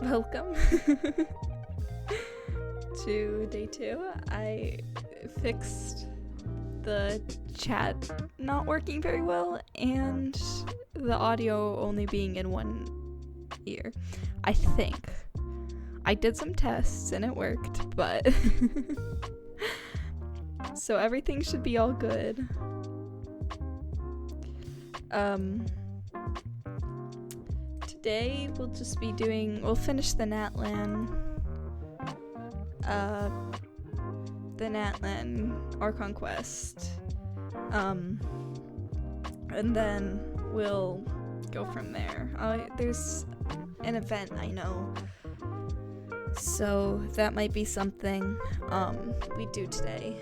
Welcome to day 2. I fixed the chat not working very well and the audio only being in one ear. I think. I did some tests and it worked, but so everything should be all good. Today we'll just be we'll finish the natlan Archon quest, and then we'll go from there. There's an event I know, so that might be something we do today.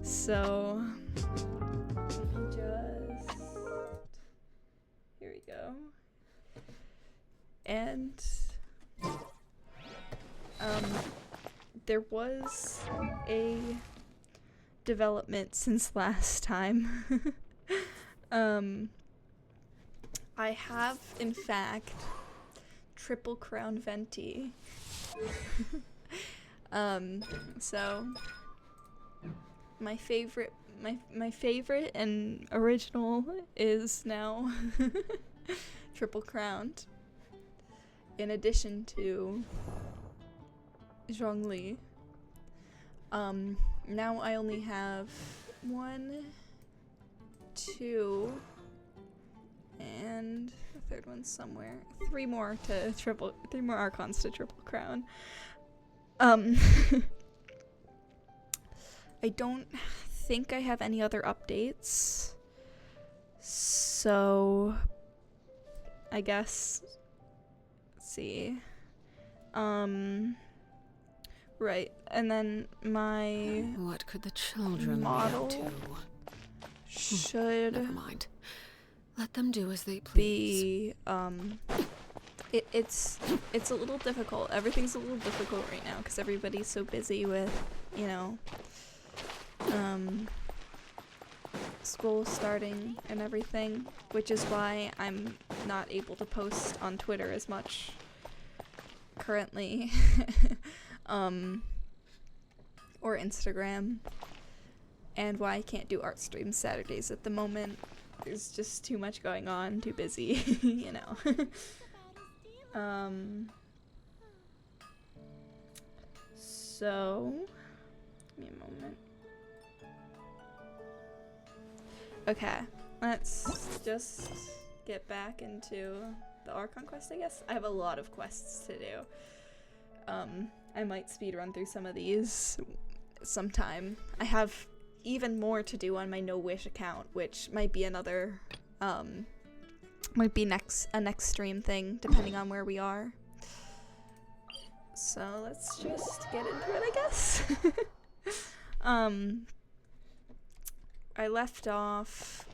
So here we go. And there was a development since last time. I have, in fact, triple crown venti. So my favorite and original is now triple crowned, in addition to Zhongli. Now I only have 1, 2, and the third one's somewhere. 3 more archons to triple crown. I don't think I have any other updates, so I guess, let's see. Right, and then my what could the children model be up to? Should Never mind. Let them do as they please. It's a little difficult. Everything's a little difficult right now because everybody's so busy with, school starting and everything, which is why I'm not able to post on Twitter as much currently. Or Instagram, and why I can't do art streams Saturdays at the moment. There's just too much going on, too busy, you know. So, give me a moment. Okay, let's just get back into the Archon quest, I guess. I have a lot of quests to do. I might speedrun through some of these sometime. I have even more to do on my No Wish account, which might be another, might be a next stream thing, depending on where we are. So let's just get into it, I guess. I left off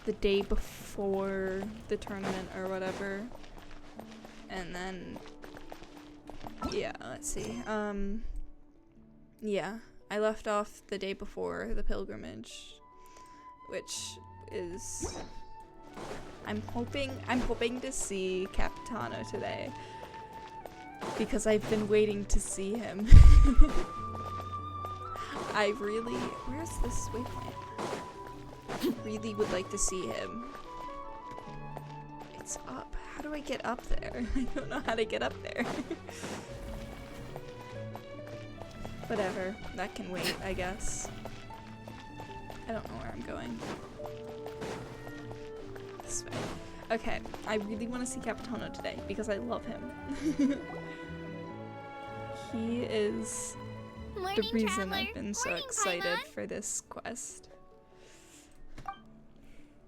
the day before the tournament or whatever, and then yeah, let's see. Yeah, I left off the day before the pilgrimage, which is I'm hoping to see Capitano today because I've been waiting to see him. Where's this waypoint? I really would like to see him. It's up. How do I get up there? I don't know how to get up there. Whatever, that can wait, I guess. I don't know where I'm going. This way. Okay, I really want to see Capitano today because I love him. He is the reason I've been so excited for this quest.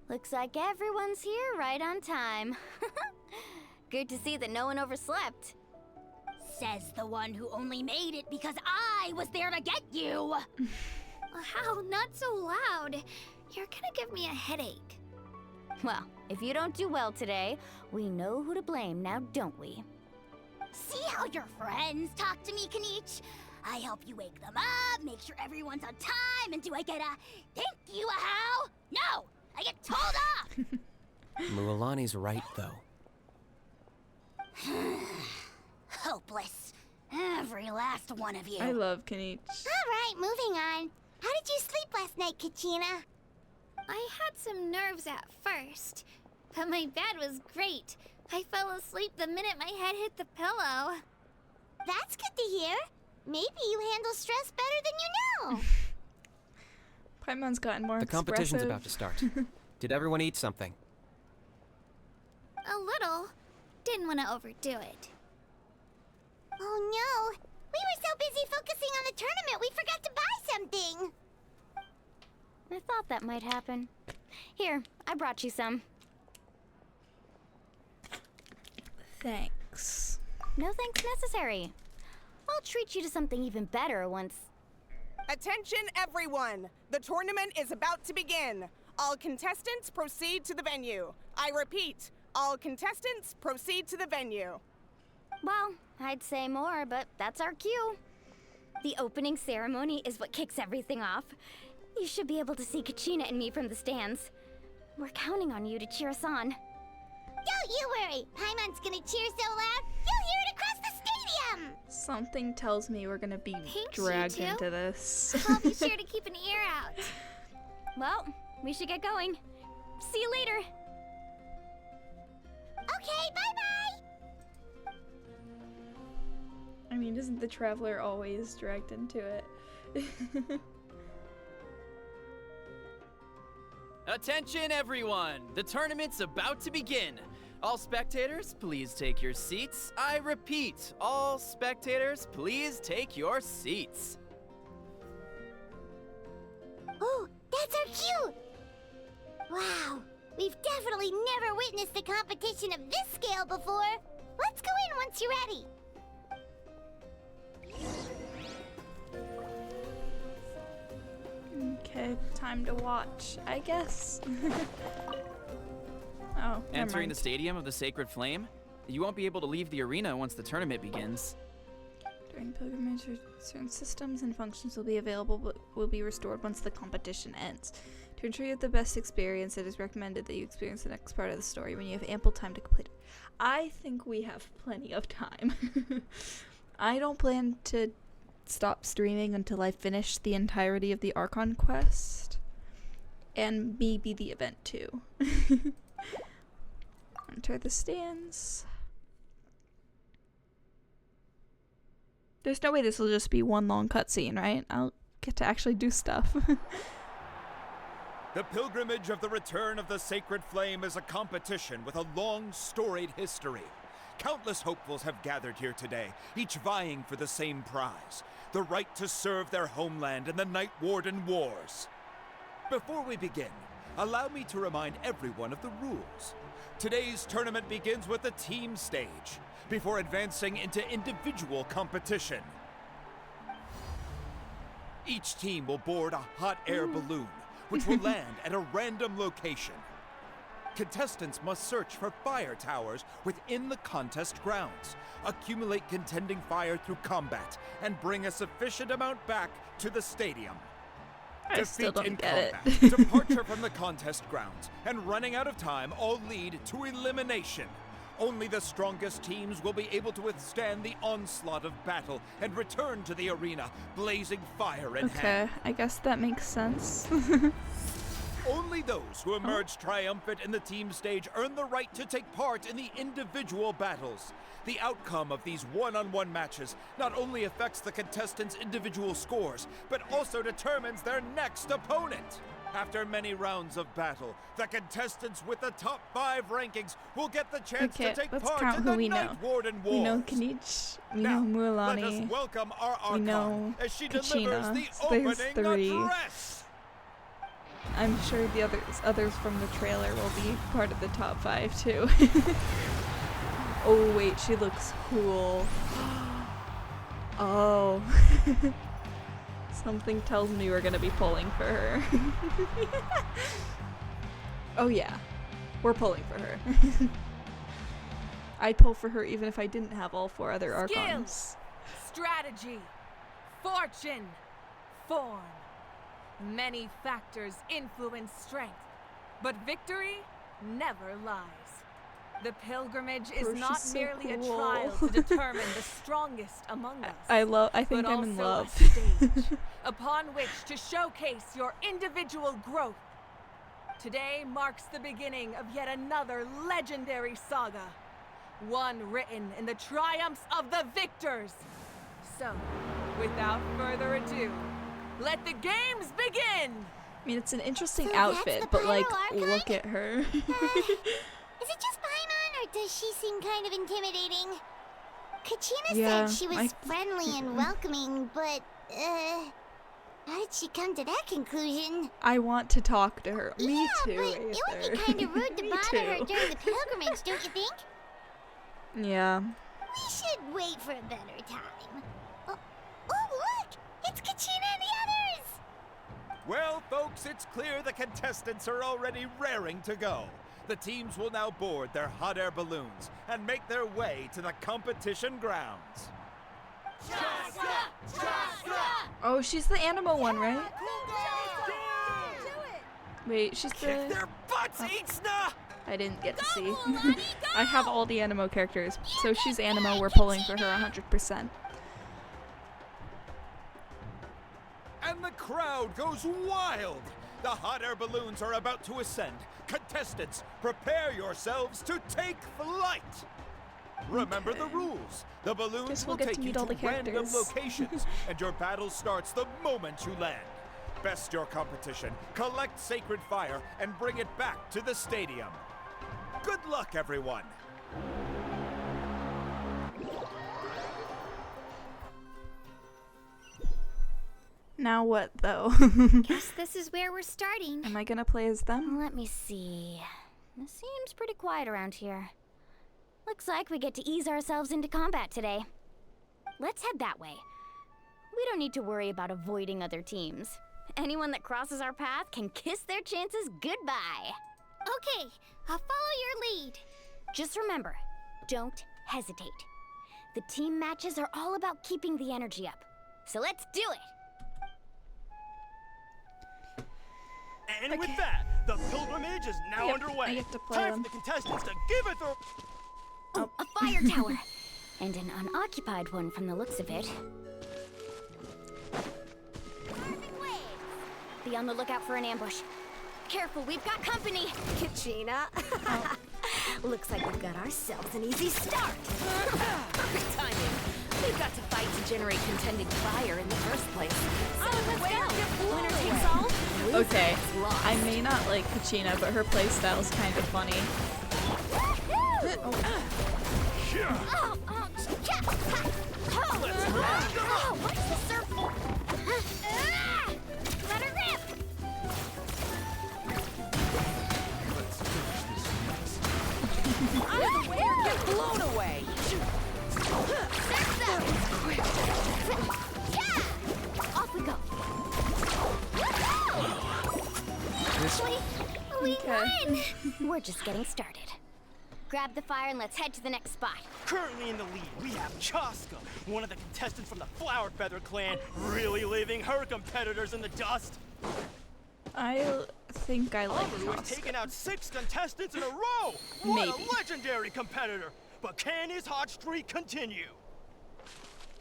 Looks like everyone's here right on time. Good to see that no one overslept. Says the one who only made it because I was there to get you! How? Not so loud. You're gonna give me a headache. Well, if you don't do well today, we know who to blame now, don't we? See how your friends talk to me, Kanich? I help you wake them up, make sure everyone's on time, and do I get a thank you, a how? No! I get told off! Mualani's right, though. Hopeless. Every last one of you. I love Kanich. Alright, moving on. How did you sleep last night, Kachina? I had some nerves at first, but my bed was great. I fell asleep the minute my head hit the pillow. That's good to hear. Maybe you handle stress better than you know. Paimon's gotten more The competition's expressive. about to start. Did everyone eat something? A little. Didn't want to overdo it. Oh no! We were so busy focusing on the tournament we forgot to buy something! I thought that might happen. Here, I brought you some. Thanks. No thanks necessary. I'll treat you to something even better once... Attention everyone! The tournament is about to begin. All contestants proceed to the venue. I repeat, all contestants proceed to the venue. Well, I'd say more, but that's our cue. The opening ceremony is what kicks everything off. You should be able to see Kachina and me from the stands. We're counting on you to cheer us on. Don't you worry! Paimon's gonna cheer so loud, you'll hear it across the stadium! Something tells me we're gonna be Thanks, dragged you two. into this. I'll be sure to keep an ear out. Well, we should get going. See you later. Okay, bye-bye! I mean, isn't the Traveler always dragged into it? Attention everyone! The tournament's about to begin! All spectators, please take your seats. I repeat, all spectators, please take your seats. Oh, that's our cue! Wow, we've definitely never witnessed a competition of this scale before. Let's go in once you're ready. Okay, time to watch, I guess. Oh, never Entering the mind. stadium of the Sacred Flame, you won't be able to leave the arena once the tournament begins. During pilgrimage, certain systems and functions will be available but will be restored once the competition ends. To ensure you have the best experience, it is recommended that you experience the next part of the story when you have ample time to complete it. I think we have plenty of time. I don't plan to stop streaming until I finish the entirety of the Archon quest. And maybe the event too. Enter the stands. There's no way this will just be one long cutscene, right? I'll get to actually do stuff. The pilgrimage of the return of the Sacred Flame is a competition with a long, storied history. Countless hopefuls have gathered here today, each vying for the same prize, the right to serve their homeland in the Night Warden Wars. Before we begin, allow me to remind everyone of the rules. Today's tournament begins with the team stage, before advancing into individual competition. Each team will board a hot air balloon, which will land at a random location. Contestants must search for fire towers within the contest grounds, accumulate contending fire through combat, and bring a sufficient amount back to the stadium. I still Defeat in don't get combat, it. departure from the contest grounds, and running out of time all lead to elimination. Only the strongest teams will be able to withstand the onslaught of battle and return to the arena, blazing fire in hand. Okay, I guess that makes sense. Only those who emerge triumphant in the team stage earn the right to take part in the individual battles. The outcome of these one-on-one matches not only affects the contestants' individual scores, but also determines their next opponent. After many rounds of battle, the contestants with the top 5 rankings will get the chance Okay, to take let's part count in who the we know. Night Warden Wars. We know Kanich, we Now, know let us Mualani, welcome our we Archon know as she Kachina. delivers the So there's opening 3. address. I'm sure the others from the trailer will be part of the top 5 too. Oh wait, she looks cool. Oh. Something tells me we're gonna be pulling for her. Oh yeah, we're pulling for her. I'd pull for her even if I didn't have all 4 other Archons. Strategy, Fortune. Form. Many factors influence strength, but victory never lies. The pilgrimage is She's not so merely a cool. trial to determine the strongest among us. I think but I'm in also love. a stage upon which to showcase your individual growth. Today marks the beginning of yet another legendary saga, one written in the triumphs of the victors. So, without further ado, let the games begin! I mean, it's an interesting So that's outfit, the but like, Pyro Archon? look at her. Is it just Paimon, or does she seem kind of intimidating? Kachina Yeah, said she was I- friendly and welcoming, but, how did she come to that conclusion? I want to talk to her. Me yeah, too, but it would Aether. be kind of rude to Me bother her too. during the pilgrimage, don't you think? Yeah. We should wait for a better time. Oh, look! It's Kachina and the others! Well, folks, it's clear the contestants are already raring to go. The teams will now board their hot air balloons and make their way to the competition grounds. Oh, she's the animal one, right? Wait, she's Kick the... their butts, Ixna! I didn't get to see. I have all the Animo characters, so she's Animo. We're pulling for her 100%. And the crowd goes wild! The hot air balloons are about to ascend. Contestants, prepare yourselves to take flight! Remember the rules. The balloons Guess will we'll get take to you meet to all the random characters. locations, and your battle starts the moment you land. Best your competition, collect sacred fire, and bring it back to the stadium. Good luck, everyone! Now what, though? Guess this is where we're starting. Am I gonna play as them? Let me see. It seems pretty quiet around here. Looks like we get to ease ourselves into combat today. Let's head that way. We don't need to worry about avoiding other teams. Anyone that crosses our path can kiss their chances goodbye. Okay, I'll follow your lead. Just remember, don't hesitate. The team matches are all about keeping the energy up. So let's do it! And with that, the pilgrimage is now Yep, underway. I get to play Time them. for the contestants to give it their... Oh, a fire tower! And an unoccupied one from the looks of it. Be on the lookout for an ambush. Careful, we've got company! Kachina. Looks like we've got ourselves an easy start. Perfect timing. We've got to fight to generate contending fire in the first place. So let's go! Winner takes all. Okay, I may not like Kachina, but her playstyle's kind of funny. What is the surf? Let her rip! Out of the way or get blown away! Off we go. We Okay. won! We're just getting started. Grab the fire and let's head to the next spot. Currently in the lead, we have Chaska, one of the contestants from the Flower Feather clan, really leaving her competitors in the dust. I think I like Amaru has Chaska. taken out 6 contestants in a row. What Maybe. a legendary competitor! But can his hot streak continue?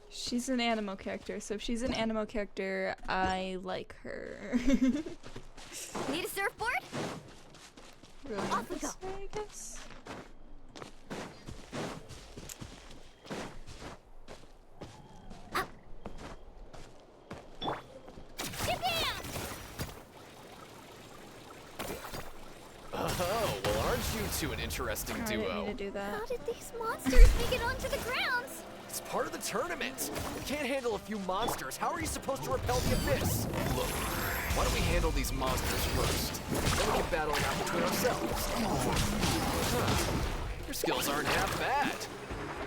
She's an Animo character, so if she's an Animo character, I like her. Need a surfboard? Really Off we this go. way, I guess? Oh, well, aren't you two an interesting I didn't duo? mean to do that. How did these monsters make it onto the grounds? It's part of the tournament. You can't handle a few monsters. How are you supposed to repel the abyss? Look, why don't we handle these monsters first? Then we can battle it out between ourselves. Huh. Your skills aren't half bad.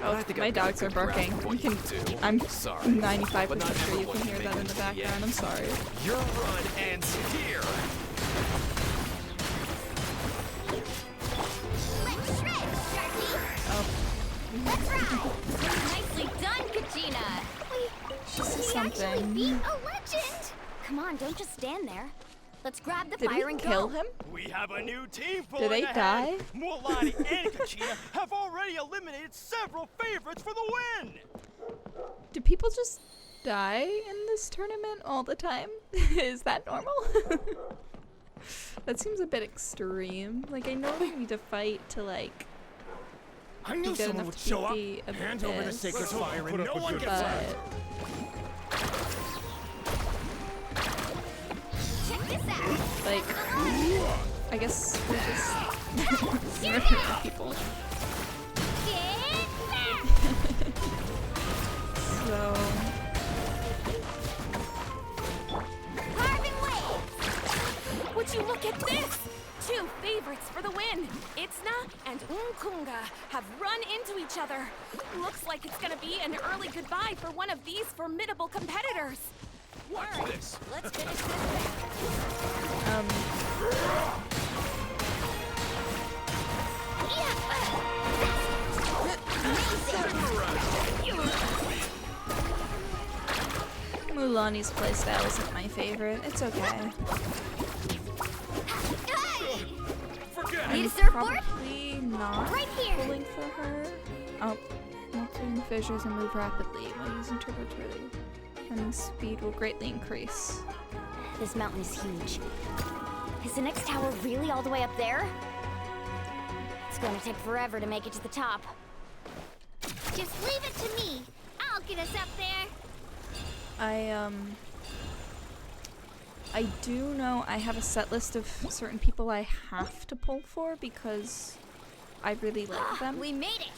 Oh, I think my I've got a dogs are good grasp barking. of You what can. you do. I'm Sorry, 95% but not sure you everyone can hear can that make in it the to the background. end. I'm sorry. Your run ends here. Let's shred, Sharky! Oh, Let's ride! Nicely done, Kachina! she says something. actually beat a legend! Come on, don't just stand there. Let's grab the Did fire we and kill go. him? We have a new team Do pulling they ahead. die? Mualani and Kachina have already eliminated several favorites for the win. Do people just die in this tournament all the time? Is that normal? That seems a bit extreme. Like, I know they need to fight to, like, I be knew good someone enough would to show up. beat the Hand over the Abyss, sacred fire and no one gets but hurt. Check this out! like, I guess we're just murdering people. So Would you look at this? 2 favorites for the win. Itzna and Unkunga have run into each other. Looks like it's gonna be an early goodbye for one of these formidable competitors. Watch this. Let's finish this. Mualani's playstyle isn't my favorite. It's okay. Need a I'm surfboard? probably not Right here. pulling for her. Oh, multiple fissures and move rapidly while using turbo twirling. And speed will greatly increase. This mountain is huge. Is the next tower really all the way up there? It's gonna take forever to make it to the top. Just leave it to me. I'll get us up there. I do know I have a set list of certain people I have to pull for because I really like them. We made it!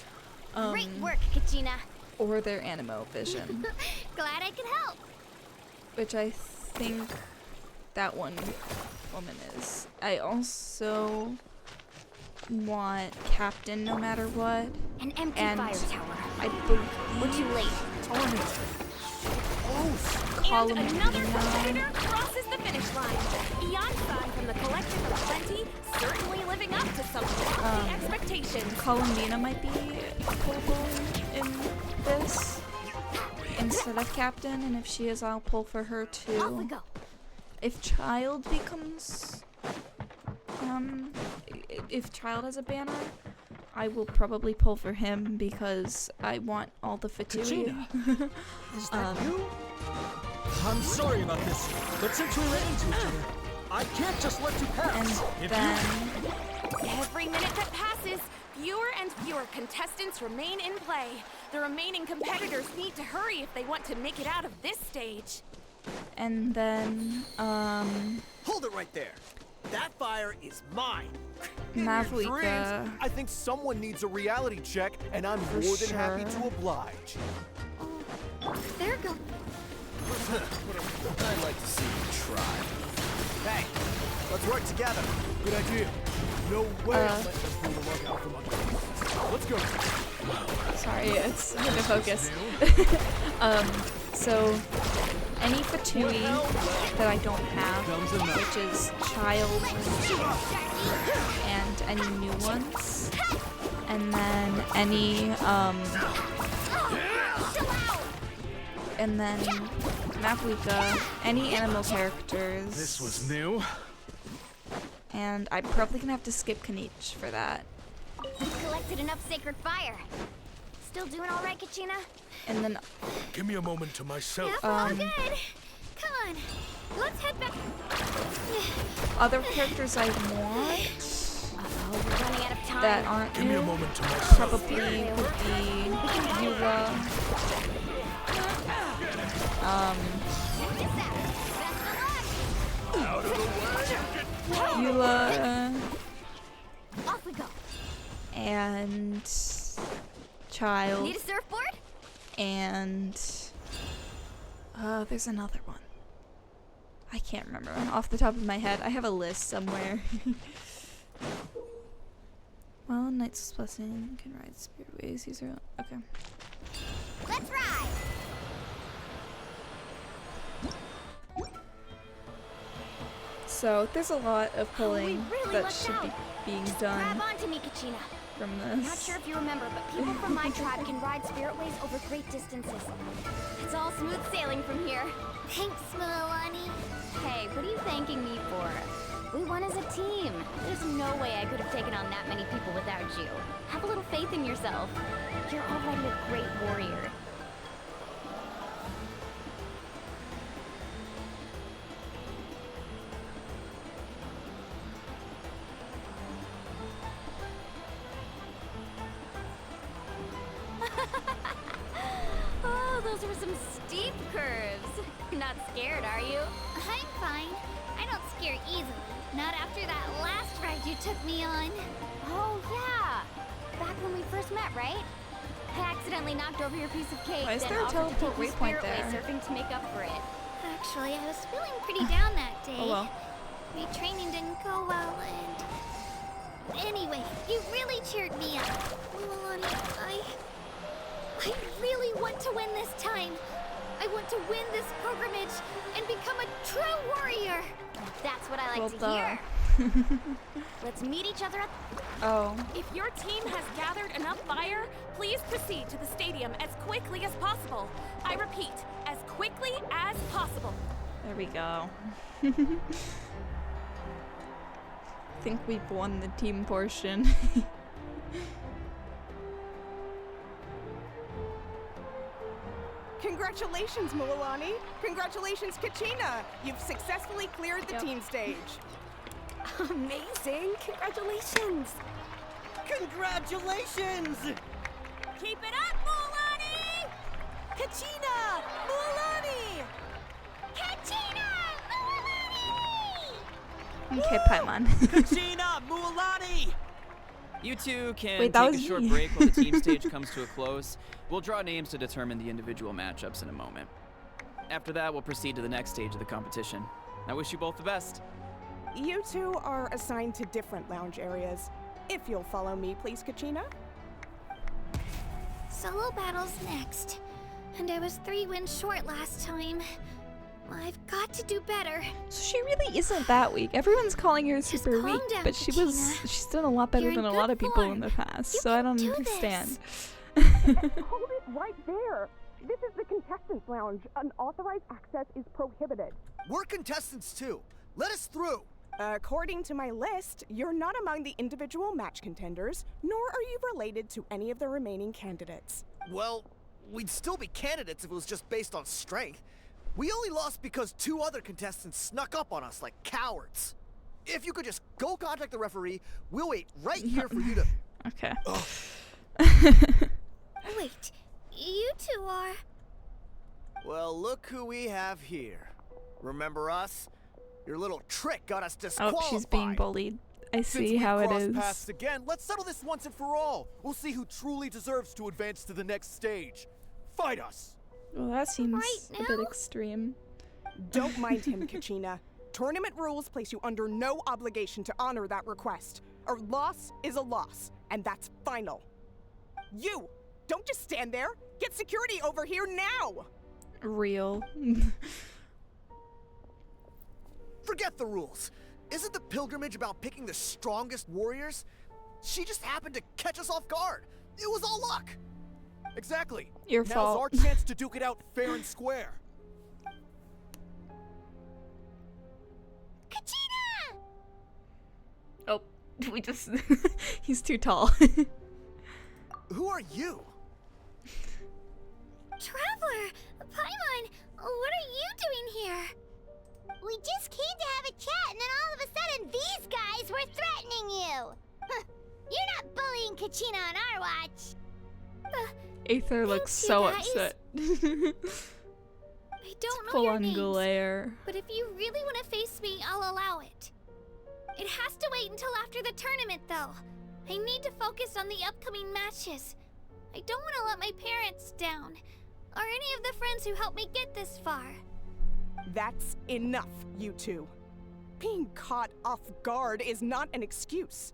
Great work, Kachina. Or their animo vision. Glad I could help. Which I think that one woman is. I also want Captain no matter what. An empty and fire tower. I believe We're too late. Column And another competitor crosses the finish line. Ian-san from the Collective of Plenty, certainly living up to some lofty expectations. Columbina might be pullable in this instead of Captain, and if she is, I'll pull for her too. Off we go. If Child becomes, if Child has a banner, I will probably pull for him because I want all the Fatui. Is that you? I'm sorry about this, but since we ran into each other, I can't just let you pass. And then Every minute that passes, fewer and fewer contestants remain in play. The remaining competitors need to hurry if they want to make it out of this stage. And then, Hold it right there. That fire is mine. Mavuika. I think someone needs a reality check, and I'm For more than happy sure. to oblige. There go. I'd like to see you try. Hey, let's work together. Good idea. No way I'm letting them pull the rug out from under us. Let's go. Sorry, it's hard to focus. So any Fatui that I don't have, which is Child and any new ones, and then any and then Mavuika, any animal characters. This was new. And I'm probably gonna have to skip Kanich for that. Collected enough sacred fire. Still doing all right, Kachina? And then Give me a moment to myself. Yep, all good. Come on. Let's head back. other characters I want Uh-oh, we're running out of time. that aren't Give me a new moment to myself. probably would be Eula. Eula Off we go. and Child Need a surfboard? and there's another one. I can't remember off the top of my head. I have a list somewhere. Well, Knight's Blessing can ride Spiritways. These are okay. Let's ride. So there's a lot of pulling really that lucked should be out. being Just done grab onto me, Kachina. from Not this. sure if you remember, but people from my tribe can ride spirit ways over great distances. It's all smooth sailing from here. Thanks, Milani. Hey, what are you thanking me for? We won as a team. There's no way I could have taken on that many people without you. Have a little faith in yourself. You're already a great warrior. Oh, those were some steep curves. Not scared, are you? I'm fine. I don't scare easily. Not after that last ride you took me on. Oh, yeah. Back when we first met, right? I accidentally knocked over your piece of cake, Why is then there a offered to teleport take you waypoint spirit way there? surfing to make up for it. Actually, I was feeling pretty down that day. Oh well. My training didn't go well, and... Anyway, you really cheered me up. Milani, I really want to win this time. I want to win this pilgrimage and become a true warrior. That's what I like to Well, hear. Let's meet each other at... Oh. If your team has gathered enough fire, please proceed to the stadium as quickly as possible. I repeat, as quickly as possible. There we go. Think we've won the team portion. Congratulations, Milani. Congratulations, Kachina. You've successfully cleared the team stage. Amazing! Congratulations! Congratulations! Keep it up, Mulani! Kachina! Mualani! Kachina! Okay, Paimon. Kachina! Mualani! You two can Wait, that take a was short me. break while the team stage comes to a close. We'll draw names to determine the individual matchups in a moment. After that, we'll proceed to the next stage of the competition. I wish you both the best. You two are assigned to different lounge areas. If you'll follow me, please, Kachina. Solo battles next. And I was 3 wins short last time. I've got to do better. So she really isn't that weak. Everyone's calling her super calm weak, down, but she's done a lot better You're in than a good lot of people in form. the past. You So I don't can do understand. Hold it right there. This is the contestants' lounge. Unauthorized access is prohibited. We're contestants too. Let us through. According to my list, you're not among the individual match contenders, nor are you related to any of the remaining candidates. Well, we'd still be candidates if it was just based on strength. We only lost because 2 other contestants snuck up on us like cowards. If you could just go contact the referee, we'll wait right here for you to... Okay. Wait, you two are... Well, look who we have here. Remember us? Your little trick got us disqualified. Oh, she's being bullied. I see how it is. Paths again, let's settle this once and for all. We'll see who truly deserves to advance to the next stage. Fight us. Well, that seems Right a bit now? extreme. Don't mind him, Kachina. Tournament rules place you under no obligation to honor that request. A loss is a loss, and that's final. You! Don't just stand there! Get security over here now! Real. Forget the rules. Isn't the pilgrimage about picking the strongest warriors? She just happened to catch us off guard. It was all luck. Exactly. Your Now's fault. our chance to duke it out fair and square. Kachina! Oh, we just... He's too tall. Who are you? Traveler! Paimon! What are you doing here? We just came to have a chat, and then all of a sudden, these guys were threatening you. You're not bullying Kachina on our watch. Aether looks you so guys. upset. I don't know Full your on names, glare. but if you really want to face me, I'll allow it. It has to wait until after the tournament, though. I need to focus on the upcoming matches. I don't want to let my parents down, or any of the friends who helped me get this far. That's enough, you two. Being caught off guard is not an excuse.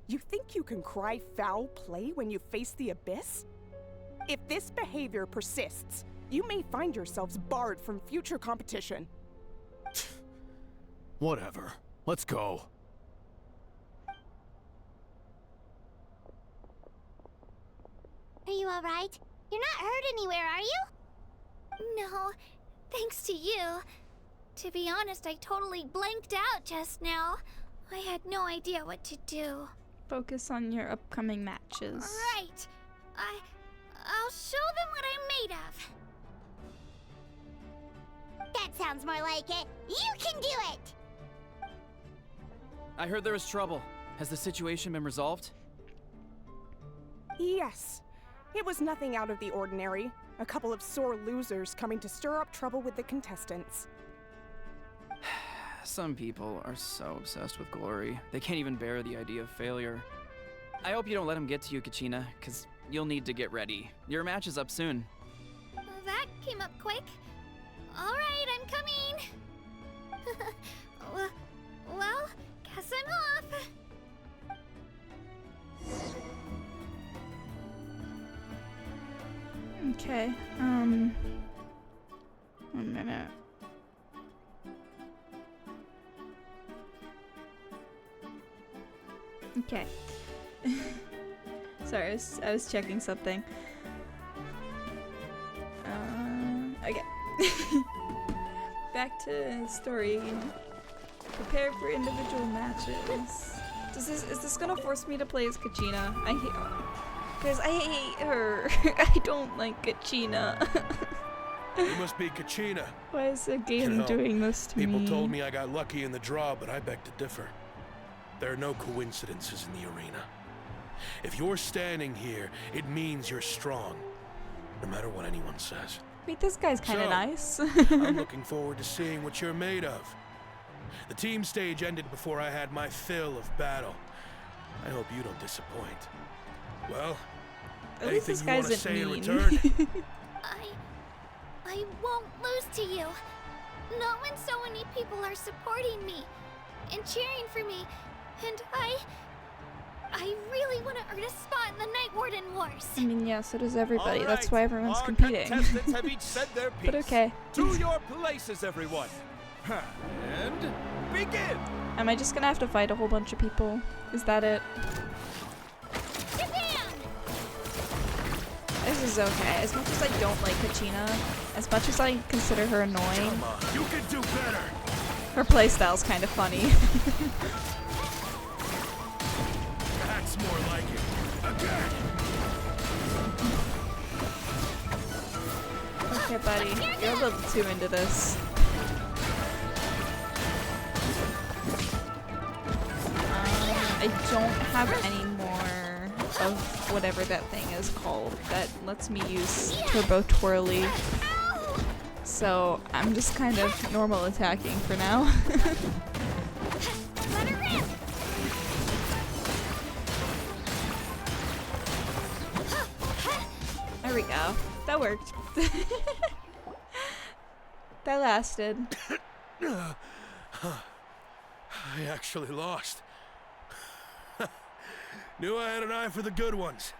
You think you can cry foul play when you face the abyss? If this behavior persists, you may find yourselves barred from future competition. Whatever. Let's go. Are you alright? You're not hurt anywhere, are you? No, thanks to you. To be honest, I totally blanked out just now. I had no idea what to do. Focus on your upcoming matches. Right. I'll show them what I'm made of. That sounds more like it. You can do it! I heard there was trouble. Has the situation been resolved? Yes. It was nothing out of the ordinary. A couple of sore losers coming to stir up trouble with the contestants. Some people are so obsessed with glory, they can't even bear the idea of failure. I hope you don't let him get to you, Kachina, because you'll need to get ready. Your match is up soon. That came up quick. All right, I'm coming. Well, guess I'm off. Okay, 1 minute. Okay. Sorry, I was checking something. Okay. Back to story. Prepare for individual matches. Is this gonna force me to play as Kachina? Because I hate her. I don't like Kachina. You must be Kachina. Why is the game doing this to me? People told me I got lucky in the draw, but I beg to differ. There are no coincidences in the arena. If you're standing here, it means you're strong, no matter what anyone says. Wait, this guy's kind of nice. I'm looking forward to seeing what you're made of. The team stage ended before I had my fill of battle. I hope you don't disappoint. Well, at least this anything you want to guy's say in mean. return? I won't lose to you. Not when so many people are supporting me and cheering for me. And I really want to earn a spot in the Night Warden Wars. I mean, yeah, so does everybody. All That's right, why everyone's our competing. contestants have each said their piece. But okay. To your places, everyone. And begin. Am I just gonna have to fight a whole bunch of people? Is that it? This is okay. As much as I don't like Kachina, as much as I consider her annoying, you can do better. Her playstyle's kind of funny. That's more like it. Again. Okay, buddy. You're a little too into this. I don't have any more of whatever that thing is called that lets me use Turbo Twirly. So I'm just kind of normal attacking for now. There we go. That worked. That lasted. I actually lost. Knew I had an eye for the good ones.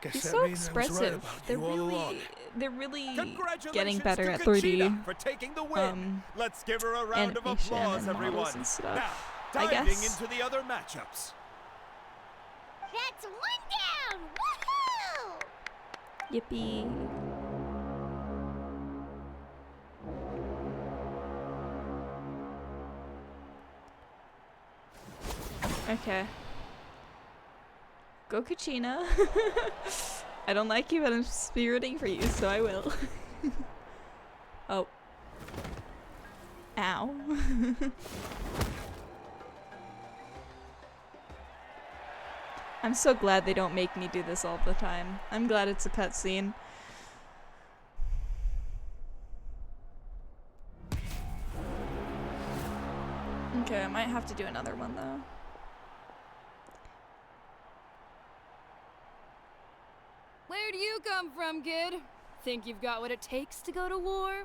Guess He's that so means I was right expressive. about you all along. They're really Congratulations getting better to at Kachina 3D. for taking the win. Let's give her a round of animation applause, and models everyone. and stuff, Now, I diving guess. into the other matchups. That's one down! Woohoo! Yippee. Okay. Go Kachina. I don't like you, but I'm spiriting for you, so I will. Oh. Ow. I'm so glad they don't make me do this all the time. I'm glad it's a cutscene. Okay, I might have to do another one though. Where do you come from, kid? Think you've got what it takes to go to war?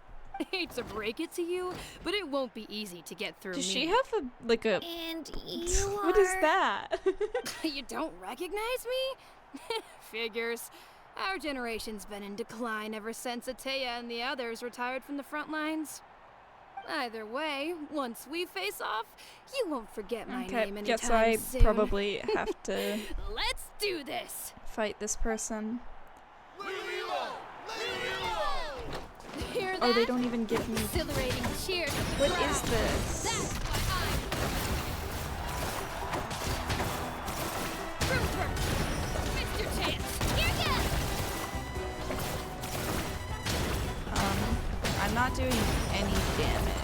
Hate to break it to you, but it won't be easy to get through Does me. she have a like a? And you What is that? You don't recognize me? Figures. Our generation's been in decline ever since Ateya and the others retired from the front lines. Either way, once we face off, you won't forget my name anytime guess I soon. probably have to Let's do this. fight this person. Hear that? Oh, they don't even give me. Exhilarating cheer. What is this? That's what Missed your chance. Here ya! I'm not doing any damage.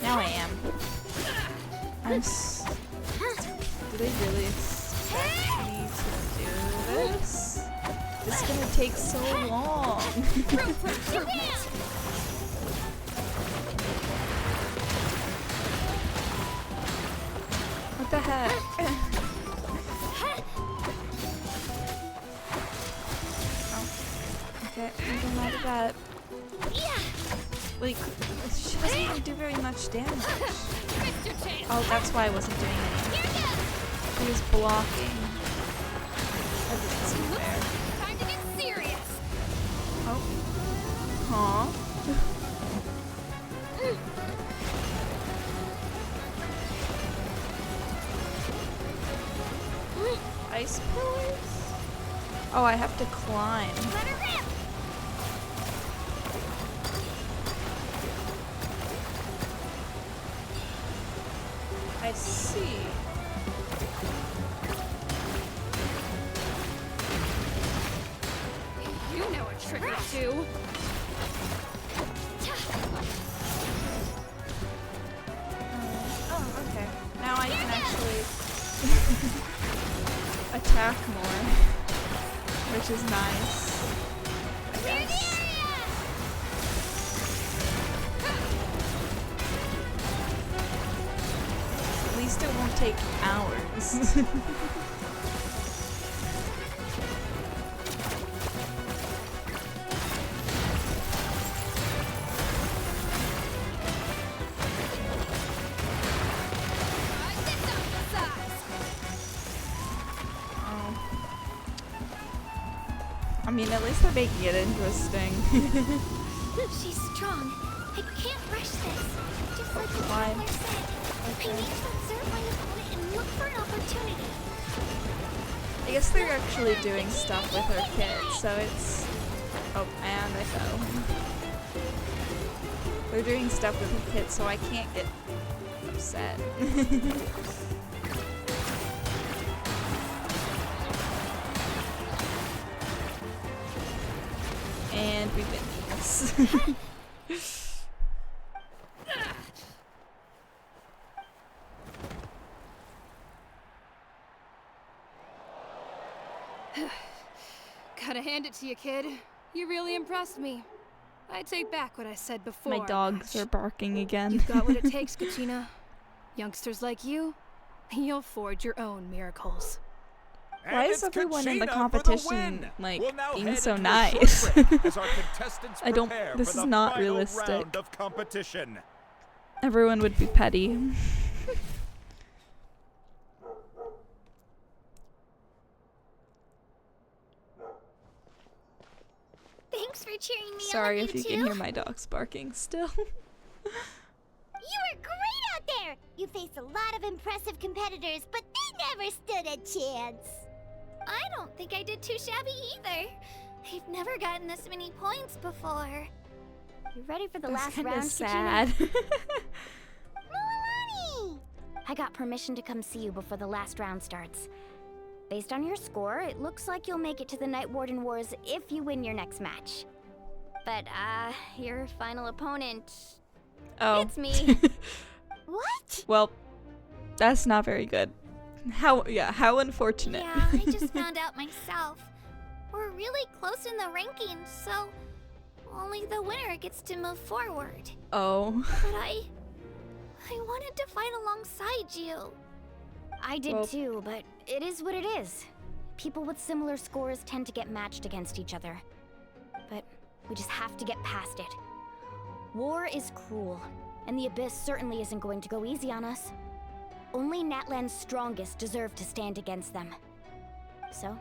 Now I am. Do they really expect me to do this? It's gonna take so long. What the heck? Okay, I'm getting out of that. Like, she doesn't even do very much damage. Oh, that's why I wasn't doing anything. He was blocking. That doesn't seem fair. Time to get serious. Oh. Huh? Ice pillars? Oh, I have to climb. Let her rip! I see. You know a trick or two. Oh, okay. Now I can actually attack more, which is nice. I guess. At least it won't take hours. I mean, at least they're making it interesting. She's strong. I can't rush this. Just like the Why? traveler said. I need to observe my opponent and look for an opportunity. I guess they're actually doing stuff with her kid, so it's... Oh, and I fell. They're doing stuff with her kid, so I can't get upset. And we win this. Gotta hand it to you, kid. You really impressed me. I take back what I said before. My dogs are barking again. You've got what it takes, Kachina. Youngsters like you, you'll forge your own miracles. Why And is it's everyone in the Kachina for competition win. like We'll now being head so into a nice? short break as our contestants I don't. prepare This for is the not final realistic. round of competition. Everyone would be petty. Thanks for cheering me Sorry on, if you two. can hear my dogs barking still. You were great out there! You faced a lot of impressive competitors, but they never stood a chance. I don't think I did too shabby either. I've never gotten this many points before. You ready for the That's last kinda round, sad. Milani! I got permission to come see you before the last round starts. Based on your score, it looks like you'll make it to the Night Warden Wars if you win your next match. But, your final opponent... Oh. It's me. What? Well, that's not very good. How unfortunate. Yeah, I just found out myself. We're really close in the rankings, so only the winner gets to move forward. Oh. But I wanted to fight alongside you. I did too, but it is what it is. People with similar scores tend to get matched against each other. But we just have to get past it. War is cruel, and the Abyss certainly isn't going to go easy on us. Only Natlan's strongest deserve to stand against them. So,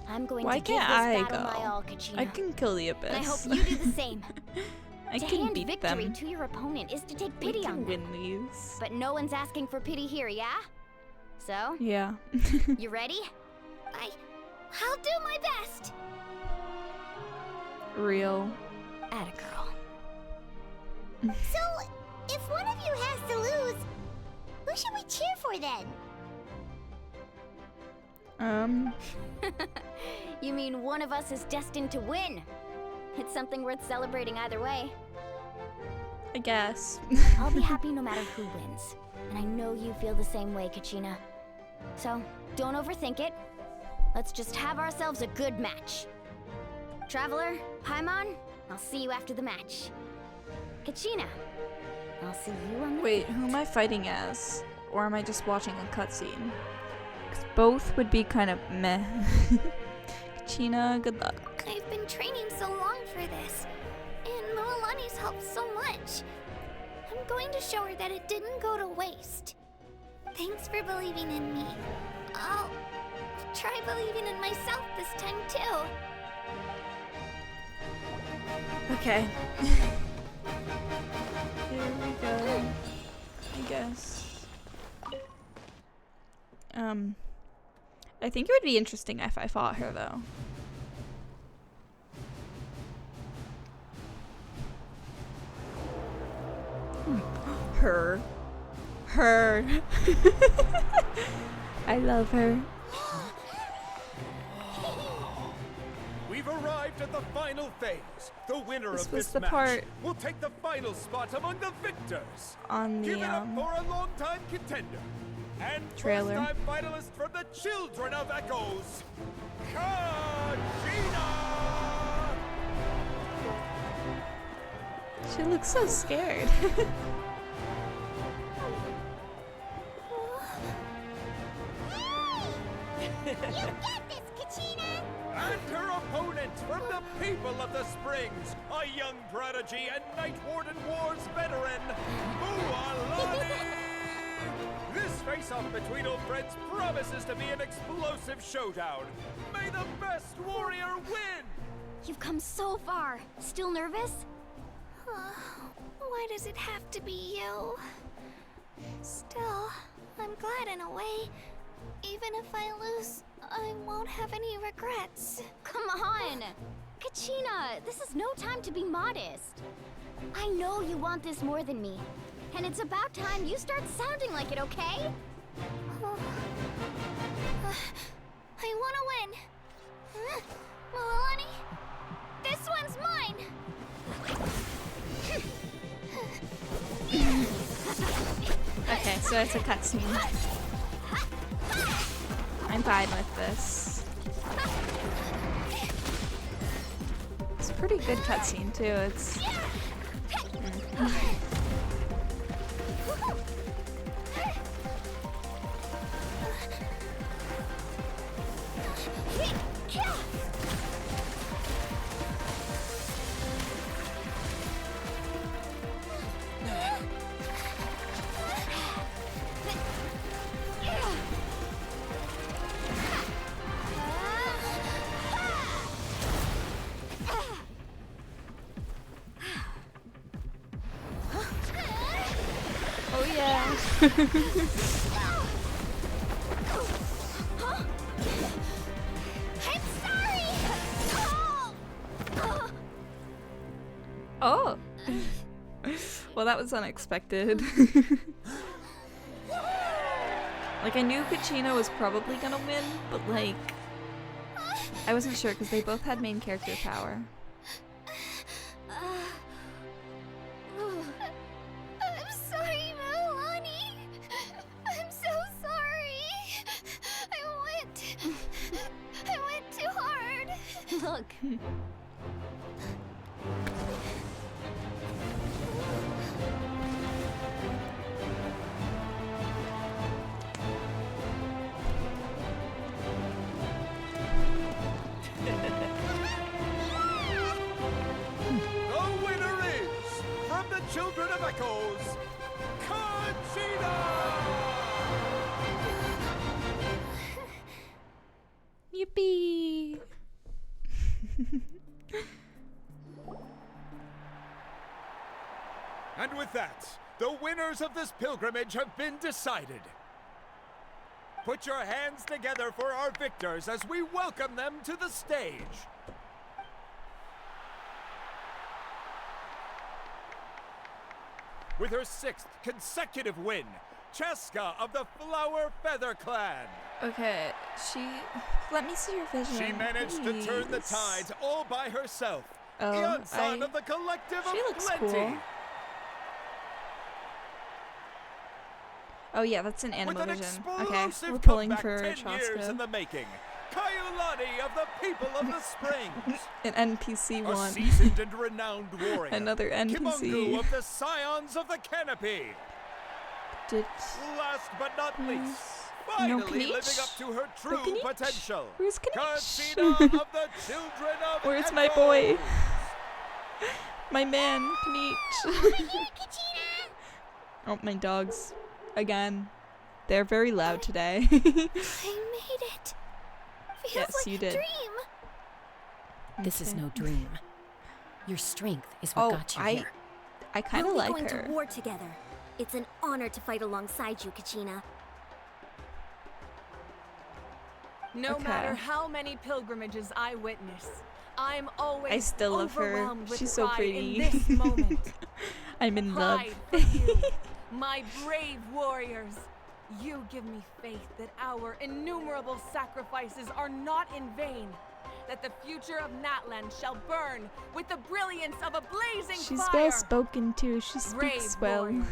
I'm going Why to give can't this I battle go? my all, Kachina. I can kill the Abyss. And I hope you do the same. I to can hand beat victory them. to your opponent is to take We pity on can them. win these. But no one's asking for pity here, yeah? So, Yeah. you ready? I'll do my best. Real. Atta girl. So, if one of you has to lose, who should we cheer for then? You mean one of us is destined to win? It's something worth celebrating either way. I guess. I'll be happy no matter who wins. And I know you feel the same way, Kachina. So, don't overthink it. Let's just have ourselves a good match. Traveler, Paimon, I'll see you after the match. Kachina, I'll see you on the Wait, who am I fighting as? Or am I just watching a cutscene? Because both would be kind of meh. Kachina, good luck. I've been training so long for this, and Moalani's helped so much. I'm going to show her that it didn't go to waste. Thanks for believing in me. I'll try believing in myself this time too. Okay. Here we go. I guess. I think it would be interesting if I fought her though. Her. I love her. We've arrived at the final phase. The winner This of was this the match part will take the final spot among the victors. on Give the it up for a long-time contender and trailer. first-time finalist from the Children of Echoes, Kachina! She looks so scared. You get this, Kachina! And her opponent from the people of the Springs, a young prodigy and Night Warden Wars veteran, Moalani! This face-off between old friends promises to be an explosive showdown. May the best warrior win! You've come so far. Still nervous? Why does it have to be you? Still, I'm glad in a way. Even if I lose, I won't have any regrets. Come on! Kachina, this is no time to be modest. I know you want this more than me. And it's about time you start sounding like it, okay? I want to win. Moalani, this one's mine. Okay, so it's a cutscene. I'm fine with this. It's a pretty good cutscene too. It's. Oh yeah. I'm sorry. Oh. Well, that was unexpected. Like, I knew Kachina was probably gonna win, but like, I wasn't sure because they both had main character power. I'm sorry, Moalani. I'm so sorry. I went too hard. Look. The winner is, from the Children of Echoes, Kachina! Yippee! winners of this pilgrimage have been decided. Put your hands together for our victors as we welcome them to the stage. With her 6th consecutive win, Cheska of the Flower Feather Clan. Okay, let me see your vision. She managed to turn the please. tides all by herself. Oh, Eon-san of the Collective she of looks Plenty. cool. Oh yeah, that's an With an Animavision. Okay, explosive we're pulling comeback for 10 years in Chaska. the making. Kayulani of the People of the Springs. An NPC A one. seasoned and renowned warrior. Another NPC. Kimungu of the Scions of the Canopy. Last but not least, No finally living Kniech? up to her The true Kniech? potential. Where's Kachina of the Children of Where's my boy? Echoes. My man, Kniech. Oh, my dogs. Again. They're very loud today. I made it. Feels Yes, like you a did. dream. This is Okay. no dream. Your strength is what got you here. I kind of We'll be like going her. to war together. It's an honor to fight alongside you, Kachina. No Okay. matter how many pilgrimages I witness, I'm always I still love her. overwhelmed with She's so pride pretty. in this moment. I'm in love. Pride for you, my brave warriors. You give me faith that our innumerable sacrifices are not in vain, that the future of Natlan shall burn with the brilliance of a blazing She's fire. well spoken too. She Brave speaks well. warriors,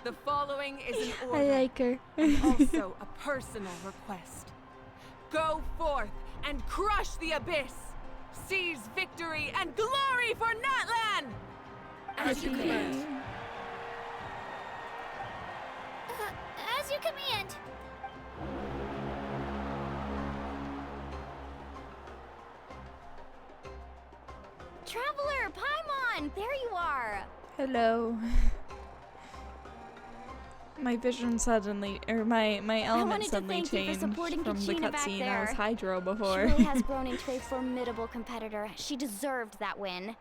the following is an I order like her. and also a personal request. Go forth and crush the abyss. Seize victory and glory for Natlan! As you command. As you command. Traveler, Paimon, there you are. Hello. My vision suddenly, or my element wanted to suddenly thank you for changed supporting from the Kachina back cutscene. I was there. Hydro She before. really has grown into a formidable competitor. She deserved that win.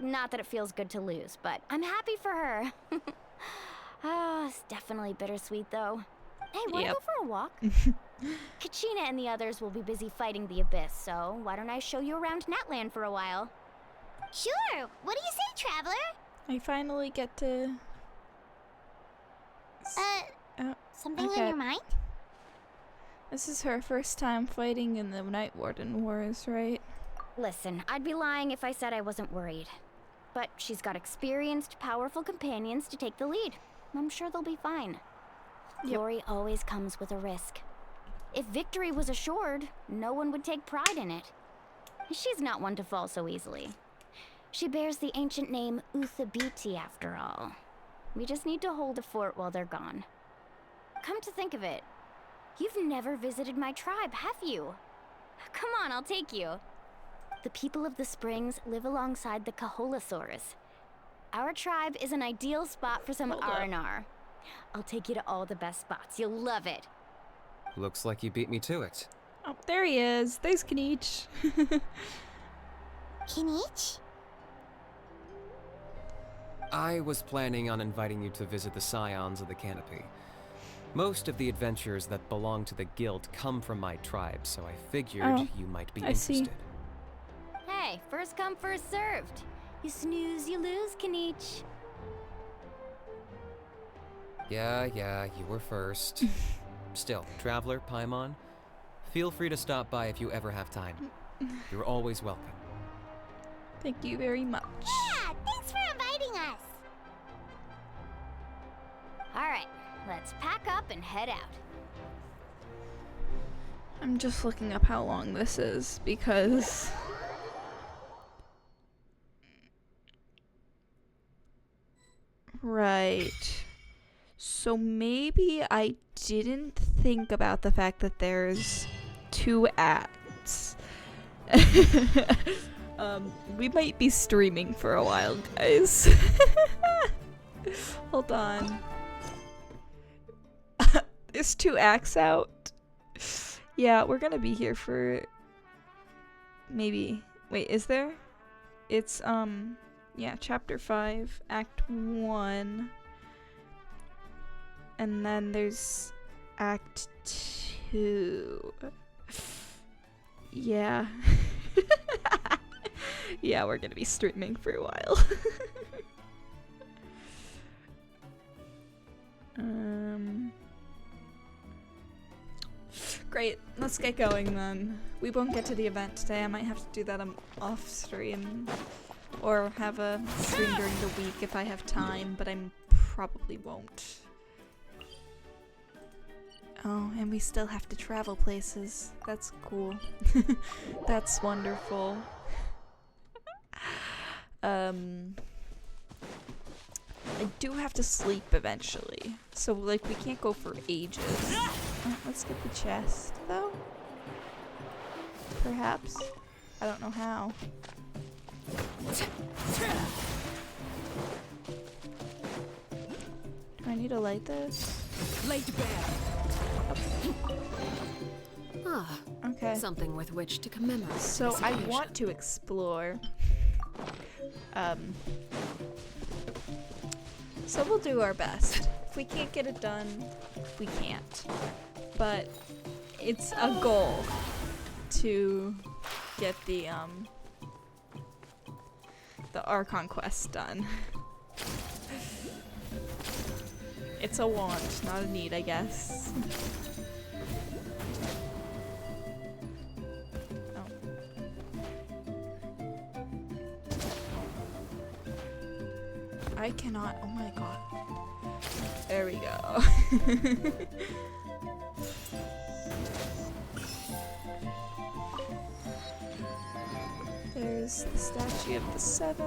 Not that it feels good to lose, but I'm happy for her. It's definitely bittersweet though. Hey, wanna Yep. go for a walk? Kachina and the others will be busy fighting the abyss, so why don't I show you around Natlan for a while? Sure. What do you say, Traveler? I finally get to. Oh, Something okay. on your mind? This is her first time fighting in the Night Warden Wars, right? Listen, I'd be lying if I said I wasn't worried. But she's got experienced, powerful companions to take the lead. I'm sure they'll be fine. Glory always comes with a risk. If victory was assured, no one would take pride in it. She's not one to fall so easily. She bears the ancient name Uthabiti after all. We just need to hold the fort while they're gone. Come to think of it, you've never visited my tribe, have you? Come on, I'll take you. The people of the Springs live alongside the Kaholasaurus. Our tribe is an ideal spot for some Hold up. R&R. I'll take you to all the best spots. You'll love it. Looks like you beat me to it. Oh, there he is. There's Kniech. Kniech? I was planning on inviting you to visit the Scions of the Canopy. Most of the adventures that belong to the guild come from my tribe, so I figured Oh, you might be I see. interested. Hey, first come, first served. You snooze, you lose, Kniech. Yeah, you were first. Still, Traveler, Paimon, feel free to stop by if you ever have time. You're always welcome. Thank you very much. Yeah, thanks for inviting us. All right, let's pack up and head out. I'm just looking up how long this is because right. So maybe I didn't think about the fact that there's 2 acts. We might be streaming for a while, guys. Hold on. There's 2 acts out. Yeah, we're gonna be here for maybe. Wait, is there? It's yeah, chapter 5, act 1. And then there's Act 2. Yeah. Yeah, we're gonna be streaming for a while. Great, let's get going then. We won't get to the event today. I might have to do that off stream. Or have a stream during the week if I have time, but I probably won't. Oh, and we still have to travel places. That's cool. That's wonderful. I do have to sleep eventually. So, like, we can't go for ages. Oh, let's get the chest, though. Perhaps. I don't know how. Do I need to light this? Laid bare. Ah, okay. Something with which to commemorate. So I want to explore. So we'll do our best. If we can't get it done, we can't. But it's a goal to get the Archon quest done. It's a want, not a need, I guess. Oh. I cannot, oh my god. There we go. There's the statue of the 7.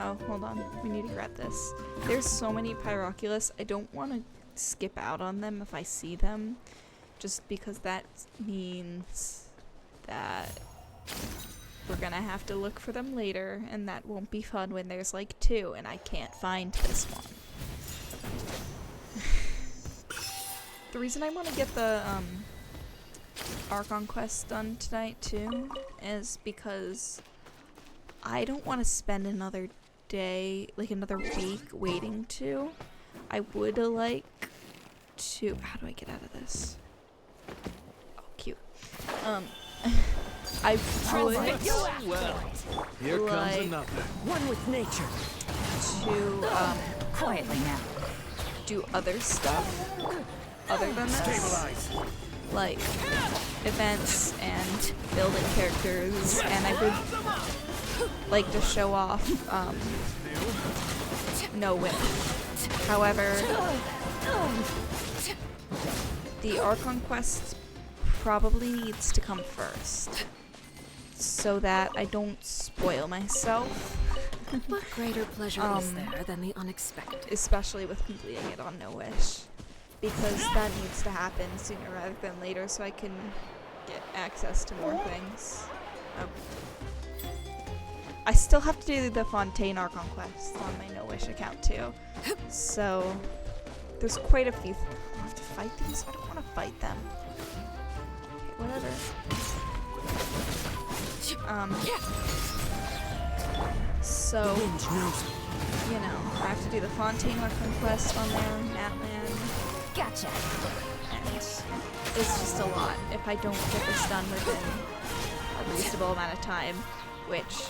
Oh, hold on. We need to grab this. There's so many Pyroculus. I don't want to skip out on them if I see them. Just because that means that we're gonna have to look for them later, and that won't be fun when there's like 2 and I can't find this one. The reason I want to get the Archon quest done tonight too is because I don't want to spend another day, like another week waiting to. I would like to, how do I get out of this? Oh, cute. I would Here comes like another. One with nature. To Quietly now. do other stuff other than this. Like events and building characters, and I would like to show off No Wind. However, the Archon quest probably needs to come first so that I don't spoil myself. What greater pleasure is there than the unexpected? Especially with completing it on No Wish. Because that needs to happen sooner rather than later so I can get access to more things. I still have to do the Fontaine Archon quest on my No Wish account too. So there's quite a few. I have to fight these? I don't want to fight them. Okay, whatever. So, you know, I have to do the Fontaine Archon quest on there, Natlan. Gotcha. And it's just a lot if I don't get this done within a reasonable amount of time, which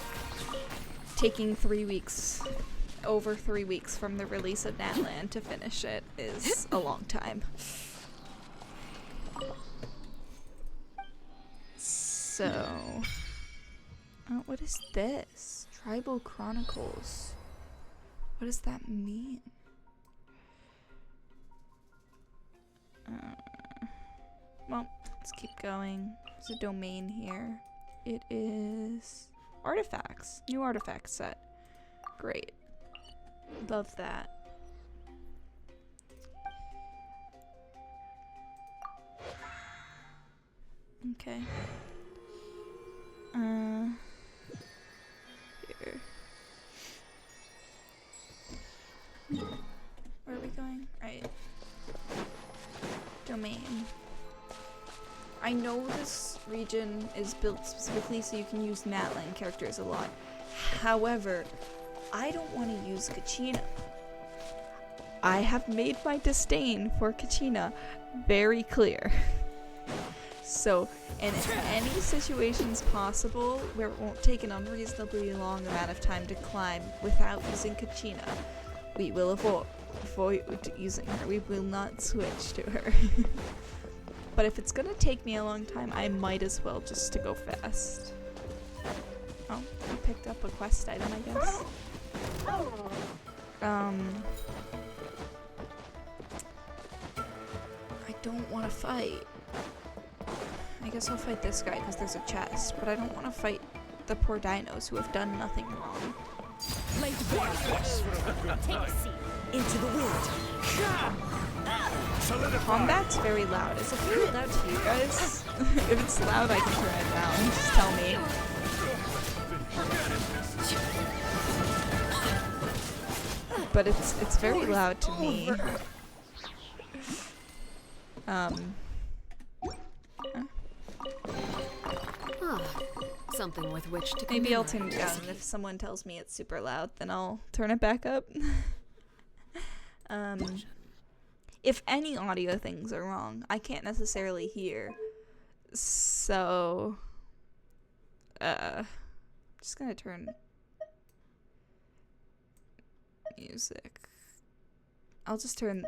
taking 3 weeks, over 3 weeks from the release of Natlan to finish it is a long time. So, what is this? Tribal Chronicles. What does that mean? Well, let's keep going. There's a domain here. It is artifacts. New artifact set. Great. Love that. Okay. Here. Where are we going? Right. Domain. I know this region is built specifically so you can use Natlan characters a lot. However, I don't want to use Kachina. I have made my disdain for Kachina very clear. So, in any situations possible where it won't take an unreasonably long amount of time to climb without using Kachina, we will avoid using her. We will not switch to her. But if it's gonna take me a long time, I might as well just to go fast. Oh, I picked up a quest item, I guess. I don't want to fight. I guess I'll fight this guy because there's a chest, but I don't want to fight the poor dinos who have done nothing wrong. Take a seat. Into the wind. Combat's very loud. Is it very loud to you guys? If it's loud, I can turn it down. Just tell me. But it's very loud to me. Something with which to maybe I'll turn it down, and if someone tells me it's super loud, then I'll turn it back up. If any audio things are wrong, I can't necessarily hear. So, just gonna turn music. I'll just turn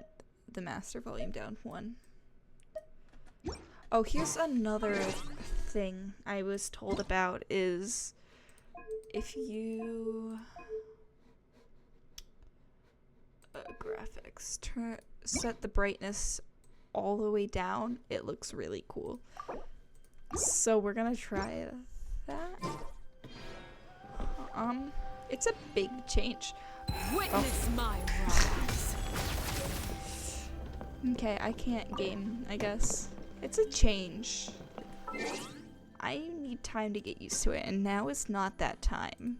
the master volume down 1. Oh, here's another thing I was told about is if you graphics set the brightness all the way down, it looks really cool. So we're gonna try that. It's a big change. Witness my rise. Okay, I can't game, I guess. It's a change. I need time to get used to it, and now is not that time.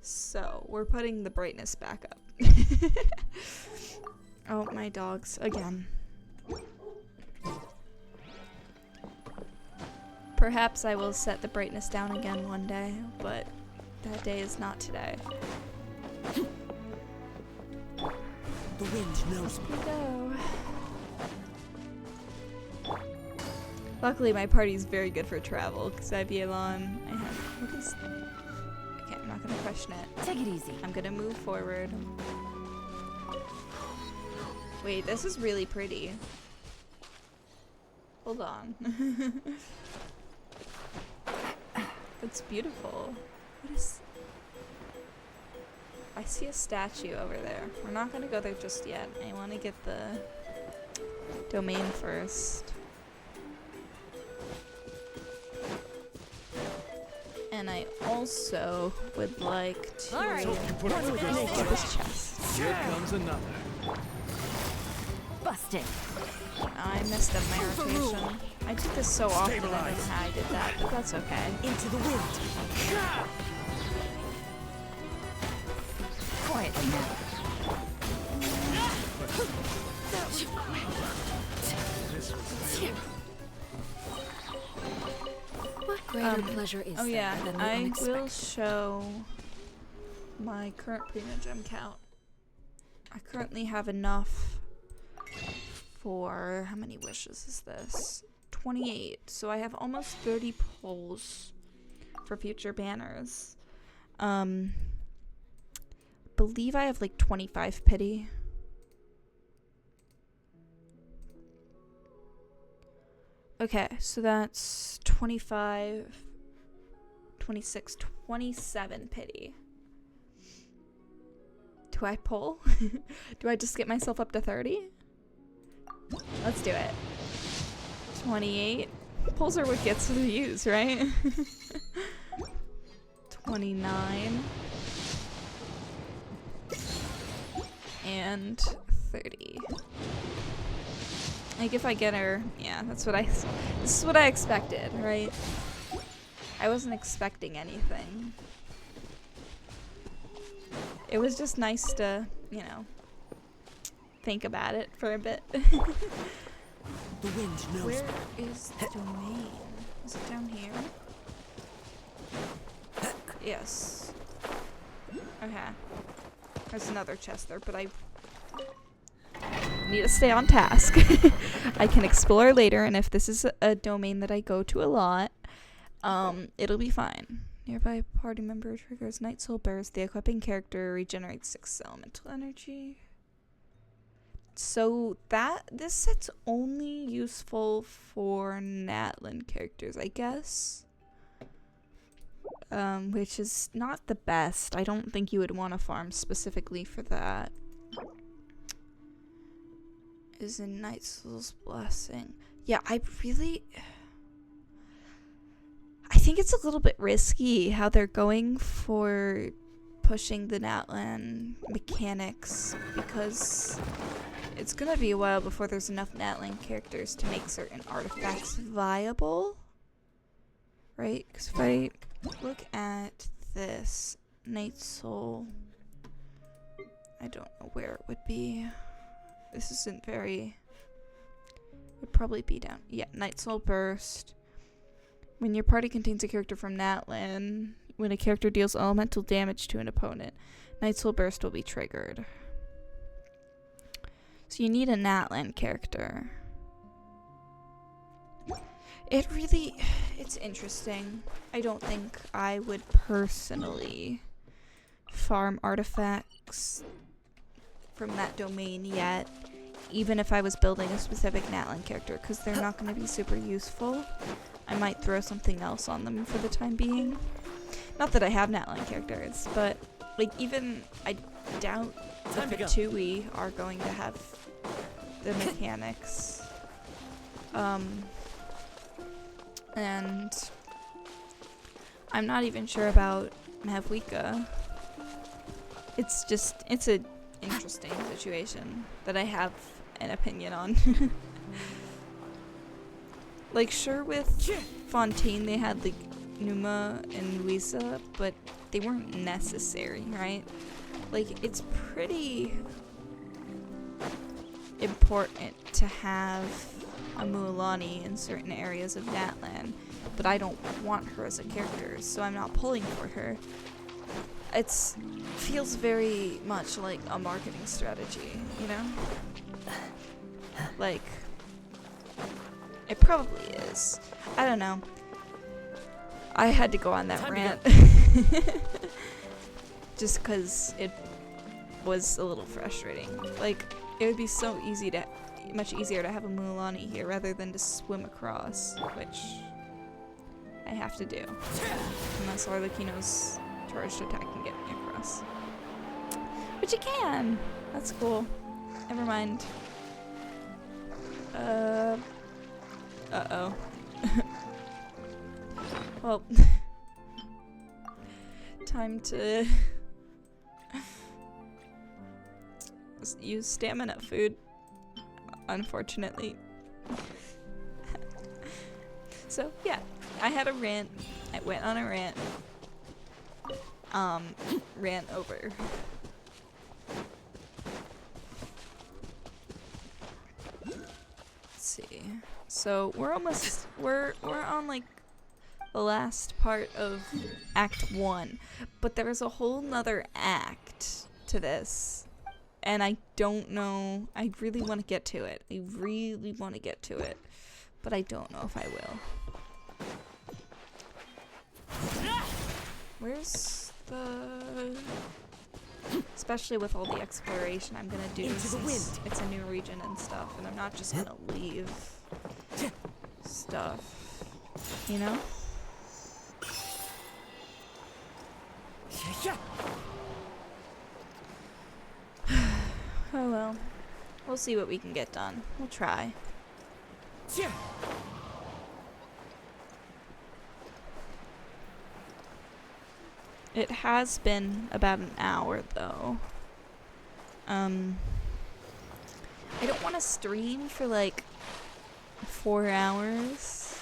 So, we're putting the brightness back up. Oh, my dogs, again. Perhaps I will set the brightness down again one day, but that day is not today. The wind knows me. Go. Luckily, my party's very good for travel, because I have Yelon. I have... What is... Okay, I'm not going to question it. Take it easy. I'm going to move forward. Wait, this is really pretty. Hold on. It's beautiful. What is... I see a statue over there. We're not going to go there just yet. I want to get the domain first. And I also would like to get this chest. Here comes another. Busted. I messed up my rotation. I did this so often, I don't know how I did that, but that's okay. Into the wind. Quietly now. What greater pleasure is oh yeah, there than the I unexpected? will show my current premium gem count. I currently have enough for, how many wishes is this? 28, so I have almost 30 pulls for future banners. Believe I have like 25 pity. Okay, so that's 25, 26, 27 pity. Do I pull? Do I just get myself up to 30? Let's do it. 28. Pulls are what gets the views, right? 29. And 30. Like if I get her, yeah, this is what I expected, right? I wasn't expecting anything. It was just nice to, you know, think about it for a bit. The wind knows. Where is the domain? Is it down here? Yes. Okay. There's another chest there, but need to stay on task. I can explore later, and if this is a domain that I go to a lot, it'll be fine. Nearby party member triggers Night Soul Burst. The equipping character regenerates 6 elemental energy. So this set's only useful for natlan characters, I guess. Which is not the best. I don't think you would want to farm specifically for that. Is in Night Soul's Blessing. Yeah, I think it's a little bit risky how they're going for pushing the natlan mechanics, because it's gonna be a while before there's enough natlan characters to make certain artifacts viable. Right? Because if I look at this Night Soul, I don't know where it would be. This isn't very... would probably be down. Yeah, Night Soul Burst. When your party contains a character from natlan, when a character deals elemental damage to an opponent, Night Soul Burst will be triggered. So you need a natlan character. It's interesting. I don't think I would personally farm artifacts from that domain yet, even if I was building a specific natlan character, because they're not going to be super useful. I might throw something else on them for the time being. Not that I have natlan characters, but like even I doubt the Fatui are going to have the mechanics. And I'm not even sure about Mavuika. It's an interesting situation that I have an opinion on. Like, sure, with Fontaine they had like Numa and Luisa, but they weren't necessary, right? Like, it's pretty important to have a Mualani in certain areas of natlan, but I don't want her as a character, so I'm not pulling for her. It feels very much like a marketing strategy, you know? Like, it probably is. I don't know. I had to go on that rant. Just because it was a little frustrating. Like, it would be so much easier to have a Mualani here rather than to swim across, which I have to do. Unless Arlecchino's charged attack can get me across. Which it can! That's cool. Never mind. Uh-oh. Well, time to use stamina food, unfortunately. So, yeah, I had a rant. I went on a rant. Rant over. Let's see. So, we're on like the last part of Act 1, but there is a whole nother act to this, and I don't know. I really want to get to it. I really want to get to it, but I don't know if I will. Where's the... Especially with all the exploration I'm gonna do since it's a new region and stuff, and I'm not just gonna leave stuff, you know? Oh well. We'll see what we can get done. We'll try. It has been about an hour, though. I don't want to stream for, like, 4 hours.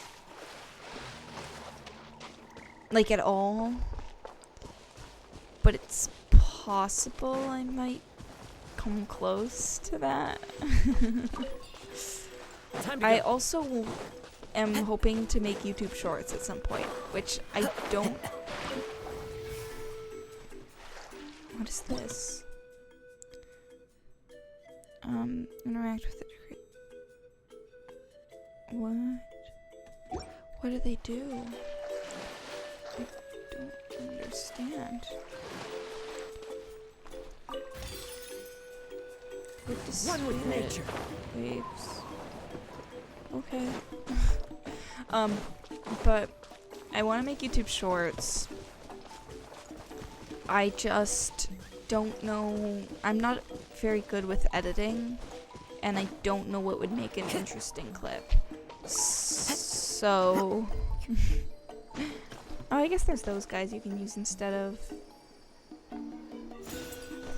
Like, at all. But it's possible I might come close to that. I also am hoping to make YouTube Shorts at some point, which I don't... What is this? Interact with the What? What do they do? I don't understand. One with nature. Waves. Okay. But I want to make YouTube shorts. I just don't know. I'm not very good with editing, and I don't know what would make an interesting clip. So, oh, I guess there's those guys you can use instead of.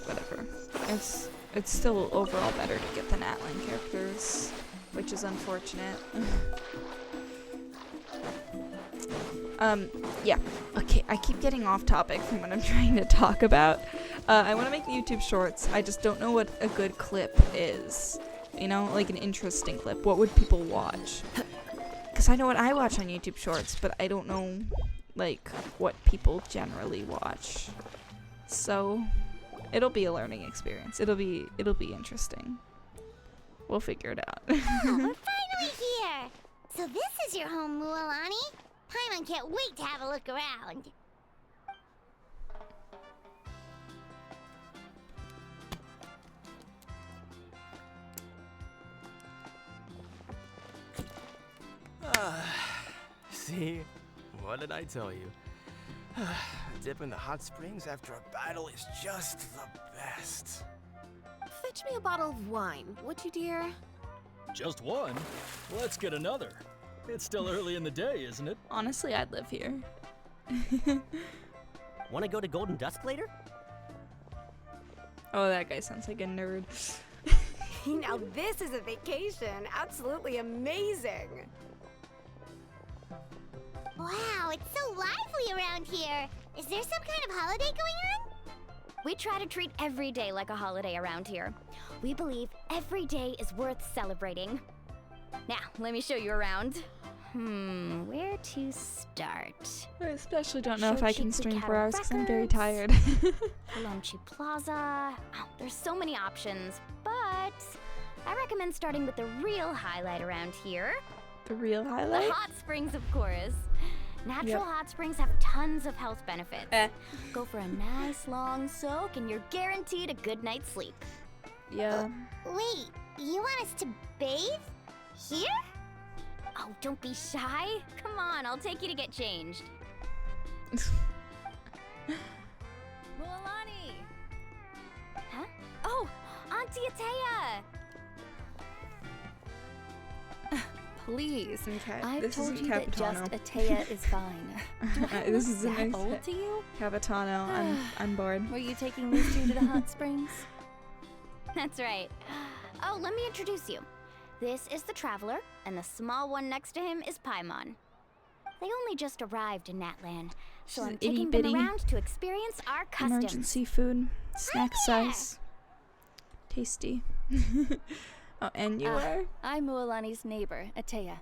Whatever. It's still overall better to get the natlan characters, which is unfortunate. Yeah. Okay, I keep getting off topic from what I'm trying to talk about. I want to make the YouTube shorts. I just don't know what a good clip is. You know, like an interesting clip. What would people watch? Because I know what I watch on YouTube shorts, but I don't know, like, what people generally watch. So, it'll be a learning experience. It'll be interesting. We'll figure it out. Oh, we're finally here! So this is your home, Mualani? Paimon can't wait to have a look around. See? What did I tell you? A dip in the hot springs after a battle is just the best. Fetch me a bottle of wine, would you, dear? Just one? Let's get another. It's still early in the day, isn't it? Honestly, I'd live here. Want to go to Golden Dusk later? Oh, that guy sounds like a nerd. Now this is a vacation. Absolutely amazing. Wow, it's so lively around here. Is there some kind of holiday going on? We try to treat every day like a holiday around here. We believe every day is worth celebrating. Now, let me show you around. Where to start? I especially don't know if I can Shochiku stream for Cattle hours because I'm very Records, tired. Palomchi Plaza. Oh, there's so many options, but I recommend starting with the real highlight around here. The real highlight? The hot springs, of course. Natural Yep. hot springs have tons of health benefits. Go for a nice long soak and you're guaranteed a good night's sleep. Yeah. Wait, you want us to bathe? Here? Oh, don't be shy. Come on, I'll take you to get changed. Mualani! Huh? Oh, Auntie Atea! Please. Okay, I've this told isn't you that Capitano. just Atea is fine. Do I This look is that nice. old to you? Capitano, I'm bored. Were you taking these two to the hot springs? That's right. Oh, let me introduce you. This is the Traveler, and the small one next to him is Paimon. They only just arrived in Natlan, so She's I'm an taking them itty-bitty around to experience our customs. Emergency food. Snack size. Tasty. Oh, and you are? I'm Mualani's neighbor, Atea.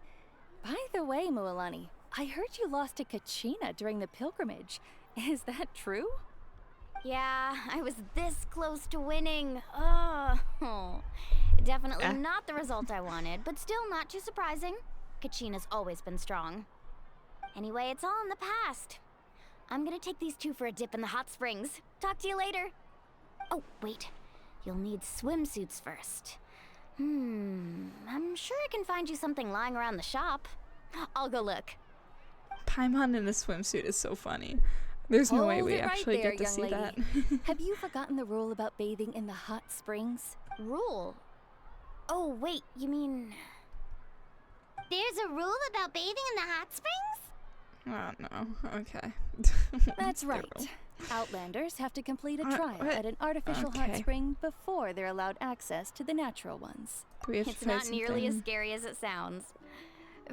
By the way, Mualani, I heard you lost to Kachina during the pilgrimage. Is that true? Yeah, I was this close to winning. Oh, definitely not the result I wanted, but still not too surprising. Kachina's always been strong. Anyway, it's all in the past. I'm gonna take these two for a dip in the hot springs. Talk to you later. Oh, wait. You'll need swimsuits first. I'm sure I can find you something lying around the shop. I'll go look. Paimon in a swimsuit is so funny. There's no way Hold we it right actually there, get to young see lady. that. Have you forgotten the rule about bathing in the hot springs? Rule? Oh, wait, you mean... There's a rule about bathing in the hot springs? Oh, no. Okay. That's right. Outlanders have to complete a trial what? at an artificial hot Okay. spring before they're allowed access to the natural ones. Do we have to It's try not nearly as something? scary as it sounds.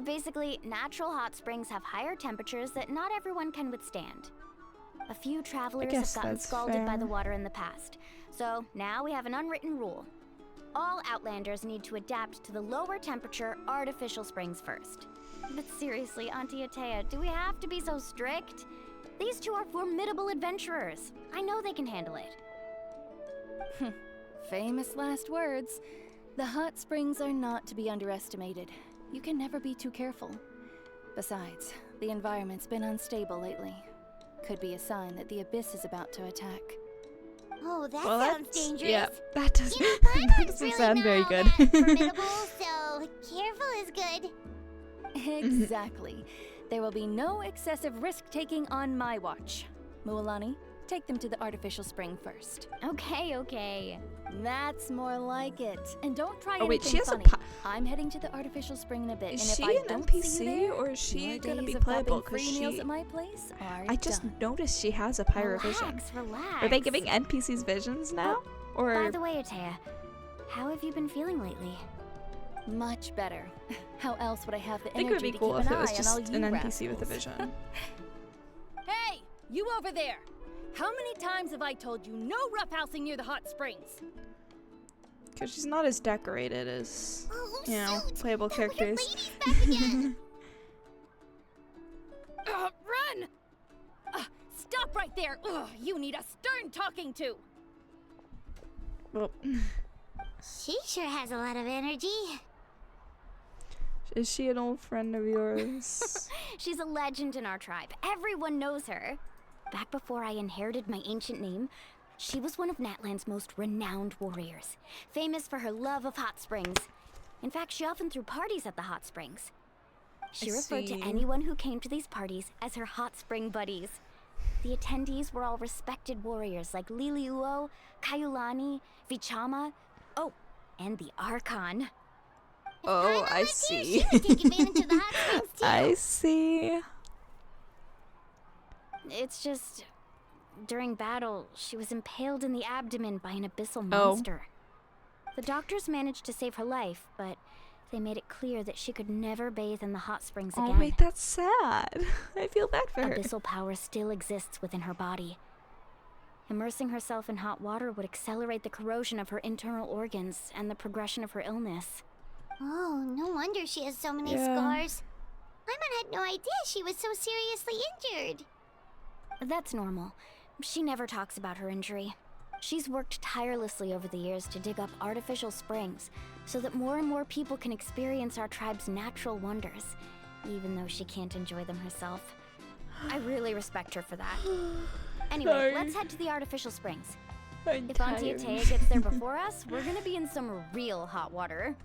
Basically, natural hot springs have higher temperatures that not everyone can withstand. A few travelers have guess gotten that's scalded by the fair. water in the past. So now we have an unwritten rule. All Outlanders need to adapt to the lower temperature artificial springs first. But seriously, Auntie Atea, do we have to be so strict? These two are formidable adventurers. I know they can handle it. Famous last words. The hot springs are not to be underestimated. You can never be too careful. Besides, the environment's been unstable lately. Could be a sign that the abyss is about to attack. Oh, that Well, sounds that's- dangerous. yeah, that does- You know, that Paimon's doesn't really sound not very all good. that formidable, so careful is good. Exactly. There will be no excessive risk-taking on my watch. Mualani, take them to the artificial spring first. Okay. That's more like it. And don't try Oh, wait, anything she has a funny. pi- I'm heading to the artificial spring in a bit, Is and if she I an don't NPC, see you there, or is she your gonna days be of playable? grabbing 'Cause free meals she- at my place are I just done. noticed she has a pyrovision. Relax. Are they giving NPCs visions now? Or By the way, Atea, how have you been feeling lately? Much better. How else would I have the I think it would energy be to cool keep if an it was eye on just all an you NPC with a rascals? vision. Hey, you over there! How many times have I told you no roughhousing near the hot springs? Because she's not as decorated as, Oh, you know, shoot. playable characters. Run! Stop right there! Ugh, you need a stern talking to! Well, She sure has a lot of energy. is she an old friend of yours? She's a legend in our tribe. Everyone knows her. Back before I inherited my ancient name, she was one of Natlan's most renowned warriors, famous for her love of hot springs. In fact, she often threw parties at the hot springs. She I referred to see. anyone who came to these parties as her hot spring buddies. The attendees were all respected warriors like Liliuo, Kaiulani, Vichama, oh, and the Archon. Oh, I see. Take advantage of the hot springs too. I see. It's just, during battle, she was impaled in the abdomen by an abyssal Oh. monster. The doctors managed to save her life, but they made it clear that she could never bathe in the hot springs Oh again. wait, that's sad. I feel bad for her. Abyssal power still exists within her body. Immersing herself in hot water would accelerate the corrosion of her internal organs and the progression of her illness. Oh, no wonder she has so many Yeah. scars. Paimon had no idea she was so seriously injured. That's normal. She never talks about her injury. She's worked tirelessly over the years to dig up artificial springs so that more and more people can experience our tribe's natural wonders, even though she can't enjoy them herself. I really respect her for that. Anyway, Sorry. let's head to the artificial springs. I'm If Auntie tired. Atea gets there before us, we're gonna be in some real hot water.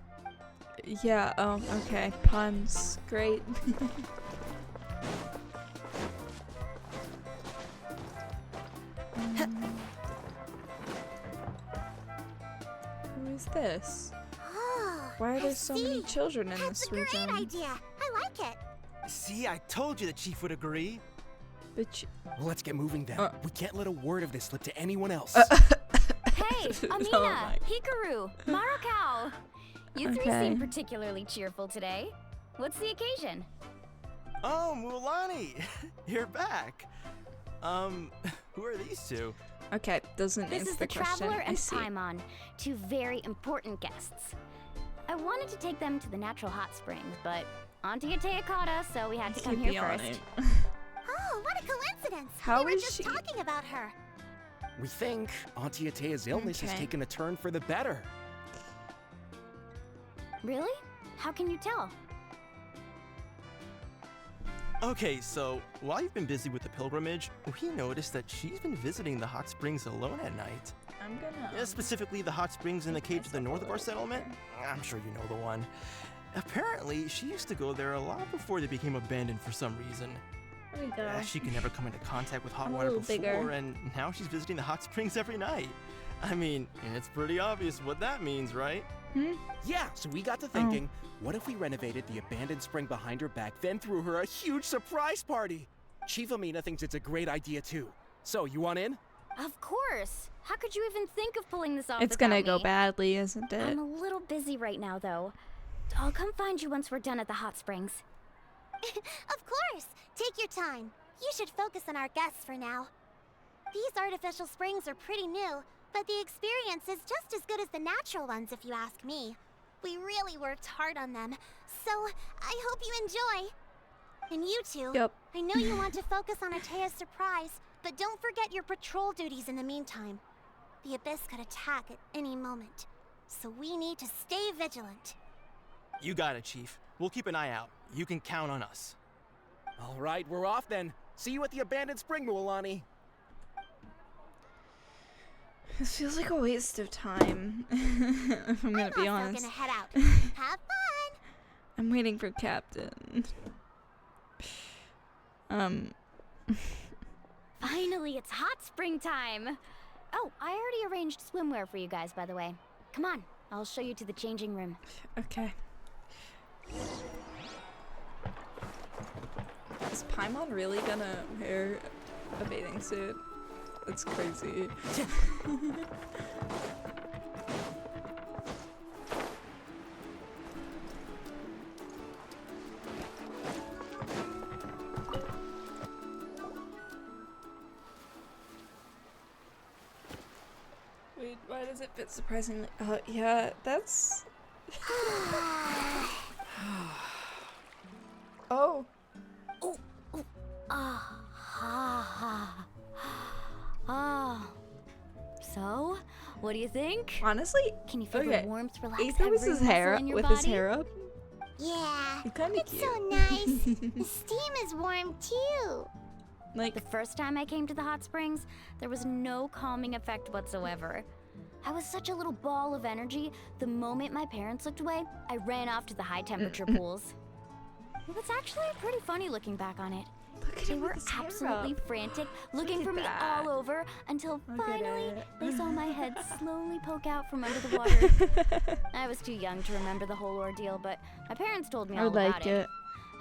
Yeah, oh, okay. Puns. Great. Who is this? Oh, Why are I there so many see. children in That's this a great region? idea. I like it. See, I told you the chief would agree. But Well, let's get moving then. We can't let a word of this slip to anyone else. Hey, Amina, Oh my- Hikaru, Marukau. You three Okay. seem particularly cheerful today. What's the occasion? Oh, Mualani, you're back. Who are these two? Okay, doesn't This answer is the the question. Traveler I and see. Paimon, two very important guests. I wanted to take them to the natural hot springs, but Auntie Atea caught us, so we had to come Keep here on first. it. Oh, what a coincidence. How we were is just she- talking about her. We think Auntie Atea's illness has Okay. taken a turn for the better. Really? How can you tell? Okay, so while you've been busy with the pilgrimage, we noticed that she's been visiting the hot springs alone at night. I'm gonna. Yeah, specifically the hot springs in the cave to the north of our settlement. I'm sure you know the one. Apparently, she used to go there a lot before they became abandoned for some reason. There we go. She could never come into contact with hot I'm a water little before, bigger. and now she's visiting the hot springs every night. I mean, it's pretty obvious what that means, right? Yeah, so we got to thinking, what if we renovated the abandoned spring behind her back, then threw her a huge surprise party? Chief Amina thinks it's a great idea too. So, you want in? Of course. How could you even think of pulling this off It's gonna without go me? badly, isn't it? I'm a little busy right now, though. I'll come find you once we're done at the hot springs. Of course. Take your time. You should focus on our guests for now. These artificial springs are pretty new, but the experience is just as good as the natural ones if you ask me. We really worked hard on them, so I hope you enjoy. And you two, Yep. I know you want to focus on Atea's surprise, but don't forget your patrol duties in the meantime. The Abyss could attack at any moment, so we need to stay vigilant. You got it, Chief. We'll keep an eye out. You can count on us. All right, we're off then. See you at the abandoned spring, Mualani. This feels like a waste of time, if I'm gonna be honest. I'm gonna head out. Have fun! I'm waiting for Captain. Finally, it's hot spring time! Oh, I already arranged swimwear for you guys, by the way. Come on, I'll show you to the changing room. Okay. Is Paimon really gonna wear a bathing suit? That's crazy. Wait, why does it fit surprisingly? Oh, yeah, that's... Oh. So, what do you think? Honestly, can you feel okay. the warmth relax Ethan with every his muscle hair in your with body? his hair up. Yeah, Kinda it's cute. so nice. The steam is warm too. Like the first time I came to the hot springs, there was no calming effect whatsoever. I was such a little ball of energy. The moment my parents looked away, I ran off to the high temperature pools. Well, it's actually pretty funny looking back on it. They were absolutely frantic, looking for me all over, until finally they saw my head slowly poke out from under the water. I was too young to remember the whole ordeal, but my parents told me all about it.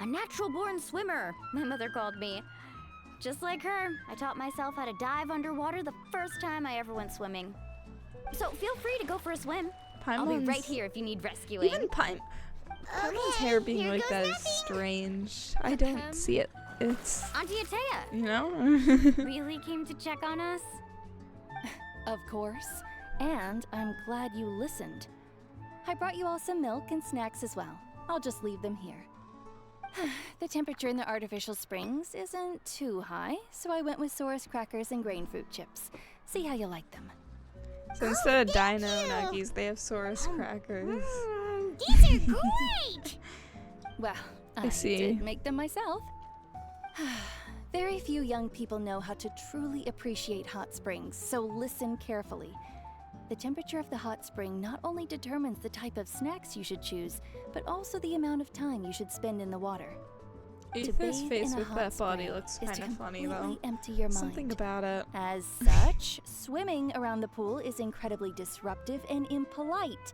A natural-born swimmer, my mother called me. Just like her, I taught myself how to dive underwater the first time I ever went swimming. So feel free to go for a swim. I'll be right here if you need rescuing. Even Paimon's hair being like that is strange. I don't see it. It's... Auntie Atea! You know? Really came to check on us? Of course. And I'm glad you listened. I brought you all some milk and snacks as well. I'll just leave them here. The temperature in the artificial springs isn't too high, so I went with Saurus crackers and grain fruit chips. See how you like them. So instead of Dino Nuggies, they have Saurus crackers. These are great! Well, I see. did make them myself. Very few young people know how to truly appreciate hot springs, so listen carefully. The temperature of the hot spring not only determines the type of snacks you should choose, but also the amount of time you should spend in the water. Ethan's face with that body looks kind of funny though. Empty your mind. Something about it. As such, swimming around the pool is incredibly disruptive and impolite,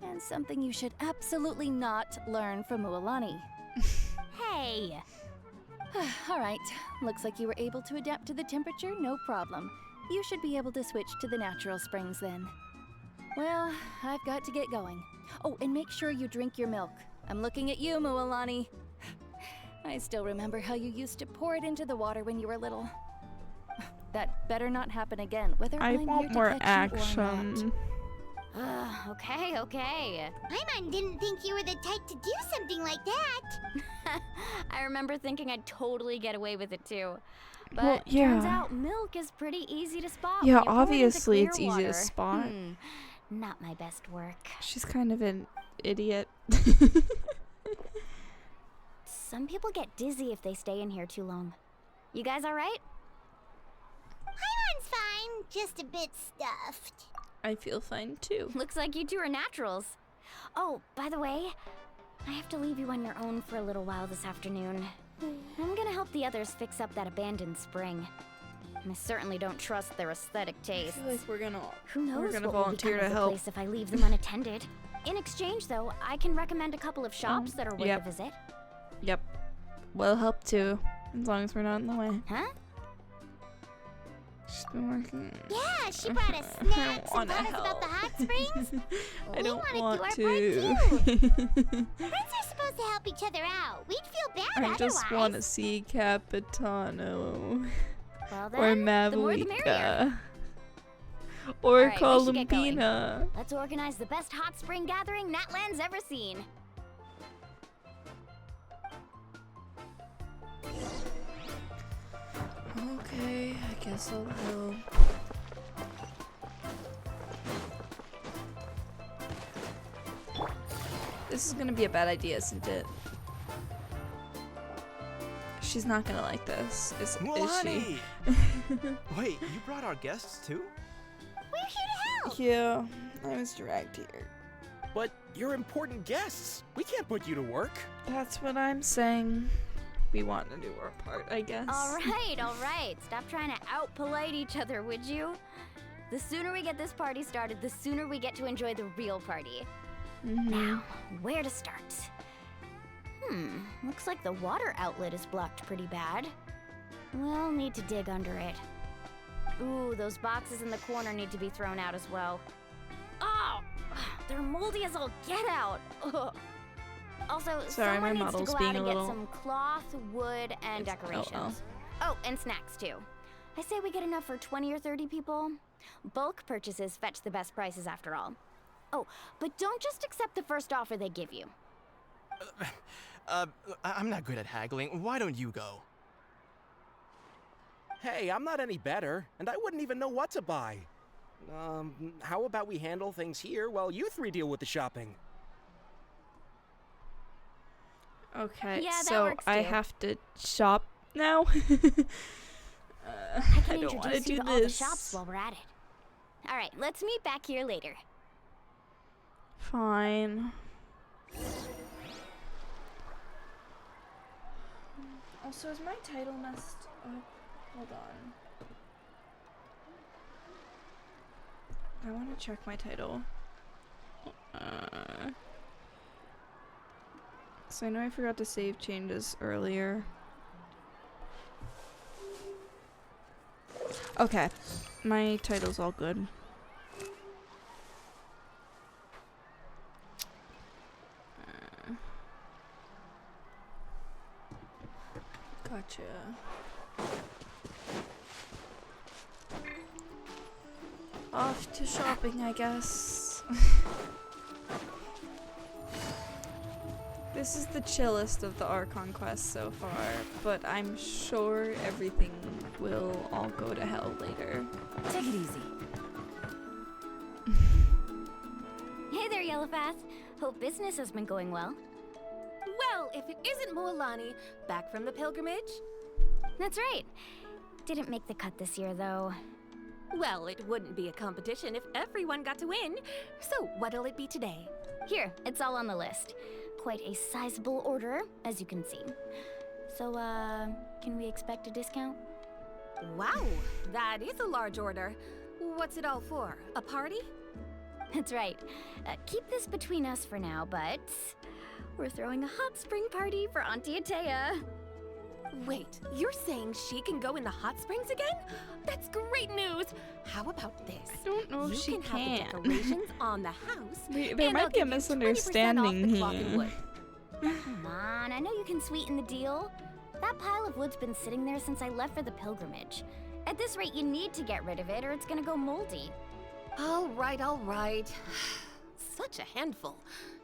and something you should absolutely not learn from Mualani. Hey! All right, looks like you were able to adapt to the temperature, no problem. You should be able to switch to the natural springs then. Well, I've got to get going. Oh, and make sure you drink your milk. I'm looking at you, Mualani. I still remember how you used to pour it into the water when you were little. That better not happen again, whether I'm here to more catch you or action. Okay. Paimon didn't think you were the type to do something like that. I remember thinking I'd totally get away with it too. But Well, yeah. turns out milk is pretty easy to spot. Yeah, when you pour it into obviously it's clear easy to water. spot. Not my best work. She's kind of an idiot. Some people get dizzy if they stay in here too long. You guys all right? Paimon's fine, just a bit stuffed. I feel fine too. Looks like you two are naturals. Oh, by the way, I have to leave you on your own for a little while this afternoon. I'm gonna help the others fix up that abandoned spring. I certainly don't trust their aesthetic tastes. I feel like we're gonna what volunteer will become to of the help. place if I leave them unattended. In exchange, though, I can recommend a couple of shops that are worth yep. a visit. Yep. We'll help too, as long as we're not in the way. Huh? She's been working. Yeah, she brought us snacks and taught us about the hot springs. I don't we want want to. do our part too. Friends are supposed to help each other out. We'd feel bad I otherwise. just want to see Capitano. Well Or then, the more the merrier. Mavuika. Or Alright, we should get going. Columbina. Let's organize the best hot spring gathering Natlan's ever seen. Okay, I guess I'll go. This is gonna be a bad idea, isn't it? She's not gonna like this, is she? Wait, you brought our guests too? We're here to help! Yeah, I was dragged here. But you're important guests. We can't put you to work. That's what I'm saying. We want to do our part, I guess. All right. Stop trying to out-polite each other, would you? The sooner we get this party started, the sooner we get to enjoy the real party. Now, where to start? Looks like the water outlet is blocked pretty bad. We'll need to dig under it. Ooh, those boxes in the corner need to be thrown out as well. Oh, they're moldy as all get out. Ugh. Also, sorry, my someone needs to model's go being out a and little... get some cloth, wood, and decorations. Oh, and snacks too. I say we get enough for 20 or 30 people. Bulk purchases fetch the best prices after all. Oh, but don't just accept the first offer they give you. I'm not good at haggling. Why don't you go? Hey, I'm not any better, and I wouldn't even know what to buy. How about we handle things here while you three deal with the shopping? Okay, Yeah, that so works I too. have to shop now? I can I don't want to introduce you do to all the this. shops while we're at it. All right, let's meet back here later. Fine. Also, is my title messed up? Hold on. I want to check my title. So I know I forgot to save changes earlier. Okay, my title's all good. Gotcha. Off to shopping, I guess. This is the chillest of the Archon quests so far, but I'm sure everything will all go to hell later. Take it easy. Hey there, Yellowfast. Hope business has been going well. Well, if it isn't Moalani, back from the pilgrimage? That's right. Didn't make the cut this year, though. Well, it wouldn't be a competition if everyone got to win. So what'll it be today? Here, it's all on the list. Quite a sizable order, as you can see. So, can we expect a discount? Wow, that is a large order. What's it all for? A party? That's right. Keep this between us for now, but we're throwing a hot spring party for Auntie Atea. Wait, you're saying she can go in the hot springs again? That's great news! How about this? I don't know if she can. can. Have the decorations on the house. There might be a misunderstanding here. Come on, I know you can sweeten the deal. That pile of wood's been sitting there since I left for the pilgrimage. At this rate, you need to get rid of it or it's gonna go moldy. All right. Such a handful.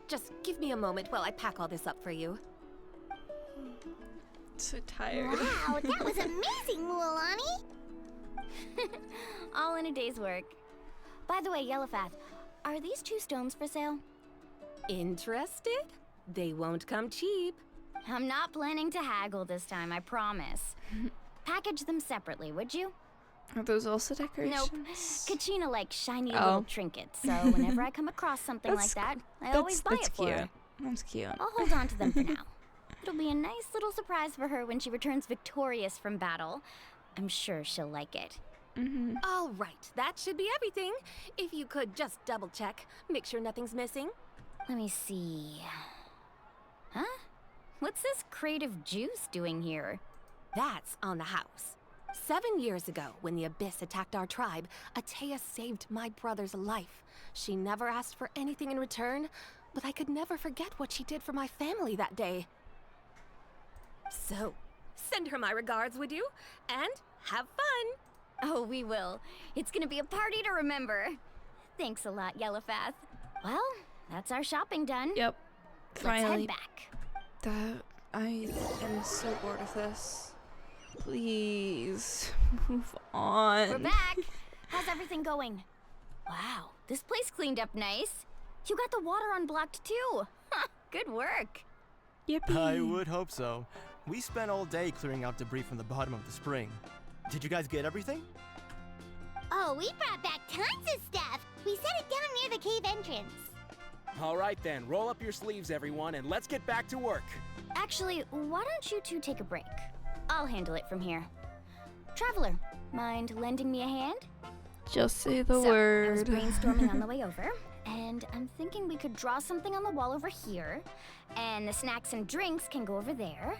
Just give me a moment while I pack all this up for you. So tired. Wow, that was amazing, Mualani! All in a day's work. By the way, Yellowfast, are these 2 stones for sale? Interested? They won't come cheap. I'm not planning to haggle this time, I promise. Package them separately, would you? Are those also decorations? Nope. Kachina likes shiny little trinkets, so whenever I come across something like that, I always buy it for her. That's cute. I'll hold on to them for now. It'll be a nice little surprise for her when she returns victorious from battle. I'm sure she'll like it. All right, that should be everything. If you could just double check, make sure nothing's missing. Let me see. Huh? What's this crate of juice doing here? That's on the house. 7 years ago, when the Abyss attacked our tribe, Atea saved my brother's life. She never asked for anything in return, but I could never forget what she did for my family that day. So, send her my regards, would you? And have fun! Oh, we will. It's gonna be a party to remember. Thanks a lot, Yellowfast. Well, that's our shopping done. Yep. Let's Finally. head back. I am so bored of this. Please, move on. We're back. How's everything going? Wow, this place cleaned up nice. You got the water unblocked too. Good work. Yippee! I would hope so. We spent all day clearing out debris from the bottom of the spring. Did you guys get everything? Oh, we brought back tons of stuff. We set it down near the cave entrance. All right then, roll up your sleeves, everyone, and let's get back to work. Actually, why don't you two take a break? I'll handle it from here. Traveler, mind lending me a hand? Just say the I was word. brainstorming on the way over, and I'm thinking we could draw something on the wall over here, and the snacks and drinks can go over there.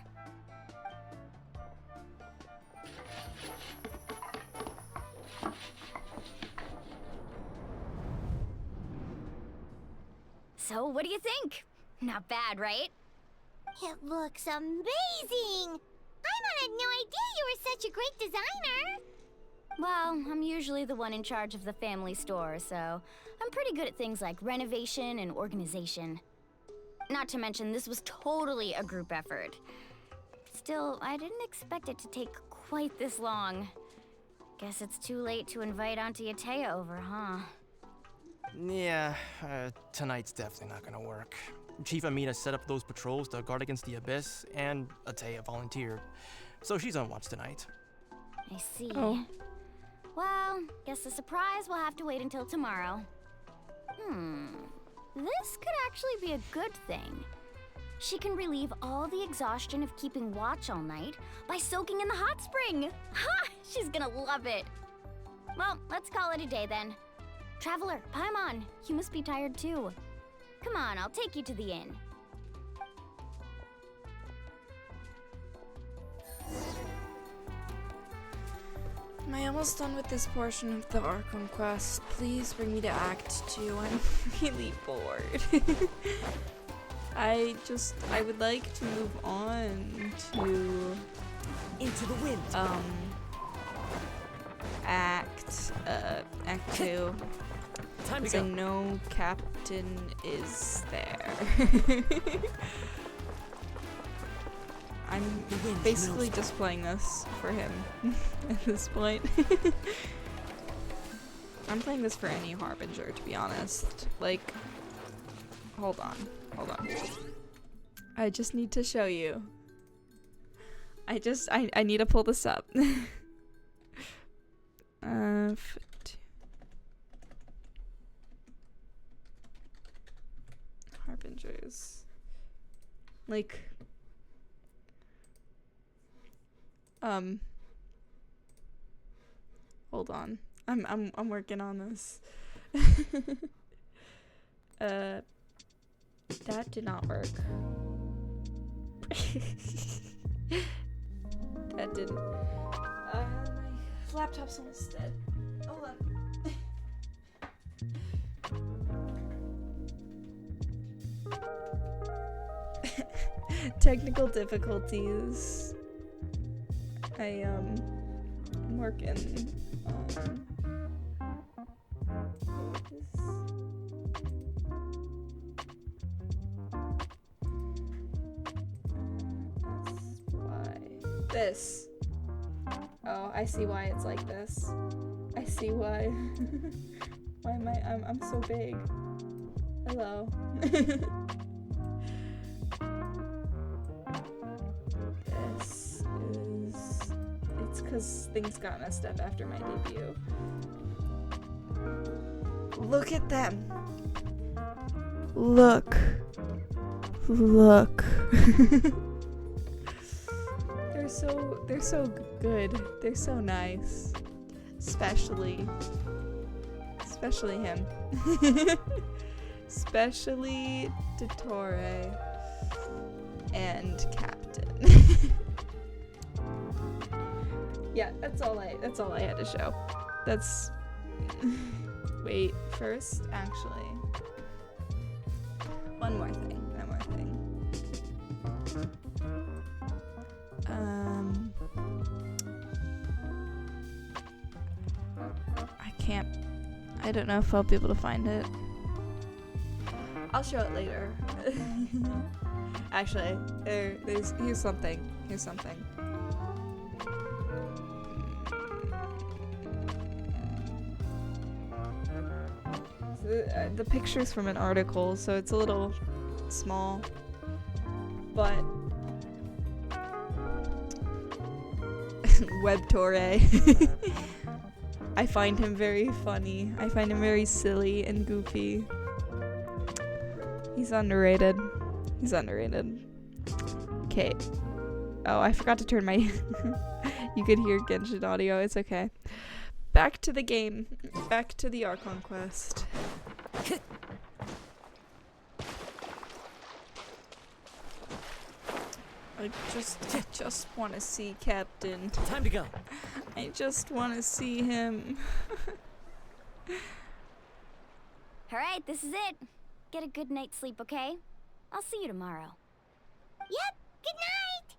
So, what do you think? Not bad, right? It looks amazing! Paimon had no idea you were such a great designer! Well, I'm usually the one in charge of the family store, so I'm pretty good at things like renovation and organization. Not to mention, this was totally a group effort. Still, I didn't expect it to take quite this long. Guess it's too late to invite Auntie Atea over, huh? Yeah, tonight's definitely not gonna work. Chief Amina set up those patrols to guard against the Abyss, and Atea volunteered. So she's on watch tonight. I see. Oh. Well, guess the surprise will have to wait until tomorrow. This could actually be a good thing. She can relieve all the exhaustion of keeping watch all night by soaking in the hot spring. Ha! She's gonna love it. Well, let's call it a day then. Traveler, Paimon, you must be tired too. Come on, I'll take you to the inn. Am I almost done with this portion of the Arkham quest? Please bring me to Act 2. I'm really bored. I would like to move on to Into the Wind. Act 2. Time to Because I go. know Captain is there. I'm basically just playing this for him at this point. I'm playing this for any Harbinger, to be honest. Like, hold on. I just need to show you. I need to pull this up. Harbingers. Like, hold on. I'm working on this. That did not work. That didn't. My laptop's almost dead. Hold on. Technical difficulties. I'm working on this. Oh, I see why it's like this. I see why. Why am I'm so big. Hello. This is, it's because things got messed up after my debut. Look at them. Look. They're so good. They're so nice. Especially him. Especially Dottore and Captain. Yeah, that's all I had to show. That's wait, first, actually. One more thing. I don't know if I'll be able to find it. I'll show it later. Actually, here's something. The picture's from an article, so it's a little small. but Web Torre. I find him very funny. I find him very silly and goofy. He's underrated. He's underrated. Okay. Oh, I forgot to turn my... You could hear Genshin audio. It's okay. Back to the game. Back to the Archon quest. I just want to see Captain. Time to go. I just want to see him. Alright, this is it. Get a good night's sleep, okay? I'll see you tomorrow. Yep, good night!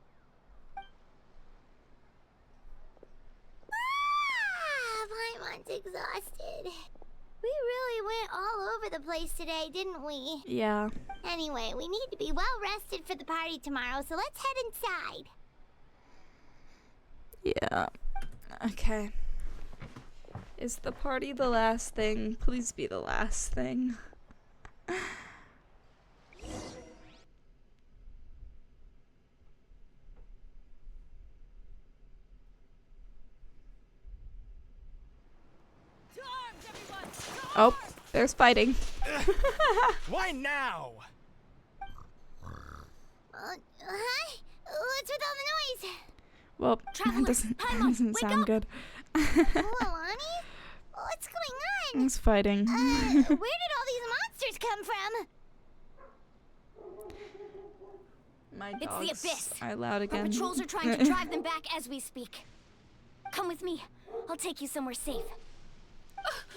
Paimon's exhausted. We really went all over the place today, didn't we? Yeah. Anyway, we need to be well rested for the party tomorrow, so let's head inside. Yeah. Okay. Is the party the last thing? Please be the last thing. Oh, there's fighting. Why now? Hi? What's with all the noise? Well, that doesn't sound good. Milani? What's going on? It's fighting. Where did all these monsters come from? My It's dogs the Abyss. are loud Our again. patrols are trying to drive them back as we speak. Come with me. I'll take you somewhere safe.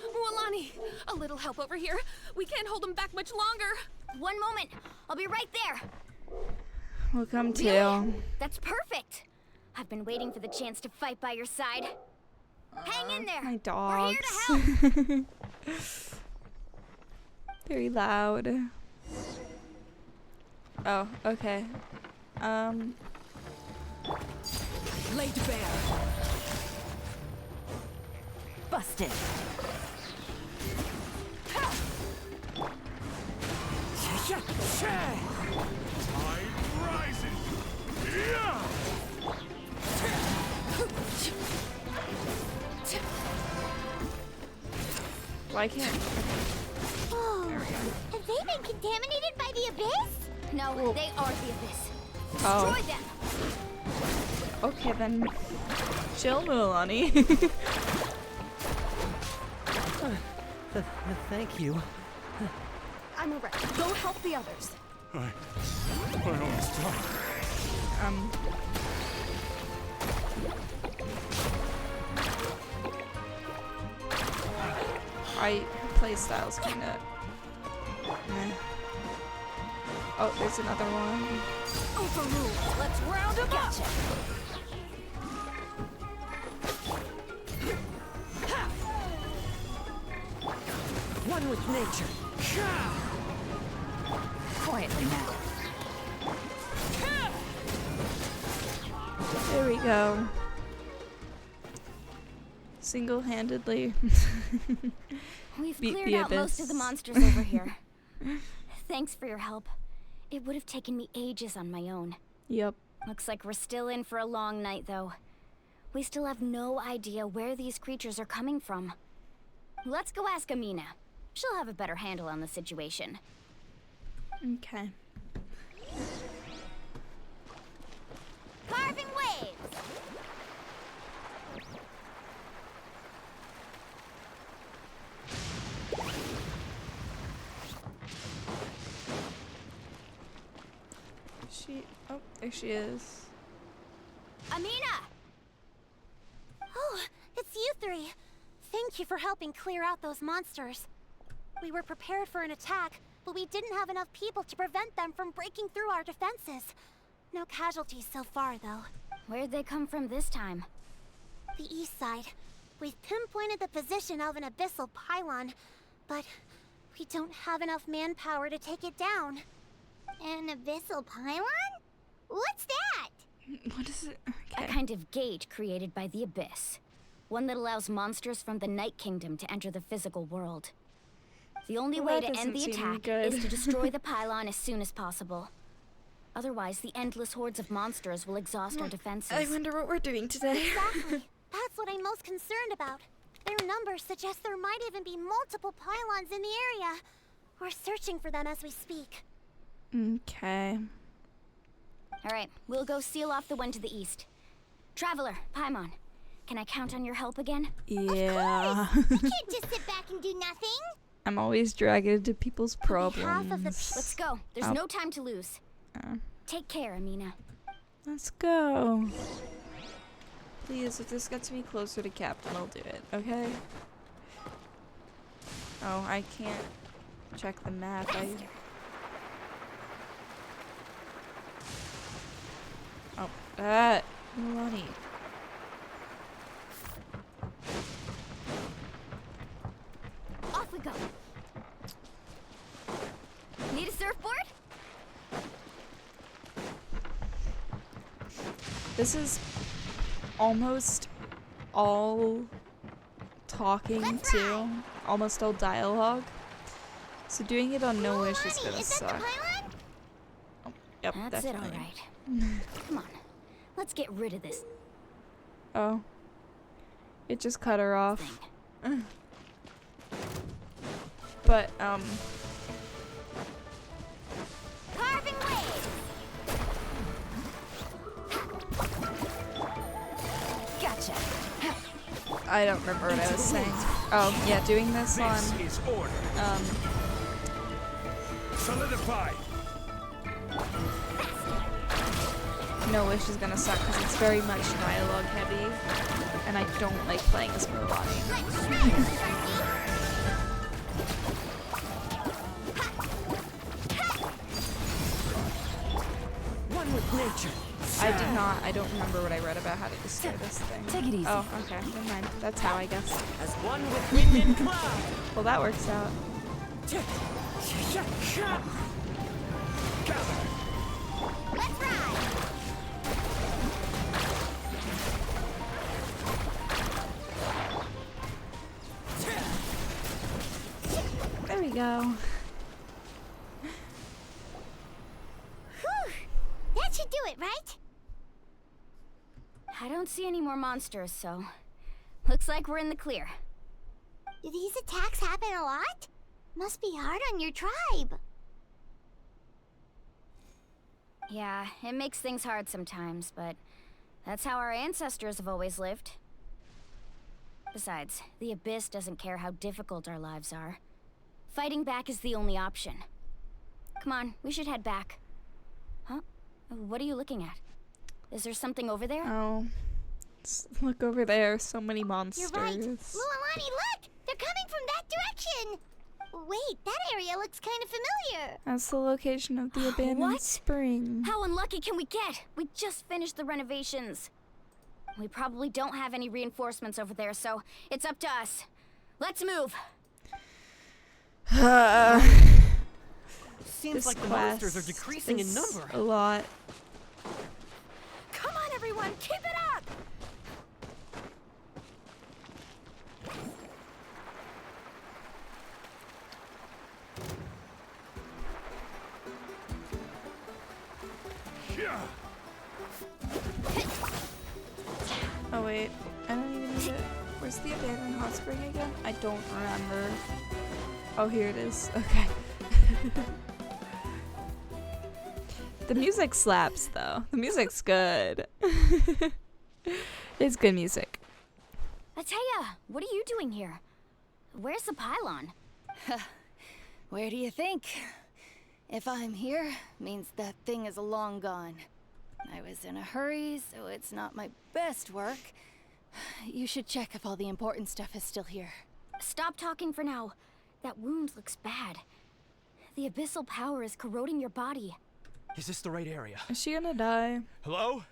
Mualani, a little help over here. We can't hold them back much longer. One moment. I'll be right there. We'll come too. Really? That's perfect. I've been waiting for the chance to fight by your side. Hang in there. My dogs. We're here to help. Very loud. Oh, okay. Laid bare. Busted. Tide rises. Yeah. Why can't? Oh, have they been contaminated by the Abyss? No, they are the Abyss. Oh. Destroy them. Okay then. Chill, Mualani. Thank you. I'm alright. Go help the others. I almost died. Playstyle's kinda meh. Oh, there's another one. Overruled. Let's round them up. One with nature. Quietly now. There we go. Single-handedly We've beat cleared the out Abyss. most of the monsters over here. Thanks for your help. It would have taken me ages on my own. Yep. Looks like we're still in for a long night, though. We still have no idea where these creatures are coming from. Let's go ask Amina. She'll have a better handle on the situation. Okay. Carving waves! Oh, there she is. Amina! Oh, it's you three. Thank you for helping clear out those monsters. We were prepared for an attack, but we didn't have enough people to prevent them from breaking through our defenses. No casualties so far, though. Where'd they come from this time? The east side. We've pinpointed the position of an abyssal pylon, but we don't have enough manpower to take it down. An abyssal pylon? What's that? What is it? A kind of gate created by the Abyss. One that allows monsters from the Night Kingdom to enter the physical world. The only way that to end the doesn't seem attack good. is to destroy the pylon as soon as possible. Otherwise, the endless hordes of monsters will exhaust our defenses. I wonder what we're doing today. Exactly. That's what I'm most concerned about. Their numbers suggest there might even be multiple pylons in the area. We're searching for them as we speak. Okay. All right, we'll go seal off the one to the east. Traveler, Paimon, can I count on your help again? Yeah. We can't just sit back and do nothing. I'm always dragged into people's problems. Let's go. There's no time to lose. Take care, Amina. Let's go. Please, if this gets me closer to Captain, I'll do it, okay? Oh, I can't check the map. Milani. Off we go. Need a surfboard? This is almost all talking too. Almost all dialogue. So doing it on no wish is gonna suck. Oh, yep, That's definitely. it, all right. Come on, let's get rid of this. Oh. It just cut her off. But, Carving waves. Gotcha. I don't remember what I was saying. Oh, yeah, doing this on, is order. Solidify. No Wish is gonna suck because it's very much dialogue heavy, and I don't like playing as Milani. One with nature. I don't remember what I read about how to destroy this thing. Take it easy. Oh, okay, never mind. That's how, I guess. As one with wind and cloud. Well, that works out. Let's ride. There we go. Whew. That should do it, right? I don't see any more monsters, so looks like we're in the clear. Do these attacks happen a lot? Must be hard on your tribe. Yeah, it makes things hard sometimes, but that's how our ancestors have always lived. Besides, the Abyss doesn't care how difficult our lives are. Fighting back is the only option. Come on, we should head back. Huh? What are you looking at? Is there something over there? Oh. Look over there, so many monsters. You're right. Lualani, look! They're coming from that direction! Wait, that area looks kind of familiar. That's the location of the abandoned What? spring. How unlucky can we get? We just finished the renovations. We probably don't have any reinforcements over there, so it's up to us. Let's move. Seems This like the quest monsters are decreasing in is number. a lot. Come on, everyone, keep it up! Oh wait, I don't even need it. Where's the abandoned hot spring again? I don't remember. Oh, here it is. Okay. The music slaps though. The music's good. It's good music. Ataya, what are you doing here? Where's the pylon? Where do you think? If I'm here, means that thing is long gone. I was in a hurry, so it's not my best work. You should check if all the important stuff is still here. Stop talking for now. That wound looks bad. The abyssal power is corroding your body. Is this the right area? Is she gonna die? Hello?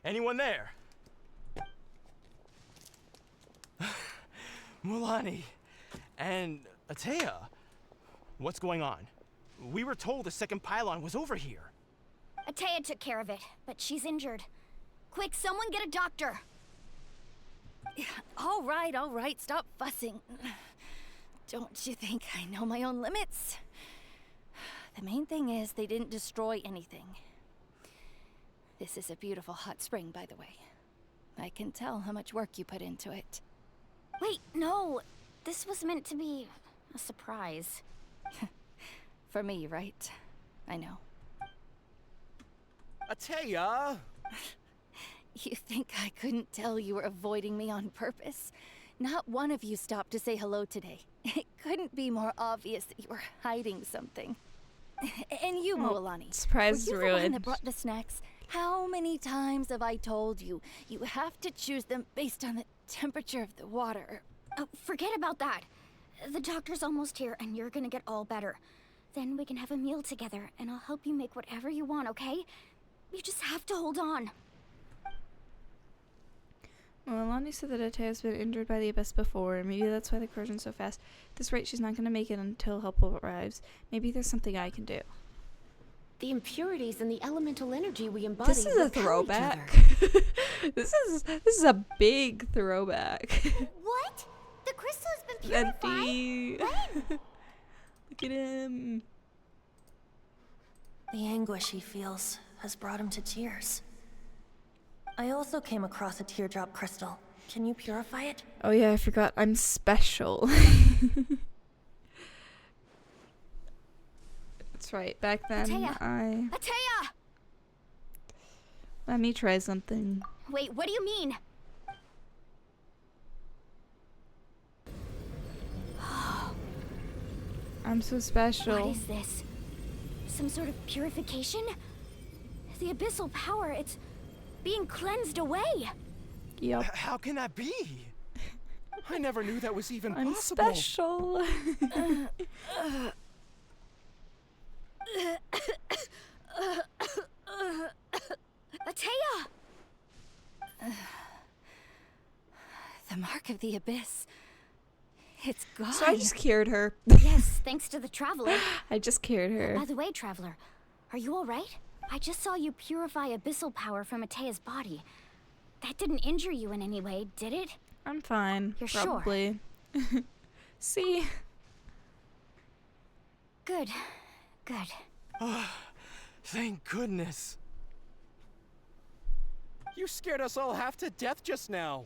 Anyone there? Mulani and Ataya. What's going on? We were told the second pylon was over here. Ataya took care of it, but she's injured. Quick, someone get a doctor. All right, stop fussing. Don't you think I know my own limits? The main thing is they didn't destroy anything. This is a beautiful hot spring, by the way. I can tell how much work you put into it. Wait, no. This was meant to be a surprise. For me, right? I know. Ateya! You think I couldn't tell you were avoiding me on purpose? Not one of you stopped to say hello today. It couldn't be more obvious that you were hiding something. And you, Mualani. Surprise were you the one ruined. that brought the snacks? How many times have I told you? You have to choose them based on the temperature of the water. Oh, forget about that. The doctor's almost here, and you're gonna get all better. Then we can have a meal together, and I'll help you make whatever you want, okay? You just have to hold on. Well, Alani said that Atea's been injured by the Abyss before, and maybe that's why the corrosion's so fast. At this rate, she's not gonna make it until help arrives. Maybe there's something I can do. The impurities and the elemental energy we embody. This is a repel each throwback. other. This is a big throwback. What? The crystal has been purified? Venti. When? Look at him. The anguish he feels has brought him to tears. I also came across a teardrop crystal. Can you purify it? Oh yeah, I forgot. I'm special. That's right. Back then, Ateya! Ateya! Let me try something. Wait, what do you mean? I'm so special. What is this? Some sort of purification? The abyssal power, it's being cleansed away. Yep. How can that be? I never knew that was even I'm possible. special. Ateya! The mark of the abyss. It's gone. So I just cured her. Yes, thanks to the Traveler. I just cured her. By the way, Traveler, are you alright? I just saw you purify abyssal power from Atea's body. That didn't injure you in any way, did it? I'm fine. You're probably. Sure? See? Good. Good. Oh, thank goodness. You scared us all half to death just now.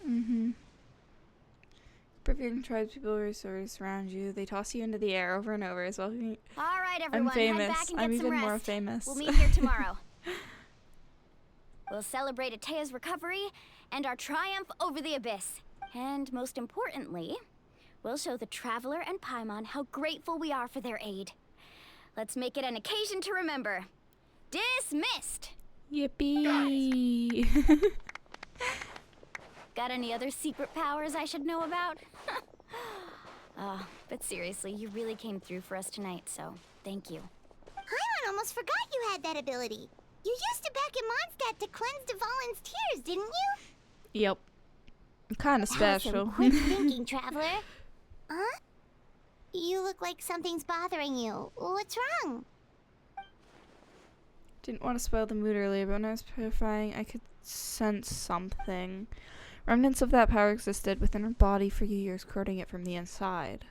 Mm-hmm. Preparing tribespeople resource around you. They toss you into the air over and over as well. Alright, everyone, I'm famous. head back and get I'm some even rest. more famous. We'll meet here tomorrow. We'll celebrate Atea's recovery and our triumph over the Abyss. And most importantly, we'll show the Traveler and Paimon how grateful we are for their aid. Let's make it an occasion to remember. Dismissed! Yippee! Got any other secret powers I should know about? But seriously, you really came through for us tonight, so thank you. Paimon almost forgot you had that ability. You used it back in Mondstadt to cleanse Dvalin's tears, didn't you? Yep. I'm kind of special. Some quick thinking, Traveler. Huh? You look like something's bothering you. What's wrong? Didn't want to spoil the mood earlier, but when I was purifying, I could sense something. Remnants of that power existed within her body for years, corroding it from the inside.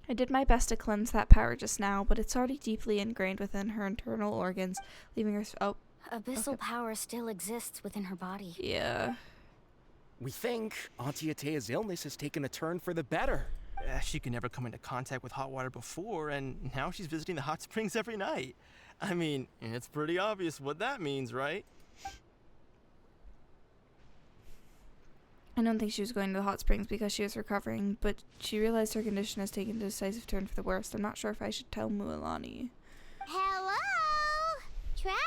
I did my best to cleanse that power just now, but it's already deeply ingrained within her internal organs, leaving her Abyssal power still exists within her body. Yeah. We think Auntie Atea's illness has taken a turn for the better. She could never come into contact with hot water before, and now she's visiting the hot springs every night. I mean, it's pretty obvious what that means, right? I don't think she was going to the hot springs because she was recovering, but she realized her condition has taken a decisive turn for the worst. I'm not sure if I should tell Mualani. Hello? Traveler?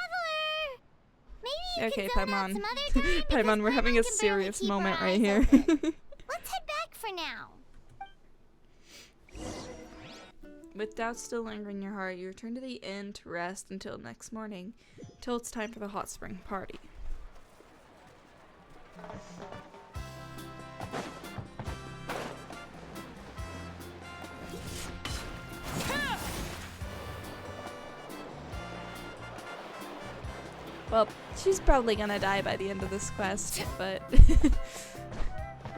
Maybe you Okay, can zone out Paimon. some other time Paimon, we're having a can barely serious keep her moment right eyes here. open. Let's head back for now. With doubts still lingering in your heart, you return to the inn to rest until next morning, till it's time for the hot spring party. Well, she's probably gonna die by the end of this quest, but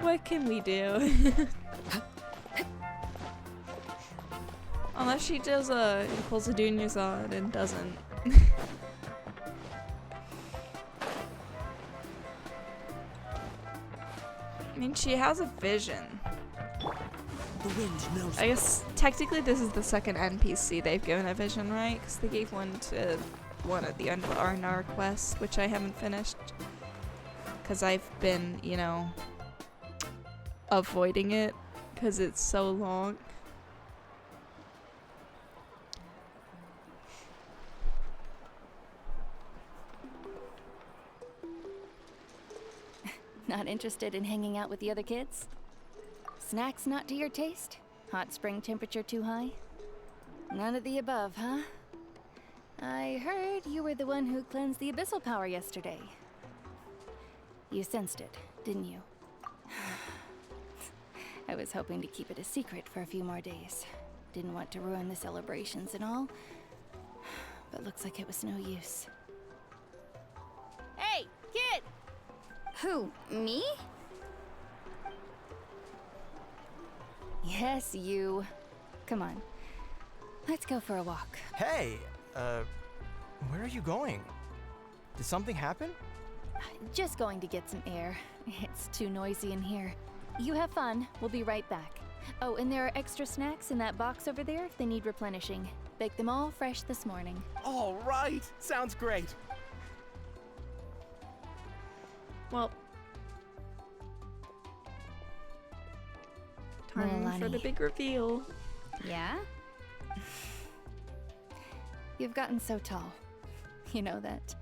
what can we do? Unless she does pulls a Dunyazad and doesn't. I mean, she has a vision. The wind knows. I guess technically this is the second NPC they've given a vision, right? Because they gave one to one at the end of our Nar quest, which I haven't finished. Because I've been, you know, avoiding it because it's so long. Not interested in hanging out with the other kids? Snacks not to your taste? Hot spring temperature too high? None of the above, huh? I heard you were the one who cleansed the abyssal power yesterday. You sensed it, didn't you? I was hoping to keep it a secret for a few more days. Didn't want to ruin the celebrations and all. But looks like it was no use. Hey, kid! Who, me? Yes, you. Come on. Let's go for a walk. Hey, where are you going? Did something happen? Just going to get some air. It's too noisy in here. You have fun. We'll be right back. Oh, and there are extra snacks in that box over there if they need replenishing. Baked them all fresh this morning. All right. Sounds great. Well, time for the big reveal. Yeah? You've gotten so tall. You know that.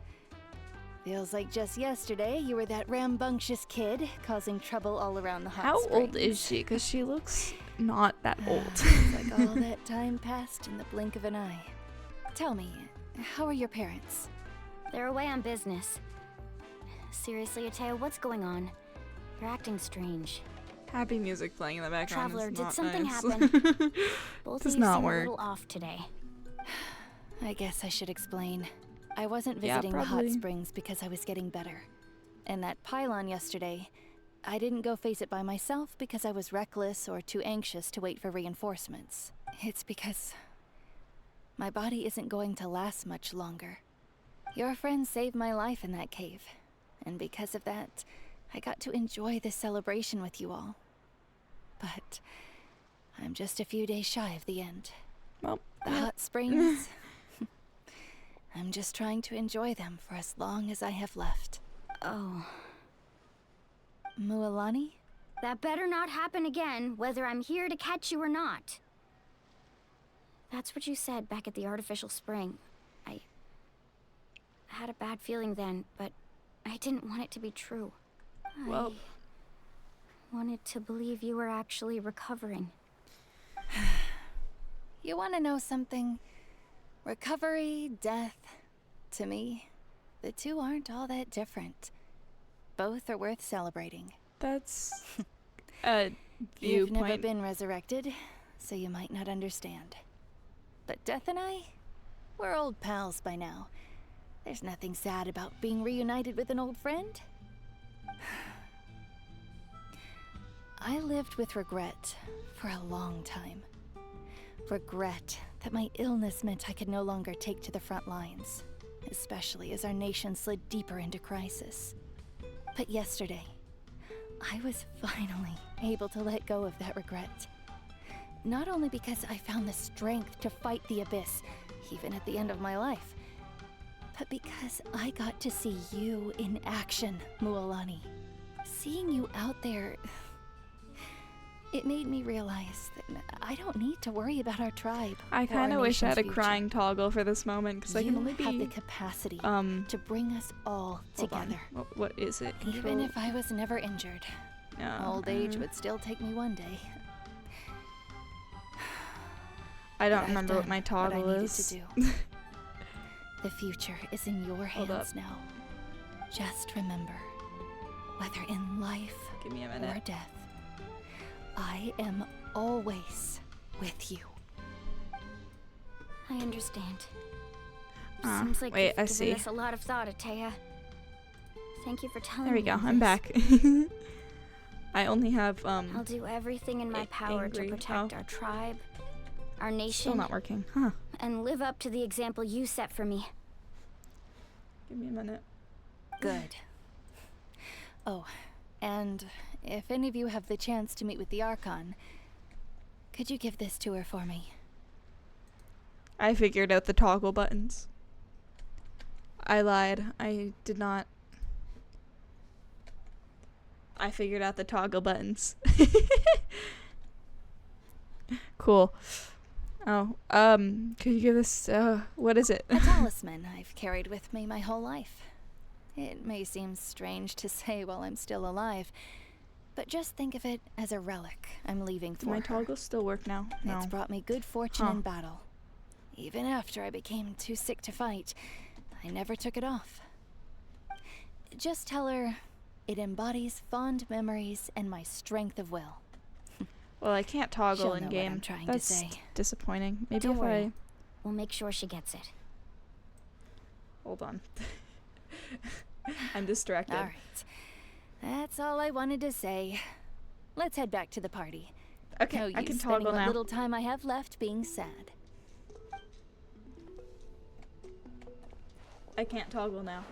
Feels like just yesterday you were that rambunctious kid causing trouble all around the hot How springs. old is she? Because she looks not that old. It's like all that time passed in the blink of an eye. Tell me, how are your parents? They're away on business. Seriously, Ateo, what's going on? You're acting strange. Happy music playing in the background. Traveler, is did not something nice. happen? Both Does of you not seem work. a little off today. I guess I should explain. I wasn't Yeah, visiting the hot probably. springs because I was getting better. And that pylon yesterday, I didn't go face it by myself because I was reckless or too anxious to wait for reinforcements. It's because my body isn't going to last much longer. Your friend saved my life in that cave. And because of that, I got to enjoy this celebration with you all. But I'm just a few days shy of the end. Well, the hot springs, I'm just trying to enjoy them for as long as I have left. Oh. Mualani? That better not happen again, whether I'm here to catch you or not. That's what you said back at the artificial spring. I had a bad feeling then, but I didn't want it to be true. Well, I wanted to believe you were actually recovering. You want to know something? Recovery, death, to me, the two aren't all that different. Both are worth celebrating. That's a You've viewpoint. never been resurrected, so you might not understand. But Death and I, we're old pals by now. There's nothing sad about being reunited with an old friend. I lived with regret for a long time. Regret that my illness meant I could no longer take to the front lines, especially as our nation slid deeper into crisis. But yesterday, I was finally able to let go of that regret. Not only because I found the strength to fight the abyss, even at the end of my life, but because I got to see you in action, Mualani. Seeing you out there, it made me realize that I don't need to worry about our tribe. I kind of wish I had a future. crying toggle for this moment because I can only be. You have the capacity to bring us all together. What is it? Even if I was never injured, old age would still take me one day. I don't But I've remember what done my toggle what I needed is. to do. The future is in your hands now. Just remember, whether in life Give me a or minute. death, I am always with you. I understand. Ah, Seems like wait, you've I given see. this a lot of thought, Ataya. Thank you for telling There we me go. this. I'm back. I only have I'll do everything in my power angry. to protect Oh. our tribe, our nation, Still not working, huh? and live up to the example you set for me. Give me a minute. Good. Oh, and if any of you have the chance to meet with the Archon, could you give this to her for me? I figured out the toggle buttons. I lied. I did not. I figured out the toggle buttons. Cool. Oh, could you give this, what is it? A talisman I've carried with me my whole life. It may seem strange to say while I'm still alive, but just think of it as a relic I'm leaving for Do my her. toggles still work now? No. It's brought me good fortune in battle. Even after I became too sick to fight, I never took it off. Just tell her it embodies fond memories and my strength of will. Well, I can't toggle She'll in know game. what I'm trying That's to say. disappointing. Maybe Don't if worry. I We'll make sure she gets it. hold on. I'm distracted. All right. That's all I wanted to say. Let's head back to the party. Okay, No I use can spending toggle what now. little time I have left being sad. I can't toggle now.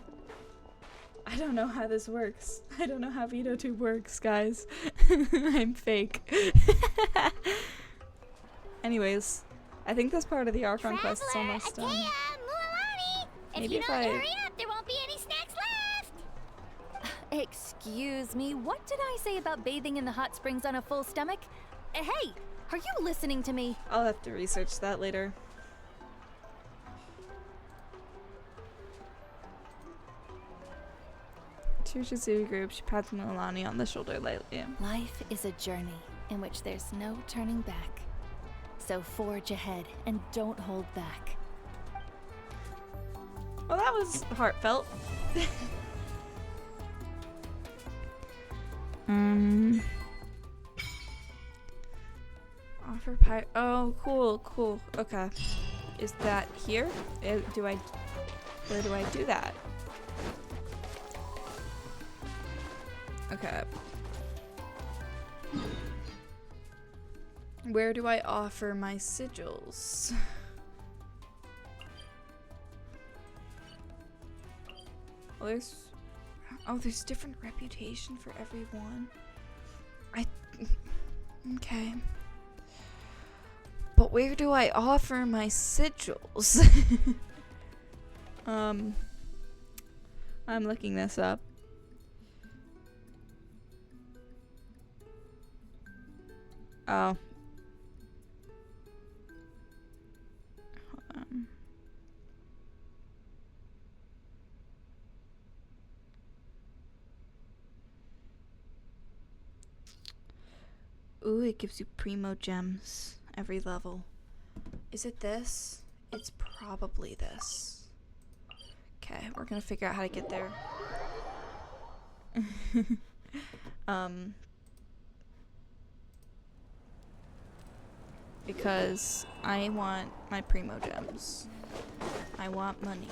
I don't know how this works. I don't know how VitoTube works, guys. I'm fake. Anyways, I think this part of the Archon quest is almost done. If Maybe you if don't I- hurry up, there won't be any snacks left. Excuse me, what did I say about bathing in the hot springs on a full stomach? Hey, are you listening to me? I'll have to research that later. To Shizuru group, she pats Milani on the shoulder lightly. Life is a journey in which there's no turning back. So forge ahead and don't hold back. Well, that was heartfelt. Offer pie. Oh, cool. Okay. Is that here? Where do I do that? Okay. Where do I offer my sigils? Well, there's different reputation for everyone. Okay. But where do I offer my sigils? I'm looking this up. Oh. Hold on. Ooh, it gives you primo gems every level. Is it this? It's probably this. Okay, we're gonna figure out how to get there. Because I want my primo gems. I want money.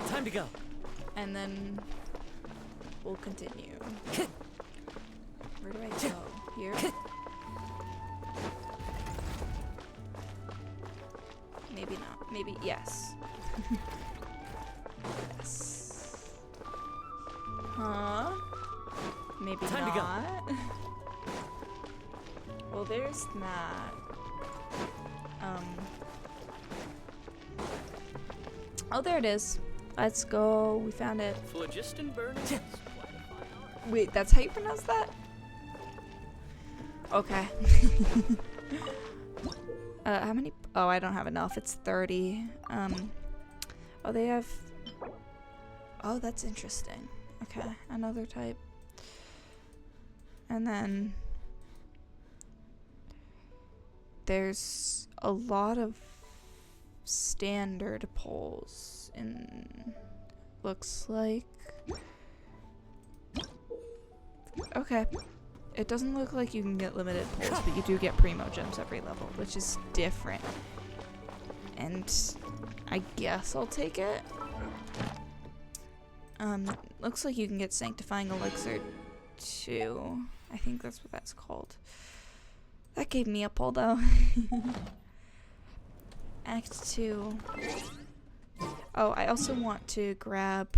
Time to go. And then we'll continue. Where do I go? Here? Maybe not. Maybe yes. Yes. Huh? Maybe Time to not. Well, there's that. Oh, there it is. Let's go. We found it. Phlogiston burning. Wait, that's how you pronounce that? Okay. How many? Oh, I don't have enough. It's 30. Oh, they have. Oh, that's interesting. Okay, another type. And then there's a lot of standard poles in. Looks like. Okay. It doesn't look like you can get limited poles, but you do get primo gems every level, which is different. And I guess I'll take it. Looks like you can get sanctifying elixir too. I think that's what that's called. That gave me a pull though. Act 2. Oh, I also want to grab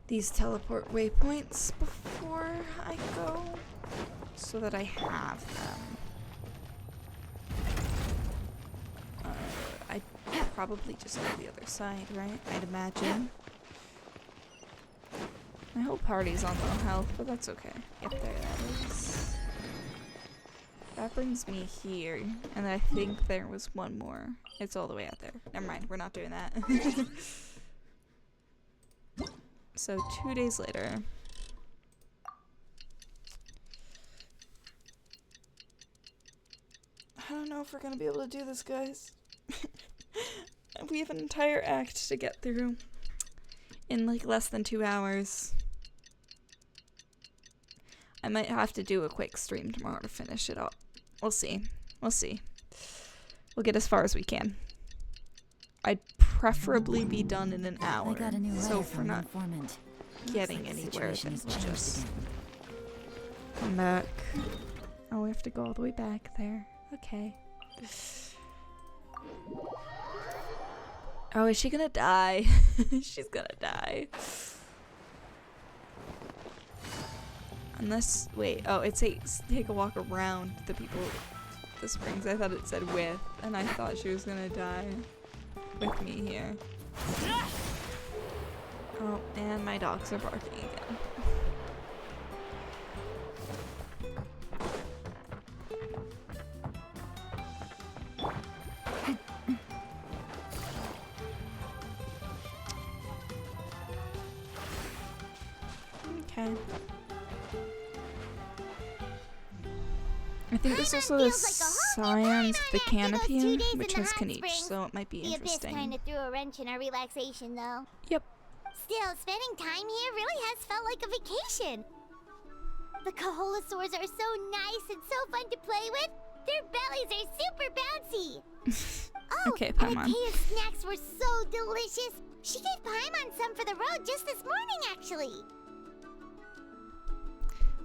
these teleport waypoints before I go, so that I have them. I'd probably just go the other side, right? I'd imagine. My whole party's on low health, but that's okay. Yep, there that is. That brings me here, and I think there was one more. It's all the way out there. Never mind, we're not doing that. So 2 days later. I don't know if we're gonna be able to do this, guys. We have an entire act to get through in like less than 2 hours. I might have to do a quick stream tomorrow to finish it up. We'll see. We'll see. We'll get as far as we can. I'd preferably be done in an hour. I got a new so letter if we're from not informant. getting Looks like the anywhere, situation then has we'll changed just again. come back. Oh, we have to go all the way back there. Okay. Oh, is she gonna die? She's gonna die. Unless, wait, oh, it says take a walk around the springs. I thought it said with, and I thought she was gonna die with me here. Oh, and my dogs are barking again. Okay. I think this is also the Scions of the Canopy, which has Kaniche, so it might be The Abyss interesting. kind of threw a wrench in our relaxation, though. Yep. Still, spending time here really has felt like a vacation. The Kaholosaurs are so nice and so fun to play with. Their bellies are super bouncy. Oh, Okay, and Paimon. Atea's snacks were so delicious. She gave Paimon some for the road just this morning, actually.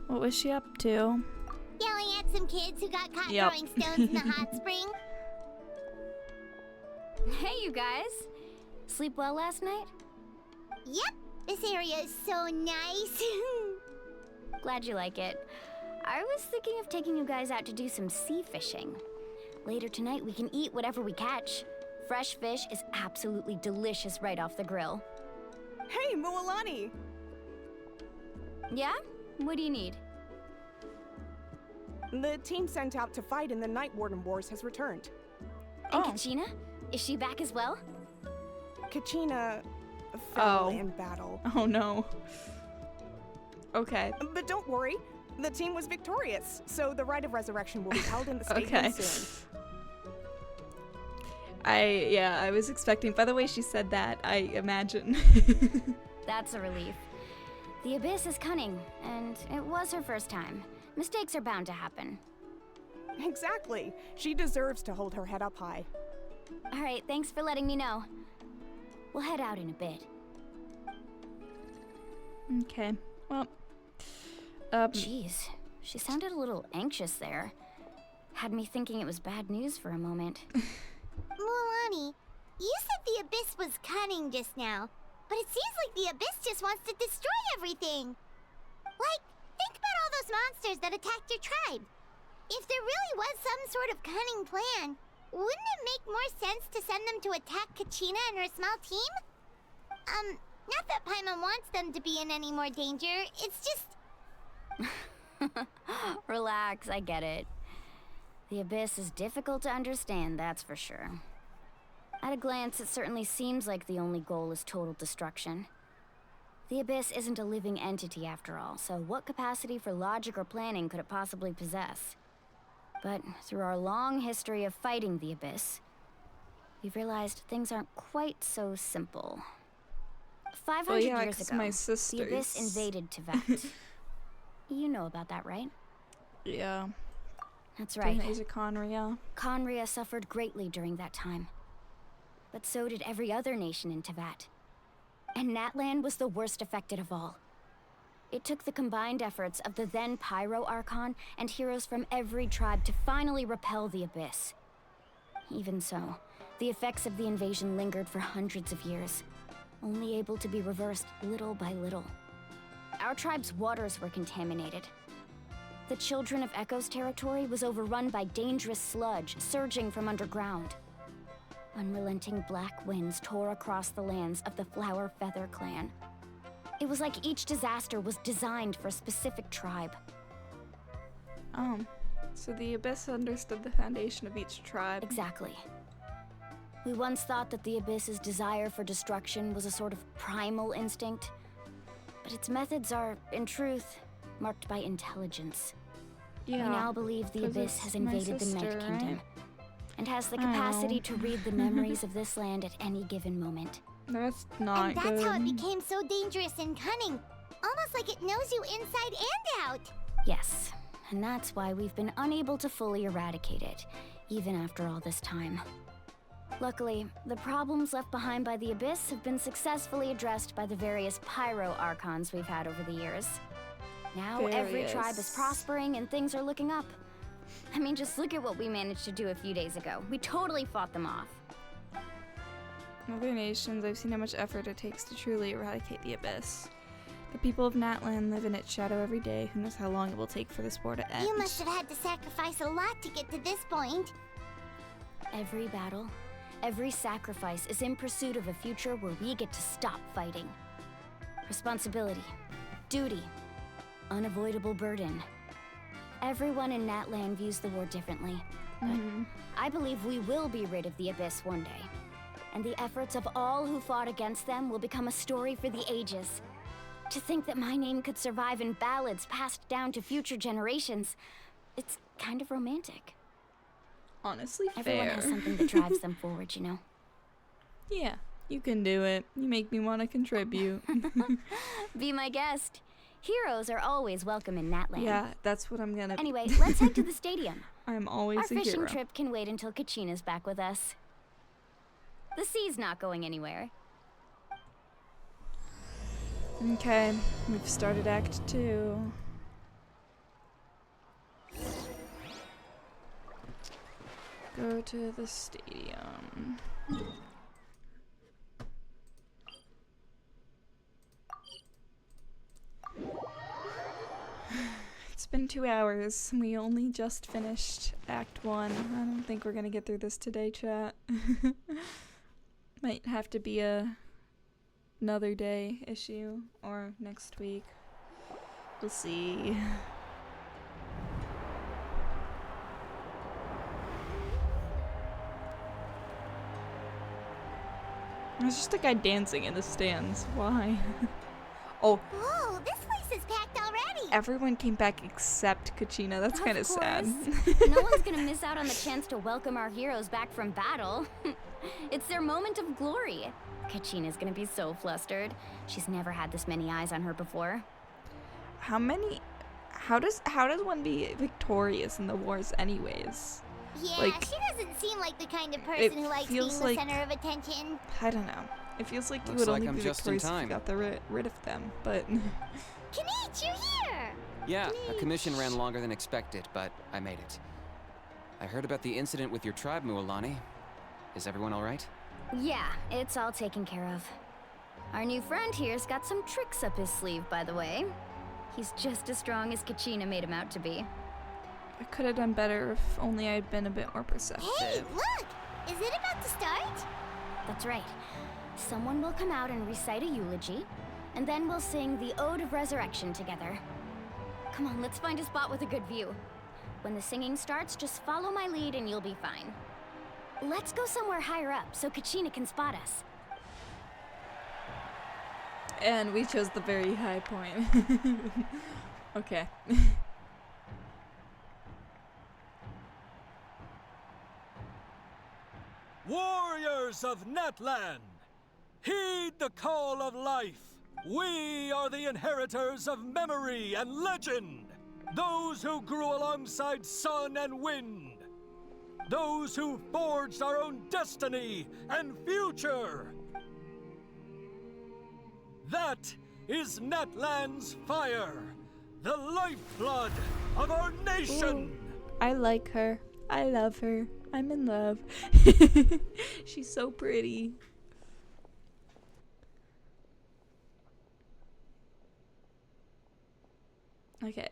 What was she up to? Yelling at some kids who got caught Yep. throwing stones in the hot spring. Hey, you guys. Sleep well last night? Yep, this area is so nice. Glad you like it. I was thinking of taking you guys out to do some sea fishing. Later tonight, we can eat whatever we catch. Fresh fish is absolutely delicious right off the grill. Hey, Mualani! Yeah? What do you need? The team sent out to fight in the Night Warden Wars has returned. And Kachina? Is she back as well? Kachina fell in battle. Oh no. Okay. But don't worry, the team was victorious, so the rite of resurrection will be held in the stadium Okay. soon. I was expecting, by the way she said that, I imagine. That's a relief. The Abyss is cunning, and it was her first time. Mistakes are bound to happen. Exactly. She deserves to hold her head up high. All right, thanks for letting me know. We'll head out in a bit. Okay. Well, Jeez, she sounded a little anxious there. Had me thinking it was bad news for a moment. Mualani, you said the Abyss was cunning just now, but it seems like the Abyss just wants to destroy everything. Like, think about all those monsters that attacked your tribe. If there really was some sort of cunning plan, wouldn't it make more sense to send them to attack Kachina and her small team? Not that Paimon wants them to be in any more danger, it's just... Relax, I get it. The Abyss is difficult to understand, that's for sure. At a glance, it certainly seems like the only goal is total destruction. The Abyss isn't a living entity after all, so what capacity for logic or planning could it possibly possess? But through our long history of fighting the Abyss, we've realized things aren't quite so simple. 500 yeah, years 'cause ago, my the Abyss sisters. invaded Tevat. You know about that, right? yeah. That's right. During the Age of Conria. Conria suffered greatly during that time. But so did every other nation in Tevat. And Natlan was the worst affected of all. It took the combined efforts of the then Pyro Archon and heroes from every tribe to finally repel the Abyss. Even so, the effects of the invasion lingered for hundreds of years, only able to be reversed little by little. Our tribe's waters were contaminated. The Children of Echo's territory was overrun by dangerous sludge surging from underground. Unrelenting black winds tore across the lands of the Flower Feather clan. It was like each disaster was designed for a specific tribe. So the Abyss understood the foundation of each tribe. Exactly. We once thought that the Abyss's desire for destruction was a sort of primal instinct, but its methods are, in truth, marked by intelligence. Yeah, we now believe the Abyss has invaded the Night Kingdom, right? and has the capacity to read the memories of this land at any given moment. That's not good. And that's how it became so dangerous and cunning. Almost like it knows you inside and out. Yes, and that's why we've been unable to fully eradicate it, even after all this time. Luckily, the problems left behind by the Abyss have been successfully addressed by the various pyro archons we've had over the years. Now every tribe is prospering and things are looking up. I mean, just look at what we managed to do a few days ago. We totally fought them off. Other nations, I've seen how much effort it takes to truly eradicate the Abyss. The people of Natlan live in its shadow every day. Who knows how long it will take for this war to end? You must have had to sacrifice a lot to get to this point. Every battle, every sacrifice is in pursuit of a future where we get to stop fighting. Responsibility, duty, unavoidable burden. Everyone in Natlan views the war differently, but I believe we will be rid of the Abyss one day. And the efforts of all who fought against them will become a story for the ages. To think that my name could survive in ballads passed down to future generations, it's kind of romantic. Honestly, Everyone fair. has something that drives them forward, you know? Yeah, you can do it. You make me want to contribute. Be my guest. Heroes are always welcome in Natlan. Yeah, that's what I'm gonna... Anyway, let's head to the stadium. I'm always Our a hero. fishing trip can wait until Kachina's back with us. The sea's not going anywhere. Okay, we've started Act 2. Go to the stadium. It's been 2 hours. We only just finished Act 1. I don't think we're gonna get through this today, chat. Might have to be another day issue or next week. We'll see. There's just a guy dancing in the stands. Why? Oh. Whoa, this place is packed already. Everyone came back except Kachina. That's kind of sad. No one's gonna miss out on the chance to welcome our heroes back from battle. It's their moment of glory. Kachina's gonna be so flustered. She's never had this many eyes on her before. How does one be victorious in the wars anyways? Yeah, Like, she doesn't seem like the kind of person who likes being the feels like- center of attention. I don't know. It feels like you Looks would like only I'm be just in victorious if you time. got rid of them, but... Kanich, you're here! Yeah, a commission ran longer than expected, but I made it. I heard about the incident with your tribe, Mualani. Is everyone all right? Yeah, it's all taken care of. Our new friend here's got some tricks up his sleeve, by the way. He's just as strong as Kachina made him out to be. I could have done better if only I'd been a bit more perceptive. Hey, look! Is it about to start? That's right. Someone will come out and recite a eulogy, and then we'll sing the Ode of Resurrection together. Come on, let's find a spot with a good view. When the singing starts, just follow my lead and you'll be fine. Let's go somewhere higher up so Kachina can spot us. And we chose the very high point. Okay. Warriors of Natlan, heed the call of life. We are the inheritors of memory and legend. Those who grew alongside sun and wind. Those who forged our own destiny and future. That is Natlan's fire, the lifeblood of our nation. Ooh, I like her. I love her. I'm in love. She's so pretty. Okay.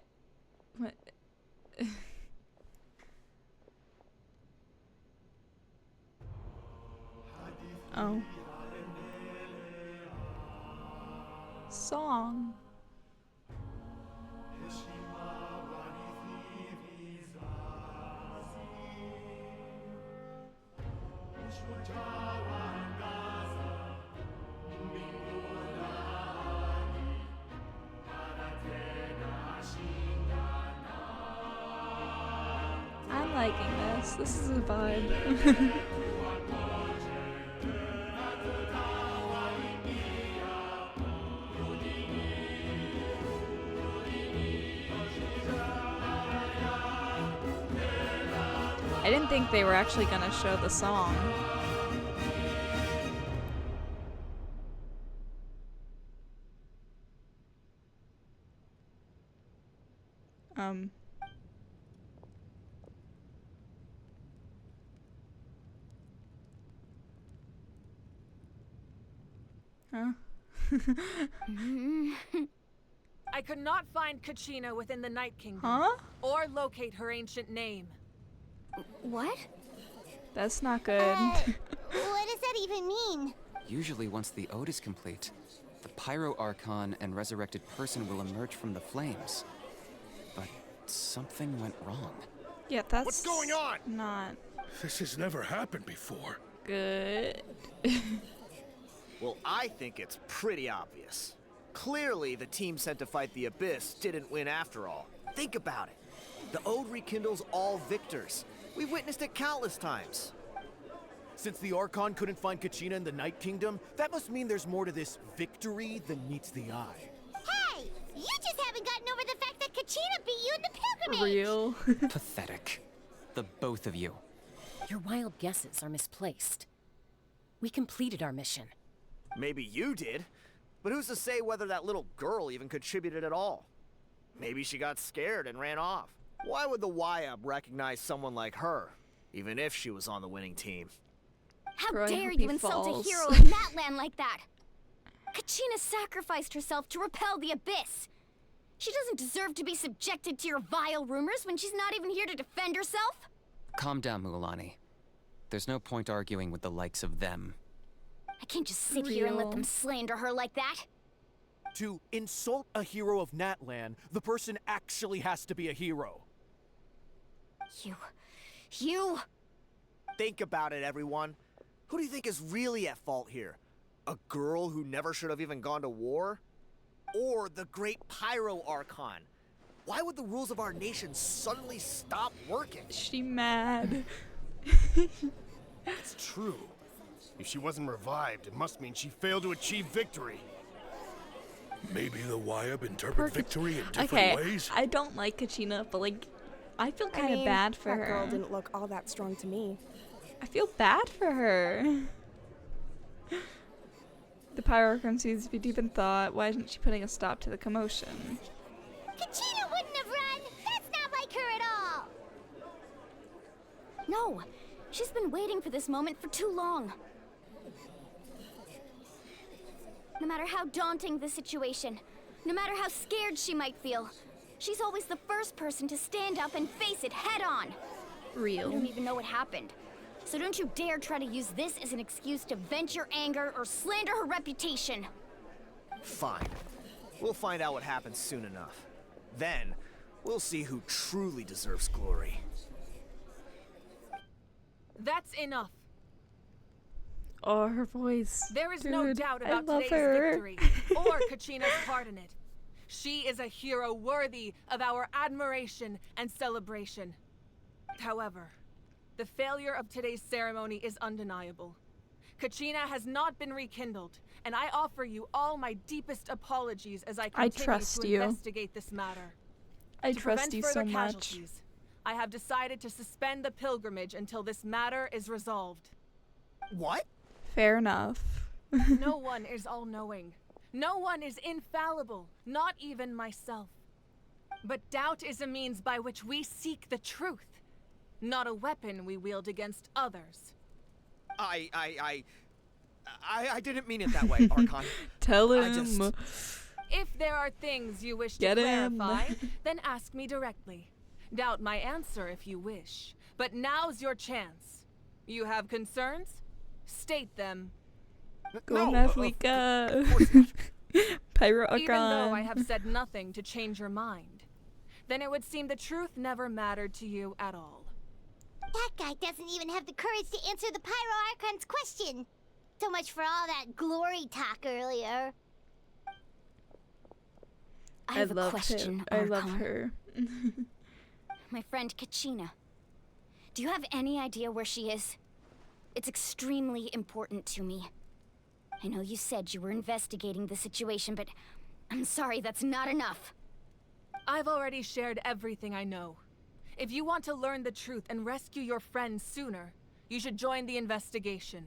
What? Oh. Song. I'm liking this. This is a vibe. I didn't think they were actually gonna show the song. Huh? I could not find Kachina within the Night Kingdom. Huh? Or locate her ancient name. What? That's not good. What does that even mean? Usually once the ode is complete, the Pyro Archon and resurrected person will emerge from the flames. But something went wrong. Yeah, that's What's going on? Not This has never happened before. good. Well, I think it's pretty obvious. Clearly, the team sent to fight the Abyss didn't win after all. Think about it. The Ode rekindles all victors. We've witnessed it countless times. Since the Archon couldn't find Kachina in the Night Kingdom, that must mean there's more to this victory than meets the eye. Hey! You just haven't gotten over the fact that Kachina beat you in the pilgrimage! Real. Pathetic. The both of you. Your wild guesses are misplaced. We completed our mission. Maybe you did, but who's to say whether that little girl even contributed at all? Maybe she got scared and ran off. Why would the YUB recognize someone like her, even if she was on the winning team? How Troy, dare hope he you insult falls. a hero of Natlan like that? Kachina sacrificed herself to repel the Abyss. She doesn't deserve to be subjected to your vile rumors when she's not even here to defend herself. Calm down, Mualani. There's no point arguing with the likes of them. I can't just sit here and let them slander her like that. To insult a hero of Natlan, the person actually has to be a hero. You... Think about it, everyone. Who do you think is really at fault here? A girl who never should have even gone to war? Or the great Pyro Archon? Why would the rules of our nation suddenly stop working? She mad. It's true. If she wasn't revived, it must mean she failed to achieve victory. Maybe the YUB interpret victory in different ways? I don't like Kachina, but like, I feel kind of mean, bad for that her. girl didn't look all that strong to me. I feel bad for her. The Pyro seems to be deep in thought. Why isn't she putting a stop to the commotion? Kachina wouldn't have run! That's not like her at all! No, she's been waiting for this moment for too long. No matter how daunting the situation, no matter how scared she might feel, she's always the first person to stand up and face it head on. Real. You don't even know what happened. So don't you dare try to use this as an excuse to vent your anger or slander her reputation. Fine. We'll find out what happens soon enough. Then, we'll see who truly deserves glory. That's enough. Oh, her voice. There is Dude, no doubt I about love today's her. victory, or Kachina's part in it. She is a hero worthy of our admiration and celebration. However, the failure of today's ceremony is undeniable. Kachina has not been rekindled, and I offer you all my deepest apologies as I continue trust to you. investigate this matter. I To trust prevent you further so much. casualties, I have decided to suspend the pilgrimage until this matter is resolved. What? Fair enough. No one is all-knowing. No one is infallible, not even myself. But doubt is a means by which we seek the truth. not a weapon we wield against others. I didn't mean it that way, Archon. Tell him. I just... If there are things you wish to Get him. clarify, then ask me directly. Doubt my answer if you wish. But now's your chance. You have concerns? State them. Go Mavuika. Pyro Archon. Even though I have said nothing to change your mind, then it would seem the truth never mattered to you at all. That guy doesn't even have the courage to answer the Pyro Archon's question. So much for all that glory talk earlier. I have a question, I Archon. love her. My friend Kachina. Do you have any idea where she is? It's extremely important to me. I know you said you were investigating the situation, but I'm sorry, that's not enough. I've already shared everything I know. If you want to learn the truth and rescue your friends sooner, you should join the investigation.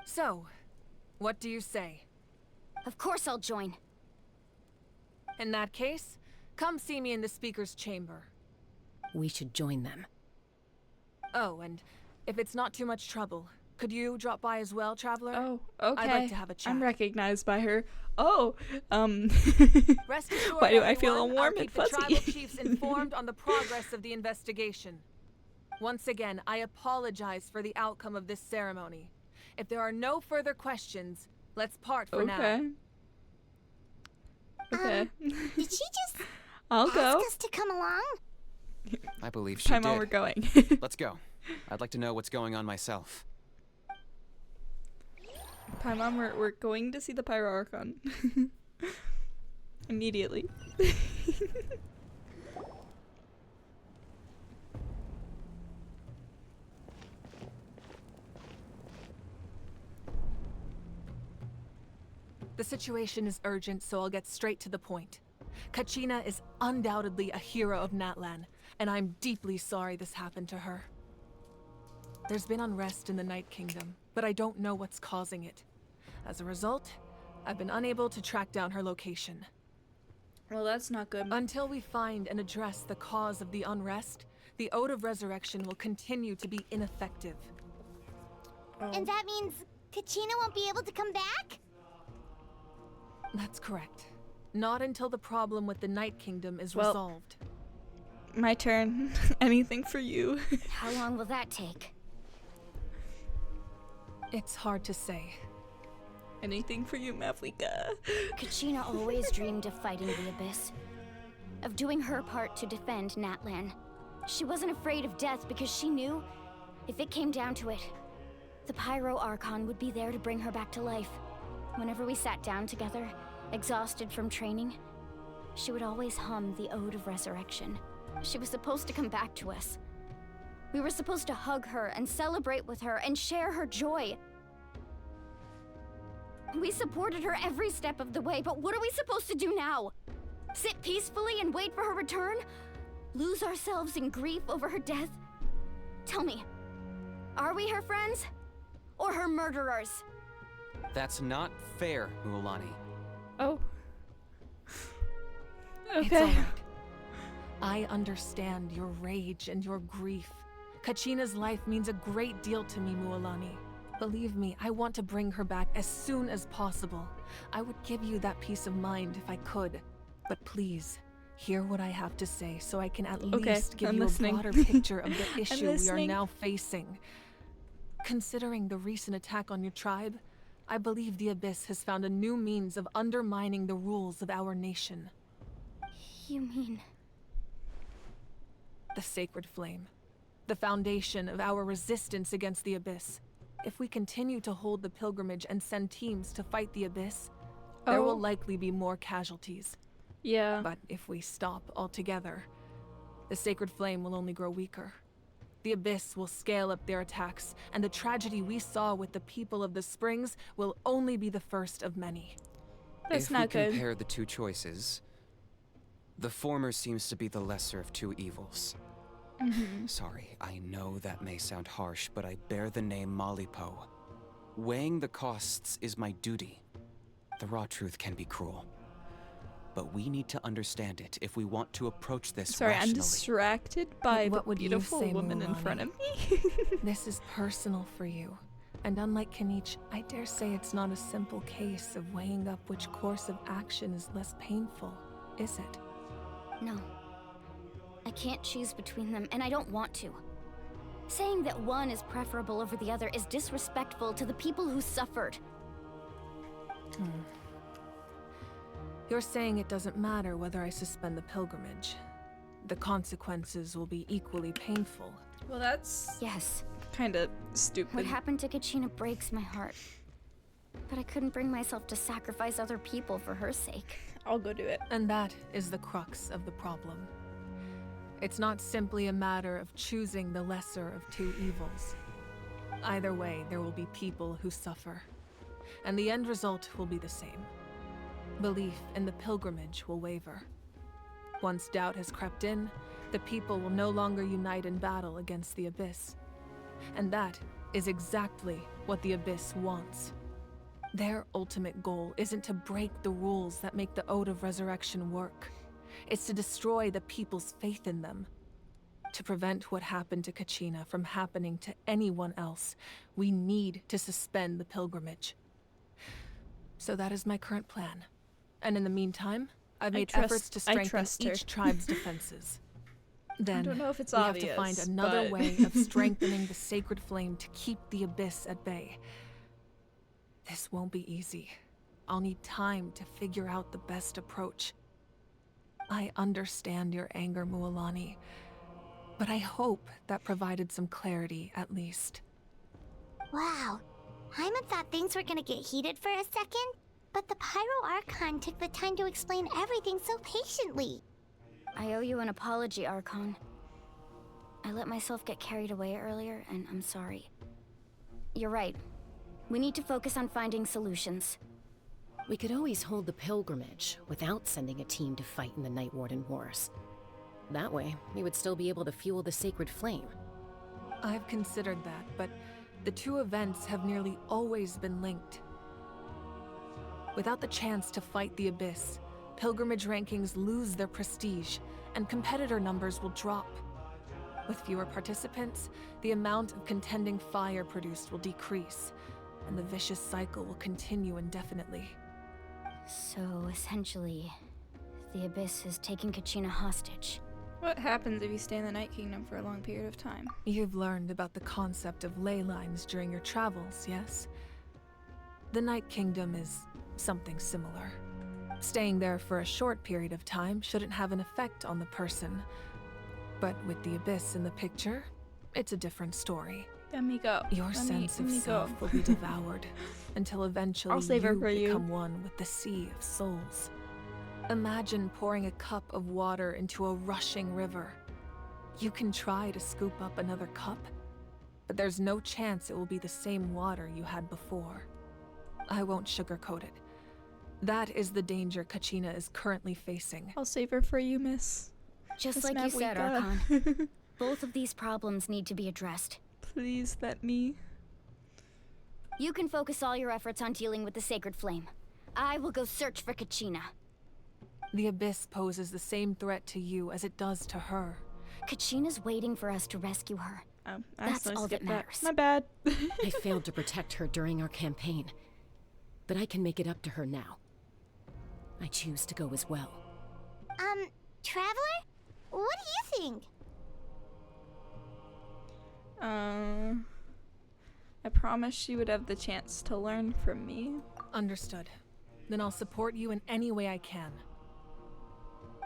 So, what do you say? Of course I'll join. In that case, come see me in the speaker's chamber. We should join them. Oh, and if it's not too much trouble, could you drop by as well, Traveler? Oh, okay. I'd like to have a chat. I'm recognized by her. Oh, Rest assured, why do I feel all everyone, warm I'll and keep the fuzzy? tribal chiefs informed on the progress of the investigation. Once again, I apologize for the outcome of this ceremony. If there are no further questions, let's part for now. Okay. Did she just I'll ask go. us to come along? I believe she Paimon, did. we're going. Let's go. I'd like to know what's going on myself. Paimon, we're going to see the Pyro Archon. Immediately. The situation is urgent, so I'll get straight to the point. Kachina is undoubtedly a hero of Natlan, and I'm deeply sorry this happened to her. There's been unrest in the Night Kingdom, but I don't know what's causing it. As a result, I've been unable to track down her location. Well, that's not good. Until we find and address the cause of the unrest, the Ode of Resurrection will continue to be ineffective. And that means Kachina won't be able to come back? That's correct. Not until the problem with the Night Kingdom is Well, resolved. My turn. Anything for you. How long will that take? It's hard to say. Anything for you, Mavuika. Kachina always dreamed of fighting the Abyss. Of doing her part to defend Natlan. She wasn't afraid of death because she knew, if it came down to it, the Pyro Archon would be there to bring her back to life. Whenever we sat down together, exhausted from training, she would always hum the Ode of Resurrection. She was supposed to come back to us. We were supposed to hug her and celebrate with her and share her joy. We supported her every step of the way, but what are we supposed to do now? Sit peacefully and wait for her return? Lose ourselves in grief over her death? Tell me, are we her friends? Or her murderers? That's not fair, Mualani. Oh. It's Okay. alright. I understand your rage and your grief. Kachina's life means a great deal to me, Mualani. Believe me, I want to bring her back as soon as possible. I would give you that peace of mind if I could. But please, hear what I have to say so I can at least give I'm you listening. a broader picture of the I'm issue we are listening. now facing. Considering the recent attack on your tribe, I believe the Abyss has found a new means of undermining the rules of our nation. You mean... The Sacred Flame. The foundation of our resistance against the Abyss. If we continue to hold the pilgrimage and send teams to fight the Abyss, there Oh. will likely be more casualties. Yeah. But if we stop altogether, the Sacred Flame will only grow weaker. The Abyss will scale up their attacks, and the tragedy we saw with the people of the Springs will only be the first of many. That's if not we good. compare the two choices, the former seems to be the lesser of two evils. Sorry, I know that may sound harsh, but I bear the name Malipo. Weighing the costs is my duty. The raw truth can be cruel. but we need to understand it if we want to approach this Sorry, rationally. I'm distracted by What the would you beautiful say, woman in Mulan? front of me. This is personal for you. And unlike Kanich, I dare say it's not a simple case of weighing up which course of action is less painful, is it? No. I can't choose between them, and I don't want to. Saying that one is preferable over the other is disrespectful to the people who suffered. You're saying it doesn't matter whether I suspend the pilgrimage. The consequences will be equally painful. Well, that's... Yes. kind of stupid. What happened to Kachina breaks my heart. But I couldn't bring myself to sacrifice other people for her sake. I'll go do it. And that is the crux of the problem. It's not simply a matter of choosing the lesser of two evils. Either way, there will be people who suffer. And the end result will be the same. Belief in the pilgrimage will waver. Once doubt has crept in, the people will no longer unite in battle against the Abyss. And that is exactly what the Abyss wants. Their ultimate goal isn't to break the rules that make the Ode of Resurrection work. It's to destroy the people's faith in them. To prevent what happened to Kachina from happening to anyone else, we need to suspend the pilgrimage. So that is my current plan. And in the meantime, I've made efforts to strengthen each tribe's defenses. Then, I don't know if it's we obvious, have to find another but... way of strengthening the sacred flame to keep the Abyss at bay. This won't be easy. I'll need time to figure out the best approach. I understand your anger, Mualani, but I hope that provided some clarity, at least. Wow. Hyman thought things were gonna get heated for a second, but the Pyro Archon took the time to explain everything so patiently. I owe you an apology, Archon. I let myself get carried away earlier, and I'm sorry. You're right. We need to focus on finding solutions. We could always hold the pilgrimage without sending a team to fight in the Night Warden Wars. That way, we would still be able to fuel the sacred flame. I've considered that, but the two events have nearly always been linked. Without the chance to fight the Abyss, pilgrimage rankings lose their prestige, and competitor numbers will drop. With fewer participants, the amount of contending fire produced will decrease, and the vicious cycle will continue indefinitely. So, essentially, the Abyss is taking Kachina hostage. What happens if you stay in the Night Kingdom for a long period of time? You've learned about the concept of ley lines during your travels, yes? The Night Kingdom is something similar. Staying there for a short period of time shouldn't have an effect on the person. But with the Abyss in the picture, it's a different story. Let me go. Your sense of self will be devoured until eventually I'll save her for you. become one with the sea of souls. Imagine pouring a cup of water into a rushing river. You can try to scoop up another cup, but there's no chance it will be the same water you had before. I won't sugarcoat it. That is the danger Kachina is currently facing. I'll save her for you, Miss. Just Miss like you said, Mavuika. Archon. Both of these problems need to be addressed. Please let me. You can focus all your efforts on dealing with the sacred flame. I will go search for Kachina. The Abyss poses the same threat to you as it does to her. Kachina's waiting for us to rescue her. Oh, That's all that matters. My bad. I failed to protect her during our campaign, but I can make it up to her now. I choose to go as well. Traveler? What do you think? I promised she would have the chance to learn from me. Understood. Then I'll support you in any way I can.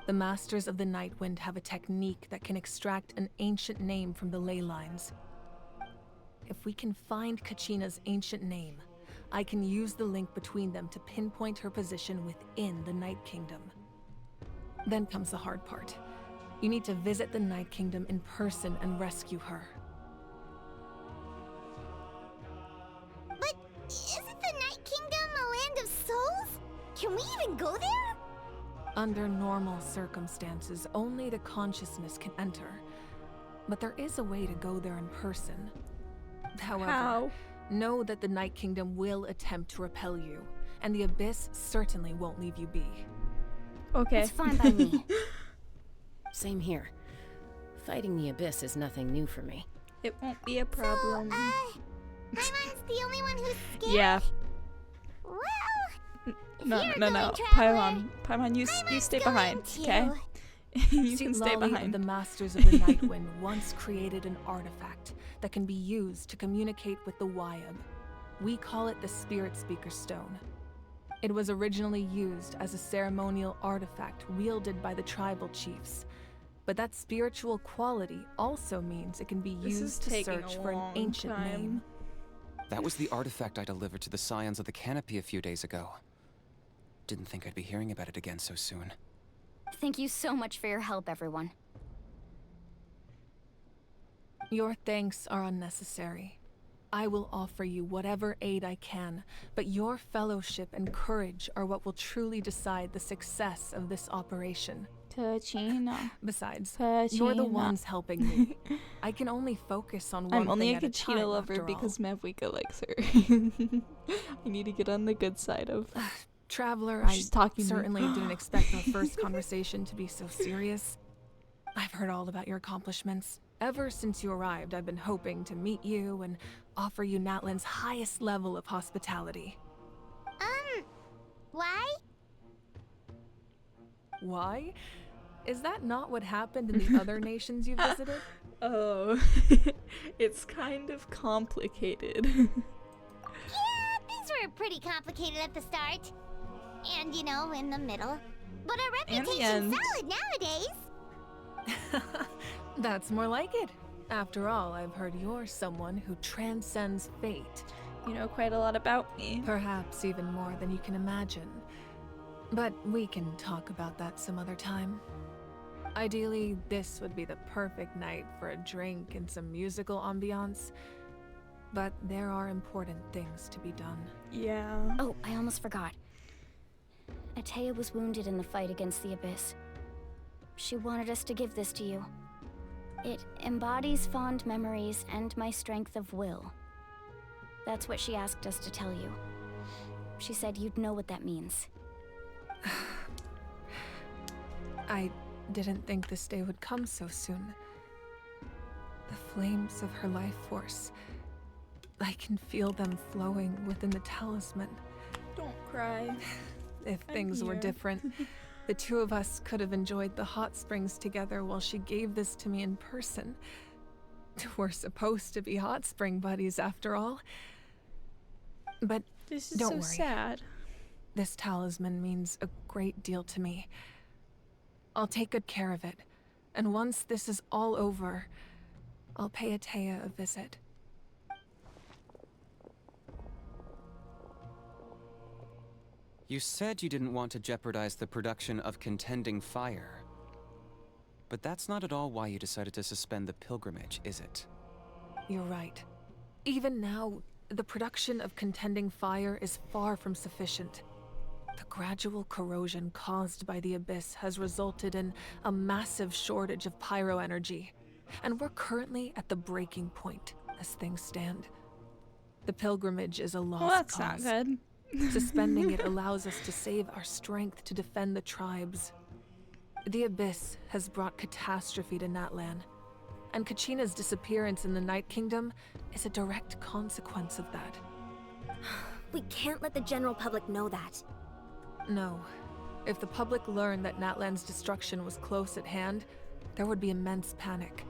The Masters of the Night Wind have a technique that can extract an ancient name from the ley lines. If we can find Kachina's ancient name, I can use the link between them to pinpoint her position within the Night Kingdom. Then comes the hard part. You need to visit the Night Kingdom in person and rescue her. But isn't the Night Kingdom a land of souls? Can we even go there? Under normal circumstances, only the consciousness can enter. But there is a way to go there in person. However, know that the Night Kingdom will attempt to repel you, and the Abyss certainly won't leave you be. Okay. It's fine by me. Same here. Fighting the Abyss is nothing new for me. It won't be a problem. Paimon's the only one who's scared? Yeah. Well, No. Paimon, you stay behind, okay? You See, can stay Lolly behind. and the Masters of the Nightwind once created an artifact that can be used to communicate with the Wyab. We call it the Spirit Speaker Stone. It was originally used as a ceremonial artifact wielded by the tribal chiefs. But that spiritual quality also means it can be used to search for an ancient name. That was the artifact I delivered to the Scions of the Canopy a few days ago. Didn't think I'd be hearing about it again so soon. Thank you so much for your help, everyone. Your thanks are unnecessary. I will offer you whatever aid I can, but your fellowship and courage are what will truly decide the success of this operation. Kachina. Besides, Kachina. you're the ones helping me. I can only focus on one I'm only thing a at a Kachina time, lover after all. because Mavuika likes her. I need to get on the good side of... Traveler, She's talking to me. certainly didn't expect our first conversation to be so serious. I've heard all about your accomplishments. Ever since you arrived, I've been hoping to meet you and offer you Natlan's highest level of hospitality. Why? Why? Is that not what happened in the other nations you visited? Oh, it's kind of complicated. Yeah, things were pretty complicated at the start. And, you know, in the middle. But our reputation's solid nowadays. That's more like it. After all, I've heard you're someone who transcends fate. You know quite a lot about me. Perhaps even more than you can imagine. But we can talk about that some other time. Ideally, this would be the perfect night for a drink and some musical ambiance. But there are important things to be done. Yeah. Oh, I almost forgot. Atea was wounded in the fight against the Abyss. She wanted us to give this to you. It embodies fond memories and my strength of will. That's what she asked us to tell you. She said you'd know what that means. I didn't think this day would come so soon. The flames of her life force. I can feel them flowing within the talisman. Don't cry. If things were different, the two of us could have enjoyed the hot springs together while she gave this to me in person. We're supposed to be hot spring buddies after all. But This is don't so worry. sad. This talisman means a great deal to me. I'll take good care of it, and once this is all over, I'll pay Atea a visit. You said you didn't want to jeopardize the production of Contending Fire. But that's not at all why you decided to suspend the pilgrimage, is it? You're right. Even now, the production of Contending Fire is far from sufficient. The gradual corrosion caused by the Abyss has resulted in a massive shortage of pyro energy, and we're currently at the breaking point as things stand. The pilgrimage is a lost Well, that's cause. not good. Suspending it allows us to save our strength to defend the tribes. The Abyss has brought catastrophe to Natlan, and Kachina's disappearance in the Night Kingdom is a direct consequence of that. We can't let the general public know that. No. If the public learned that Natlan's destruction was close at hand, there would be immense panic.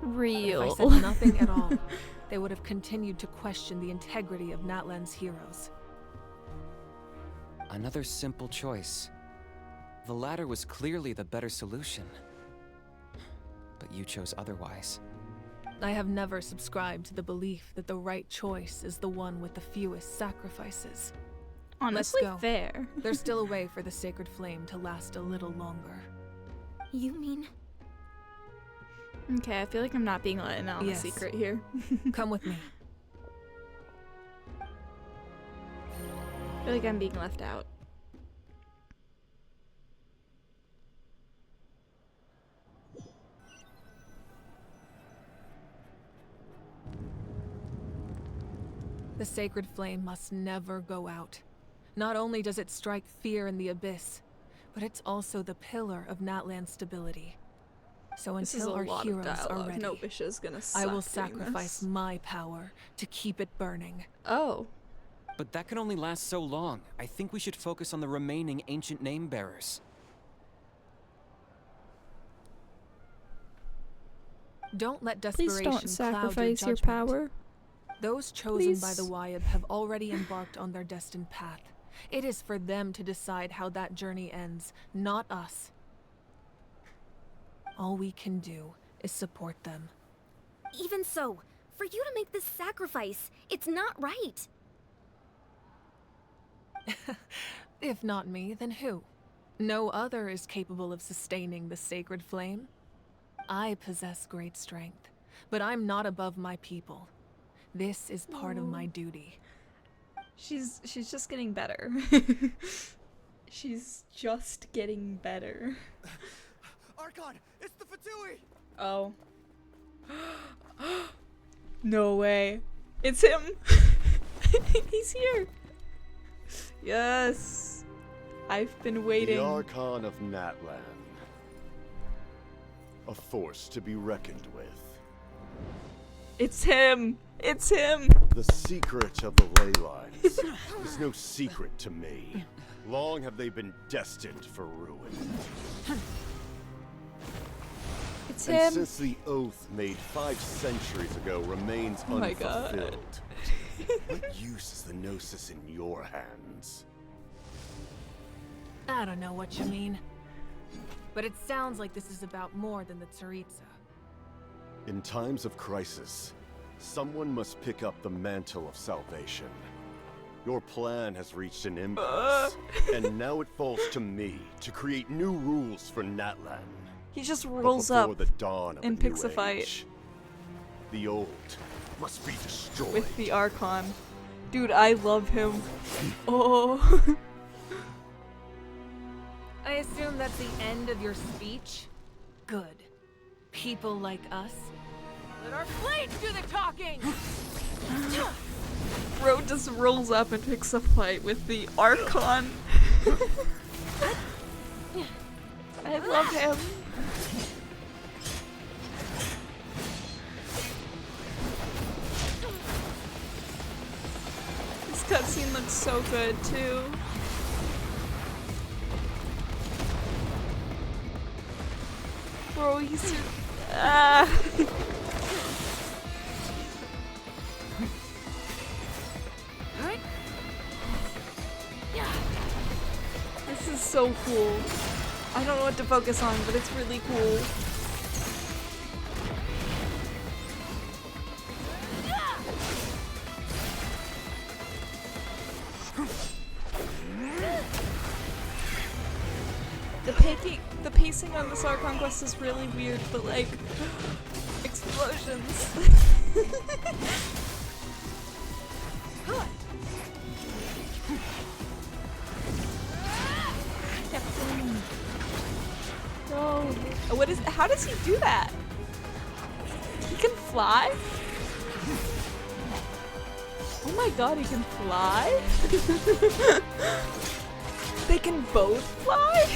Real. If I said nothing at all, they would have continued to question the integrity of Natlan's heroes. Another simple choice. The latter was clearly the better solution. But you chose otherwise. I have never subscribed to the belief that the right choice is the one with the fewest sacrifices. Honestly, Let's go. fair. There's still a way for the sacred flame to last a little longer. You mean? Okay, I feel like I'm not being let in on a secret here. Come with me. I feel like I'm being left out. The sacred flame must never go out. Not only does it strike fear in the Abyss, but it's also the pillar of Natlan's stability. So This is until a our lot of heroes are dialogue. ready, Nobisha's gonna suck I will doing sacrifice this. my power to keep it burning. Oh. But that can only last so long. I think we should focus on the remaining ancient name bearers. Don't let Please desperation don't cloud sacrifice your judgment. power. Those chosen by Please. the Wyeb have already embarked on their destined path. It is for them to decide how that journey ends, not us. All we can do is support them. Even so, for you to make this sacrifice, it's not right. If not me, then who? No other is capable of sustaining the sacred flame. I possess great strength, but I'm not above my people. This is part of my duty. She's just getting better. She's just getting better. Archon, it's the Fatui! Oh. No way. It's him! He's here! Yes! I've been waiting. The Archon of Natlan. A force to be reckoned with. It's him! It's him! The secret of the ley lines is no secret to me. Long have they been destined for ruin. It's and him! since the oath made 5 centuries ago remains Oh my God. unfulfilled, what use is the Gnosis in your hands? I don't know what you mean. But it sounds like this is about more than the Tsaritsa. In times of crisis, someone must pick up the mantle of salvation. Your plan has reached an impasse, and now it falls to me to create new rules for Natlan. He just But rolls before up the dawn of and a new picks a fight age, the old must be destroyed. with the Archon. Dude, I love him. Oh. I assume that's the end of your speech? Good. People like us. Let our blades do the talking! Bro just rolls up and picks a fight with the Archon. I love him. This cutscene looks so good too. Bro, he's so... This is so cool. I don't know what to focus on, but it's really cool. The pacing on this Archon quest is really weird, but like explosions. Captain. No. What is? How does he do that? He can fly? Oh my god, he can fly? They can both fly?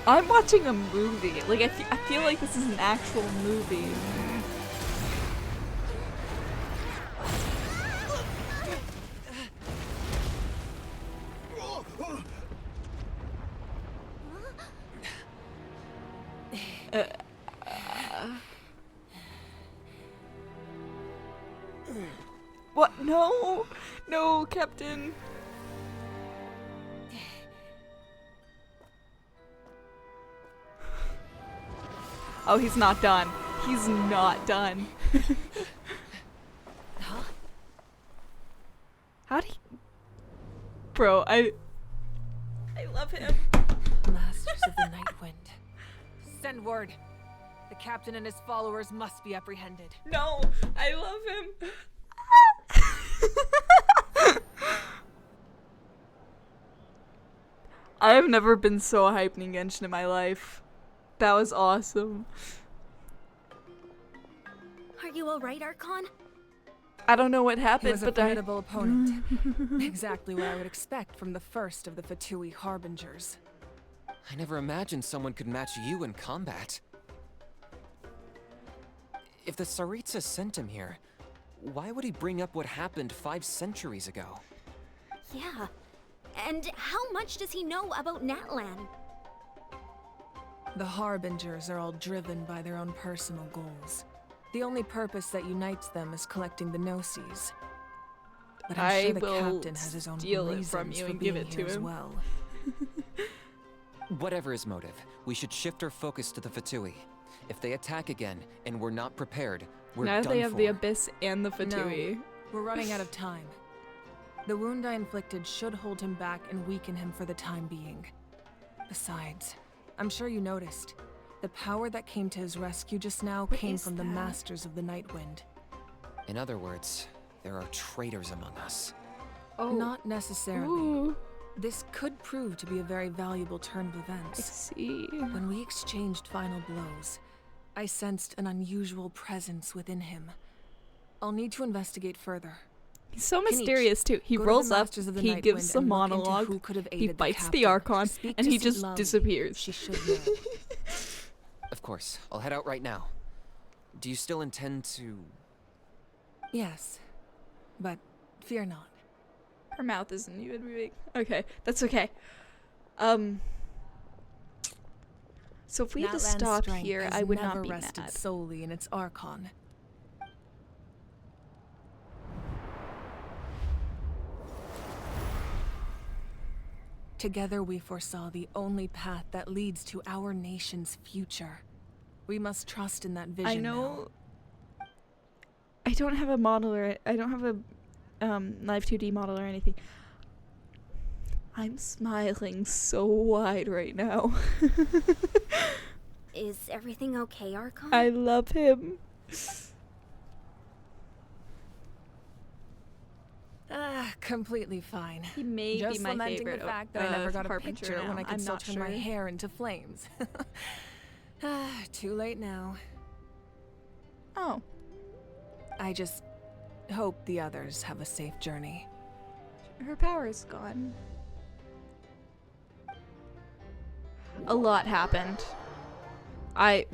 I'm watching a movie. Like, I feel like this is an actual movie. What? No! No, Captain! Oh, he's not done. He's not done. Huh? How'd he... Bro, I love him. Masters of the Night Wind. Send word. The captain and his followers must be apprehended. No, I love him. I have never been so hyped in Genshin in my life. That was awesome. Are you alright, Archon? I don't know what He happened, was a but formidable opponent. Exactly what I would expect from the first of the Fatui Harbingers. I never imagined someone could match you in combat. If the Tsaritsa sent him here, why would he bring up what happened 5 centuries ago? Yeah. And how much does he know about Natlan? The Harbingers are all driven by their own personal goals. The only purpose that unites them is collecting the Gnosis. But I'm sure the captain has his own steal it reasons from you for and being give it here to as him. well. Whatever his motive, we should shift our focus to the Fatui. If they attack again and we're not prepared, we're now done they have for. the Abyss and the Fatui. No, we're running out of time. The wound I inflicted should hold him back and weaken him for the time being. Besides, I'm sure you noticed, the power that came to his rescue just now came from the Masters of the Nightwind. In other words, there are traitors among us. Oh. Not necessarily. Ooh. This could prove to be a very valuable turn of events. I see. When we exchanged final blows, I sensed an unusual presence within him. I'll need to investigate further. He's so Kinich, mysterious too. He go to rolls the up, Masters of the he Nightwind gives some and look into monologue, who could have he aided bites the the Archon, Speak and to he just Sitlali. disappears. She should know. Of course, I'll head out right now. Do you still intend to... Yes, but fear not. Her mouth isn't even moving. Okay, that's okay. So if we had to Natlan's stop strength here, has I would never not be rested mad. solely in its Archon. Together we foresaw the only path that leads to our nation's future. We must trust in that vision. I know. I don't have a model or I don't have a live 2D model or anything. I'm smiling so wide right now. Is everything okay, Archon? I love him. Completely fine. He may Just be my lamenting favorite the fact that I never got a Harbinger picture when now. I could I'm still not turn my sure. hair into flames. Too late now. Oh. I just hope the others have a safe journey. Her power is gone. A lot happened. Hold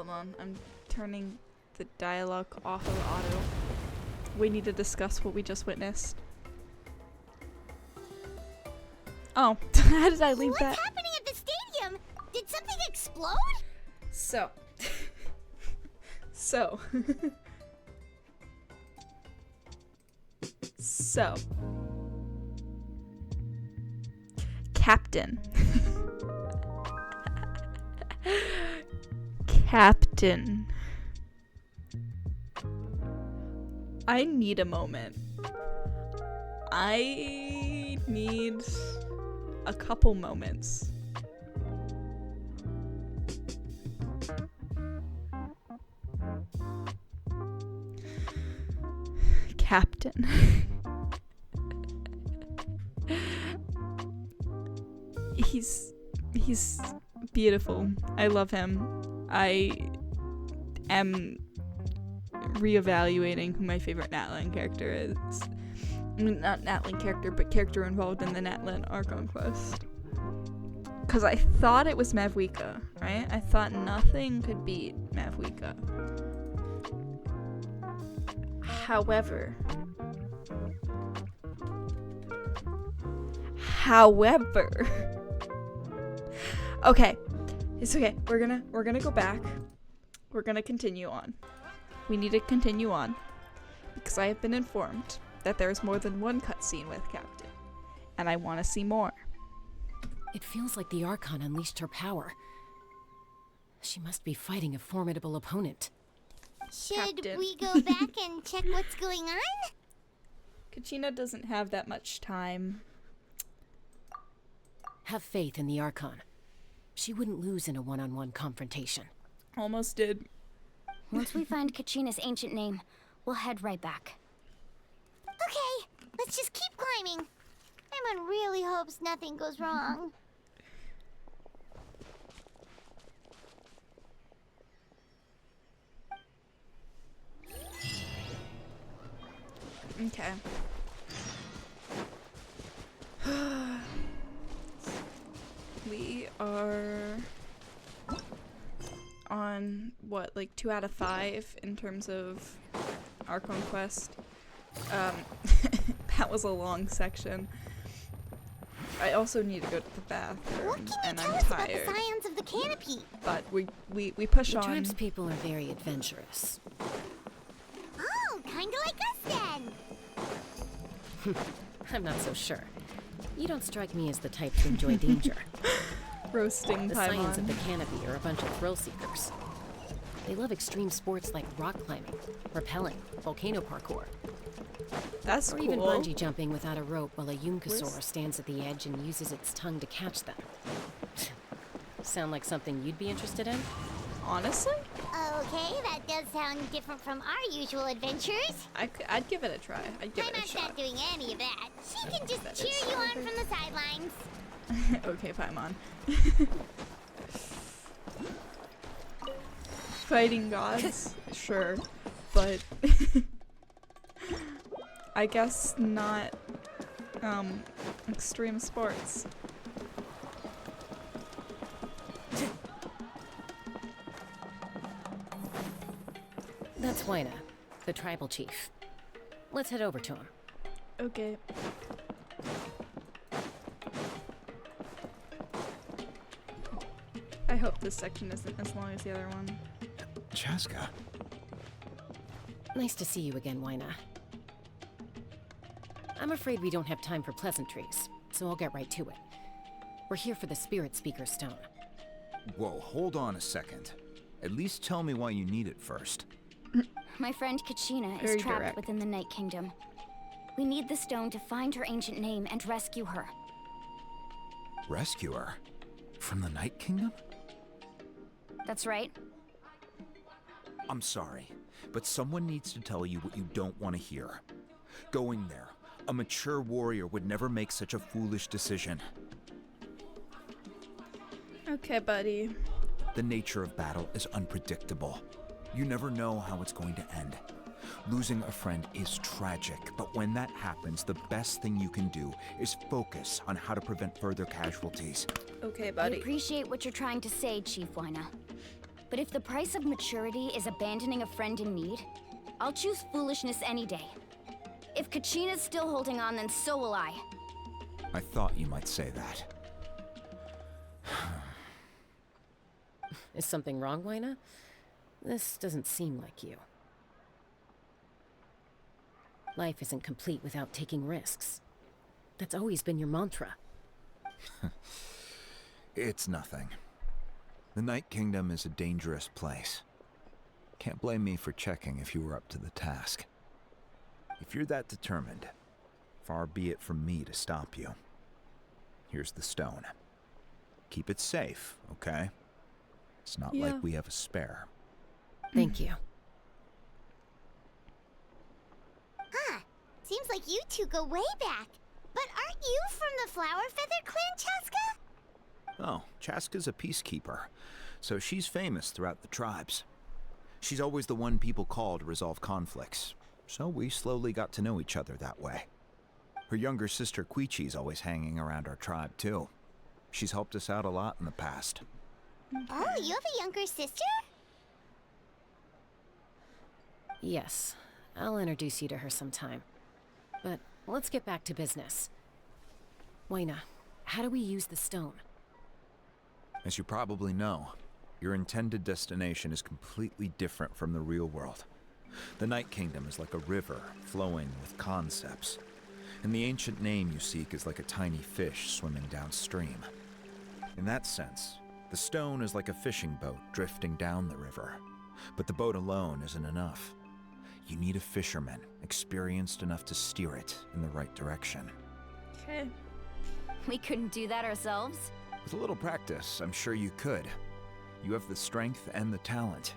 on, I'm turning the dialogue off of auto. We need to discuss what we just witnessed. Oh, how did I leave that? What's happening at the stadium? Did something explode? So. So. So. Captain. Captain. I need a moment. I need a couple moments. Captain. He's beautiful. I love him. I am reevaluating who my favorite Natlan character is. I mean, not Natlan character, but character involved in the Natlan Archon quest. Because I thought it was Mavuika, right? I thought nothing could beat Mavuika. However, okay, it's okay. We're gonna go back. We're gonna continue on. We need to continue on because I have been informed that there is more than one cutscene with Captain, and I want to see more. It feels like the Archon unleashed her power. She must be fighting a formidable opponent. Should Captain. we go back and check what's going on? Kachina doesn't have that much time. Have faith in the Archon. She wouldn't lose in a one-on-one confrontation. Almost did. Once we find Kachina's ancient name, we'll head right back. Okay, let's just keep climbing. Emma really hopes hopes nothing goes wrong. Okay. We are on what, like 2 out of 5 in terms of our conquest. That was a long section. I also need to go to the bathroom, and I'm tired. About the science of the canopy? But we push the on. tribe's people are very adventurous. Oh, kinda like us then. I'm not so sure. You don't strike me as the type to enjoy danger. Roasting The Paimon. Scions of the Canopy are a bunch of thrill seekers. They love extreme sports like rock climbing, rappelling, volcano parkour. That's or cool. even bungee jumping without a rope while a Yunkasaur stands at the edge and uses its tongue to catch them. Sound like something you'd be interested in? Honestly? Okay, that does sound different from our usual adventures. I'd give it a try. I'd give it a shot. Paimon's not doing any of that. She can just That cheer is you on perfect. from the sidelines. Okay, Paimon. Fighting gods? Sure. But I guess not extreme sports. That's Waina, the tribal chief. Let's head over to him. Okay. I hope this section isn't as long as the other one. Chaska. Nice to see you again, Waina. I'm afraid we don't have time for pleasantries, so I'll get right to it. We're here for the Spirit Speaker Stone. Whoa, hold on a second. At least tell me why you need it first. My friend Kachina Very is trapped direct. within the Night Kingdom. We need the stone to find her ancient name and rescue her. Rescue her? From the Night Kingdom? That's right. I'm sorry, but someone needs to tell you what you don't want to hear. Going there, a mature warrior would never make such a foolish decision. Okay, buddy. The nature of battle is unpredictable. You never know how it's going to end. Losing a friend is tragic, but when that happens, the best thing you can do is focus on how to prevent further casualties. Okay, I buddy. appreciate what you're trying to say, Chief Waina. But if the price of maturity is abandoning a friend in need, I'll choose foolishness any day. If Kachina's still holding on, then so will I. I thought you might say that. Is something wrong, Waina? This doesn't seem like you. Life isn't complete without taking risks. That's always been your mantra. It's nothing. The Night Kingdom is a dangerous place. Can't blame me for checking if you were up to the task. If you're that determined, far be it from me to stop you. Here's the stone. Keep it safe, okay? It's not Yeah. like we have a spare. Thank you. Huh. Seems like you two go way back. But aren't you from the Flower Feather Clan, Chaska? Oh, Chaska's a peacekeeper, so she's famous throughout the tribes. She's always the one people call to resolve conflicts, so we slowly got to know each other that way. Her younger sister Quichi's always hanging around our tribe, too. She's helped us out a lot in the past. Oh, you have a younger sister? Yes, I'll introduce you to her sometime. But let's get back to business. Waina, how do we use the stone? As you probably know, your intended destination is completely different from the real world. The Night Kingdom is like a river flowing with concepts, and the ancient name you seek is like a tiny fish swimming downstream. In that sense, the stone is like a fishing boat drifting down the river, but the boat alone isn't enough. You need a fisherman experienced enough to steer it in the right direction. Okay. We couldn't do that ourselves? With a little practice, I'm sure you could. You have the strength and the talent.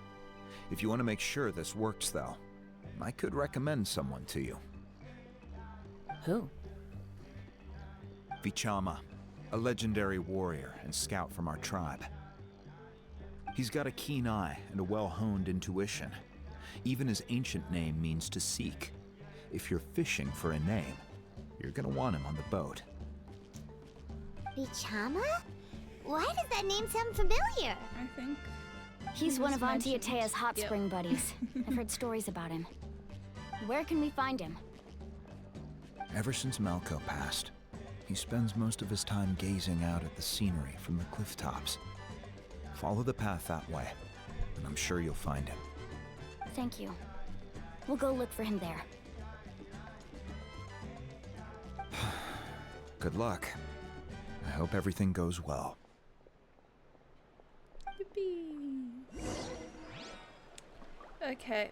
If you want to make sure this works, though, I could recommend someone to you. Who? Bichama, a legendary warrior and scout from our tribe. He's got a keen eye and a well-honed intuition. Even his ancient name means to seek. If you're fishing for a name, you're gonna want him on the boat. Bichama? Why does that name sound familiar? I think He's one of Auntie mentioned. Atea's hot spring buddies. I've heard stories about him. Where can we find him? Ever since Malco passed, he spends most of his time gazing out at the scenery from the cliff tops. Follow the path that way, and I'm sure you'll find him. Thank you. We'll go look for him there. Good luck. I hope everything goes well. Yippee. Okay,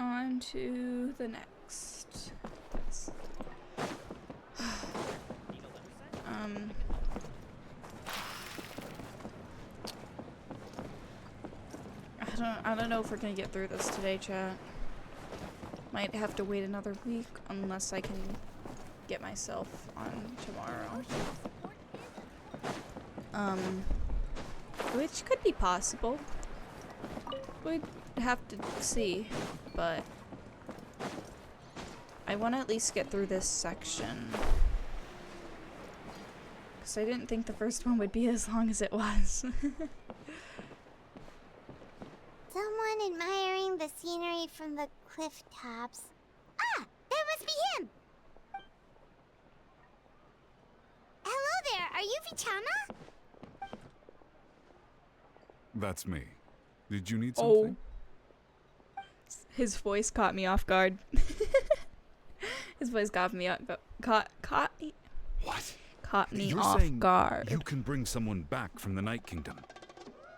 on to the next. I don't know if we're gonna get through this today, chat. Might have to wait another week unless I can get myself on tomorrow. Which could be possible. We'd have to see, but I want to at least get through this section. Because I didn't think the first one would be as long as it was. Someone admiring the scenery from the cliff tops. Ah! That must be him! Hello there, are you Bichama? That's me. Did you need something? Oh. His voice caught me off guard. His voice got me off caught me. What? Caught me You're off saying guard. You can bring someone back from the Night Kingdom.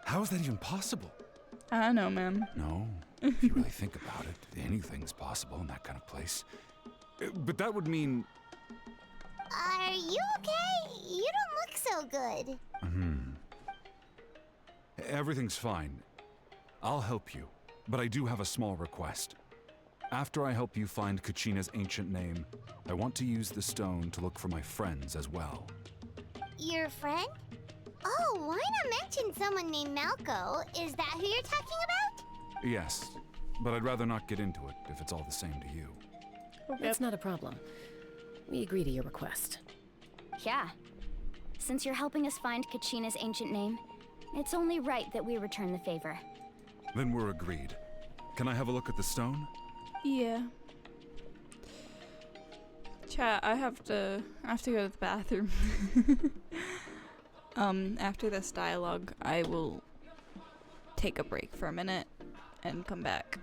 How is that even possible? I don't know, man. No. If you really think about it, anything's possible in that kind of place. But that would mean... Are you okay? You don't look so good. Everything's fine. I'll help you, but I do have a small request. After I help you find Kachina's ancient name, I want to use the stone to look for my friends as well. Your friend? Oh, why not mention someone named Malco? Is that who you're talking about? Yes, but I'd rather not get into it if it's all the same to you. That's not a problem. We agree to your request. Yeah. Since you're helping us find Kachina's ancient name, it's only right that we return the favor. Then we're agreed. Can I have a look at the stone? Yeah. Chat, I have to go to the bathroom. After this dialogue, I will take a break for a minute and come back.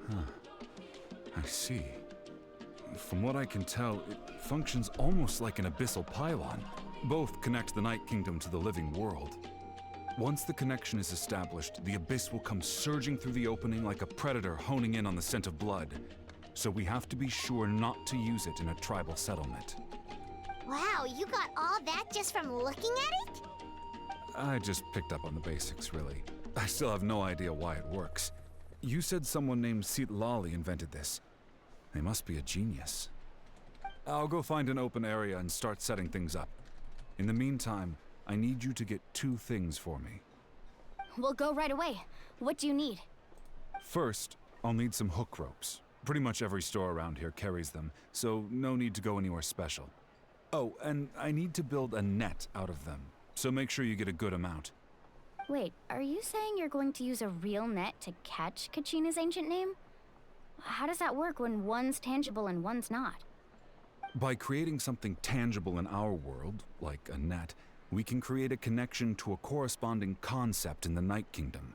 Huh. I see. From what I can tell, it functions almost like an abyssal pylon. Both connect the Night Kingdom to the living world. Once the connection is established, the abyss will come surging through the opening like a predator honing in on the scent of blood. So we have to be sure not to use it in a tribal settlement. Wow, you got all that just from looking at it? I just picked up on the basics, really. I still have no idea why it works. You said someone named Lali invented this. They must be a genius. I'll go find an open area and start setting things up. In the meantime, I need you to get 2 things for me. We'll go right away. What do you need? First, I'll need some hook ropes. Pretty much every store around here carries them, so no need to go anywhere special. Oh, and I need to build a net out of them, so make sure you get a good amount. Wait, are you saying you're going to use a real net to catch Kachina's ancient name? How does that work when one's tangible and one's not? By creating something tangible in our world, like a net, we can create a connection to a corresponding concept in the Night Kingdom.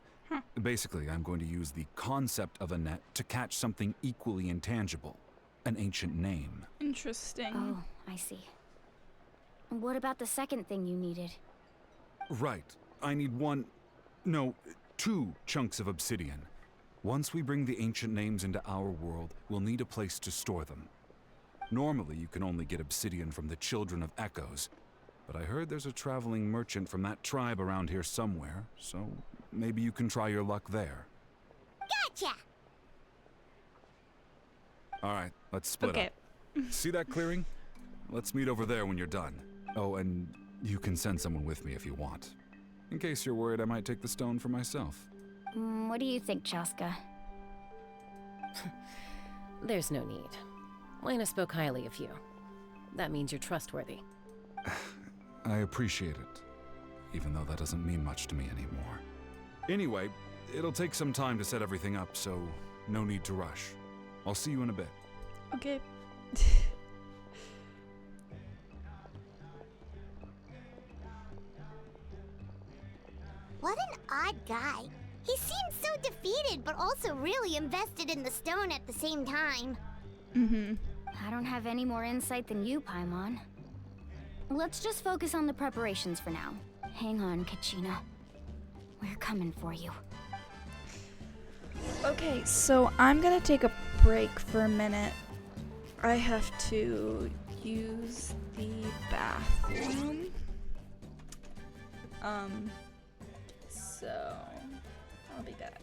Basically, I'm going to use the concept of a net to catch something equally intangible, an ancient name. Interesting. Oh, I see. What about the second thing you needed? Right. I need 2 chunks of obsidian. Once we bring the ancient names into our world, we'll need a place to store them. Normally, you can only get obsidian from the Children of Echoes, but I heard there's a traveling merchant from that tribe around here somewhere, so maybe you can try your luck there. Gotcha! Alright, let's split up. See that clearing? Let's meet over there when you're done. Oh, and you can send someone with me if you want. In case you're worried I might take the stone for myself. What do you think, Chaska? There's no need. Lena spoke highly of you. That means you're trustworthy. I appreciate it, even though that doesn't mean much to me anymore. Anyway, it'll take some time to set everything up, so no need to rush. I'll see you in a bit. Okay. What an odd guy. He seems so defeated, but also really invested in the stone at the same time. I don't have any more insight than you, Paimon. Let's just focus on the preparations for now. Hang on, Kachina. We're coming for you. Okay, so I'm gonna take a break for a minute. I have to use the bathroom. So I'll be back.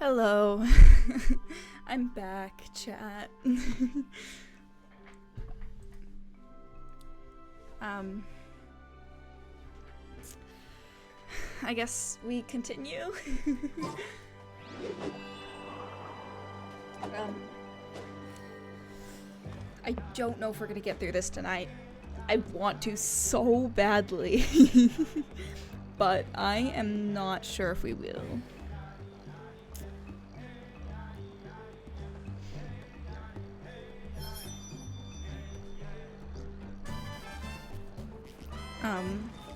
Hello. I'm back, chat. I guess we continue. I don't know if we're gonna get through this tonight. I want to so badly. But I am not sure if we will.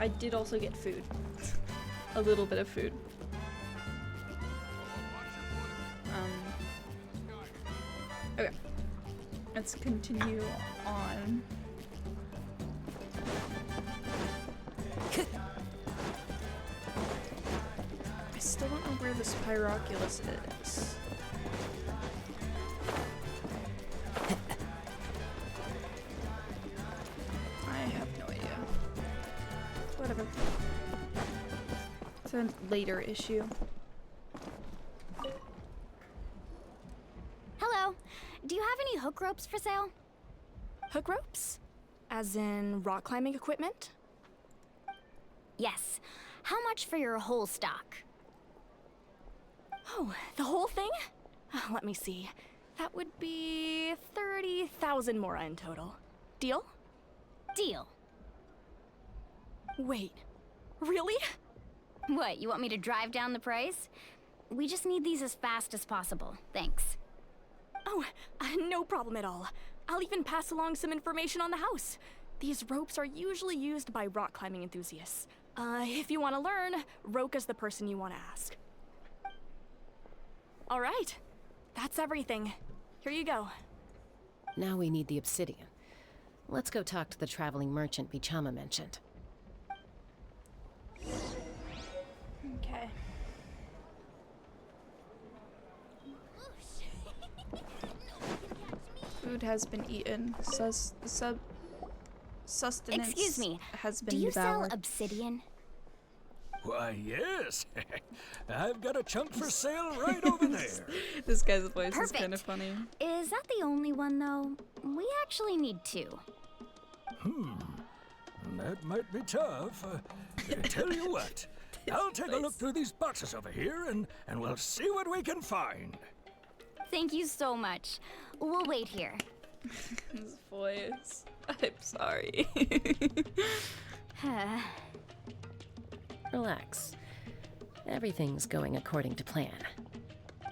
I did also get food. A little bit of food. Okay. Let's continue on. I still don't know where this Pyroculus is. I have no idea. Whatever. It's a later issue. Hello. Do you have any hook ropes for sale? Hook ropes? As in rock climbing equipment? Yes. How much for your whole stock? Oh, the whole thing? Let me see. That would be 30,000 mora in total. Deal? Deal. Wait, really? What, you want me to drive down the price? We just need these as fast as possible. Thanks. Oh, no problem at all. I'll even pass along some information on the house. These ropes are usually used by rock climbing enthusiasts. If you want to learn, Roka's the person you want to ask. All right, that's everything. Here you go. Now we need the obsidian. Let's go talk to the traveling merchant Vichama mentioned. Okay. Food has been eaten. Sustenance Excuse me. has been Do you devoured. sell obsidian? Why, yes. I've got a chunk for sale right over there. This guy's voice Perfect. is kind of funny. Is that the only one, though? We actually need two. That might be tough. Tell you what, I'll take a look through these boxes over here and we'll see what we can find. Thank you so much. We'll wait here. His voice. I'm sorry. Relax. Everything's going according to plan.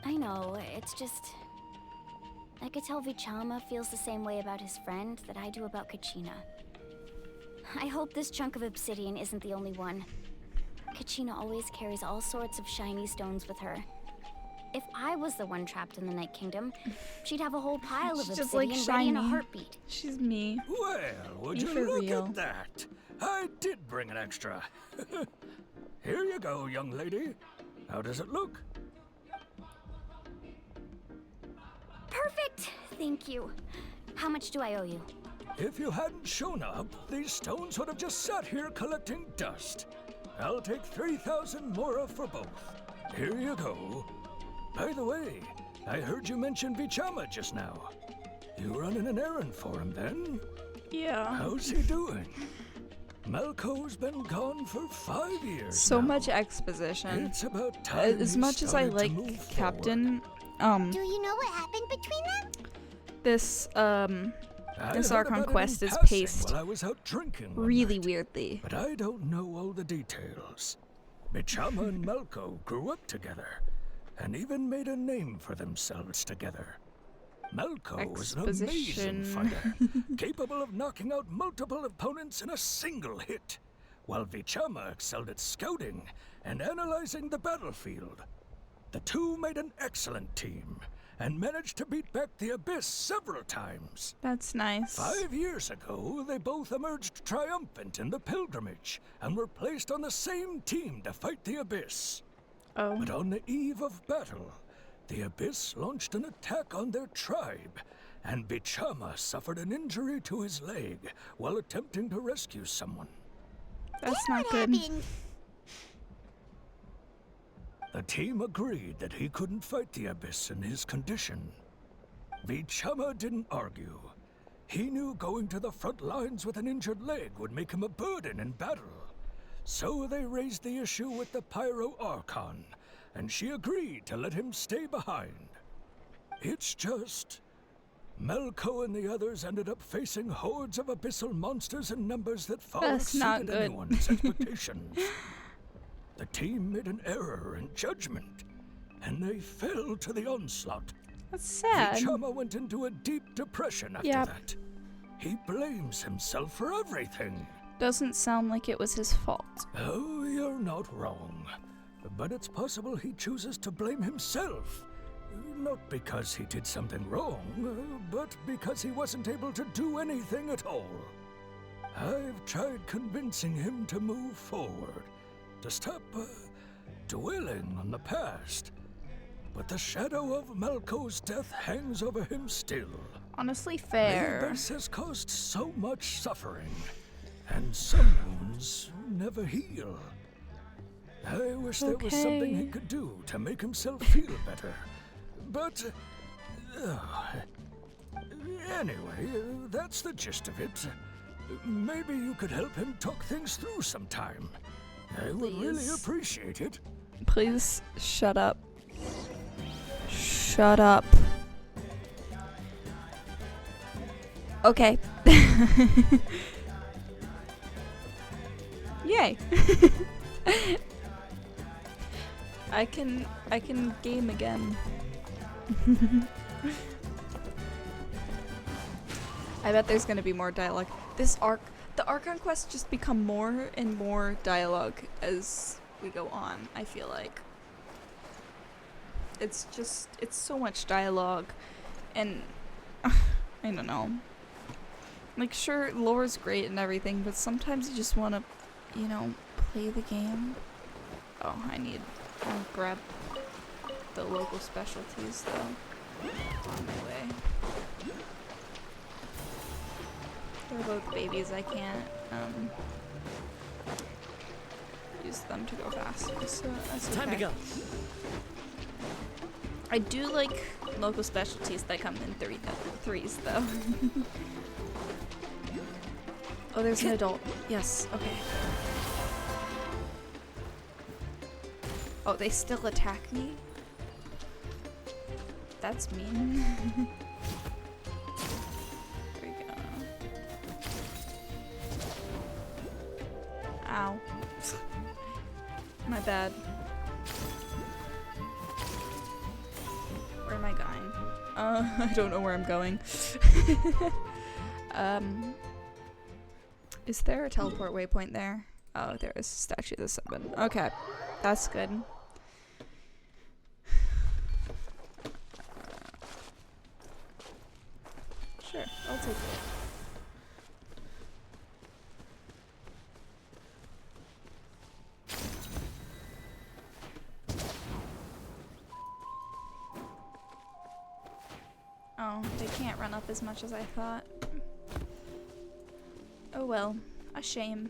I know, it's just... I could tell Vichama feels the same way about his friend that I do about Kachina. I hope this chunk of obsidian isn't the only one. Kachina always carries all sorts of shiny stones with her. If I was the one trapped in the Night Kingdom, she'd have a whole pile of She's just, obsidian like, ready in a shiny. heartbeat. She's me. Well, would Me you for look real. at that? I did bring an extra. Here you go, young lady. How does it look? Perfect! Thank you. How much do I owe you? If you hadn't shown up, these stones would have just sat here collecting dust. I'll take 3,000 mora for both. Here you go. By the way, I heard you mention Vichama just now. You running an errand for him then? Yeah. How's he doing? Malco's been gone for 5 years So now. much exposition. It's about time As he much as I started to like move Captain, Do you know what happened between them? this I this heard Archon about it quest in is passing paced while I was out drinking one really night, weirdly. but I don't know all the details. Vichama and Malco grew up together, and even made a name for themselves together. Malco was an amazing Exposition. fighter, capable of knocking out multiple opponents in a single hit, while Vichama excelled at scouting and analyzing the battlefield. The two made an excellent team, and managed to beat back the Abyss several times. That's nice. 5 years ago, they both emerged triumphant in the pilgrimage, and were placed on the same team to fight the Abyss. Oh. But on the eve of battle, the Abyss launched an attack on their tribe, and Vichama suffered an injury to his leg while attempting to rescue someone. That's not good. Happened? The team agreed that he couldn't fight the Abyss in his condition. Vichama didn't argue. He knew going to the front lines with an injured leg would make him a burden in battle. So they raised the issue with the Pyro Archon, and she agreed to let him stay behind. It's just... Melko and the others ended up facing hordes of abyssal monsters in numbers that far exceeded anyone's expectations. The team made an error in judgment, and they fell to the onslaught. That's sad. Vichama went into a deep depression after that. He blames himself for everything. Doesn't sound like it was his fault. Oh, you're not wrong. But it's possible he chooses to blame himself. Not because he did something wrong, but because he wasn't able to do anything at all. I've tried convincing him to move forward, to stop dwelling on the past. But the shadow of Melko's death hangs over him still. Honestly, fair. The abyss has caused so much suffering, and some wounds never heal. I wish there was something he could do to make himself feel better. But, anyway, that's the gist of it. Maybe you could help him talk things through sometime. I would really appreciate it. Please shut up. Shut up. Okay. Yay. I can game again. I bet there's gonna be more dialogue. The Archon quests just become more and more dialogue as we go on, I feel like. It's so much dialogue, and I don't know. Like, sure, lore's great and everything, but sometimes you just want to, you know, play the game. Oh, I'll grab the local specialties, though. On my way. They're both babies, I can't, use them to go faster, so that's okay. Time to go. I do like local specialties that come in threes, though. Oh, there's an adult. Yes, okay. Oh, they still attack me? That's mean. There we go. Ow. My bad. Where am I going? I don't know where I'm going. Is there a teleport waypoint there? Oh, there is a statue of the Seven. Okay, that's good. Sure, I'll take it. Oh, they can't run up as much as I thought. Oh well, a shame.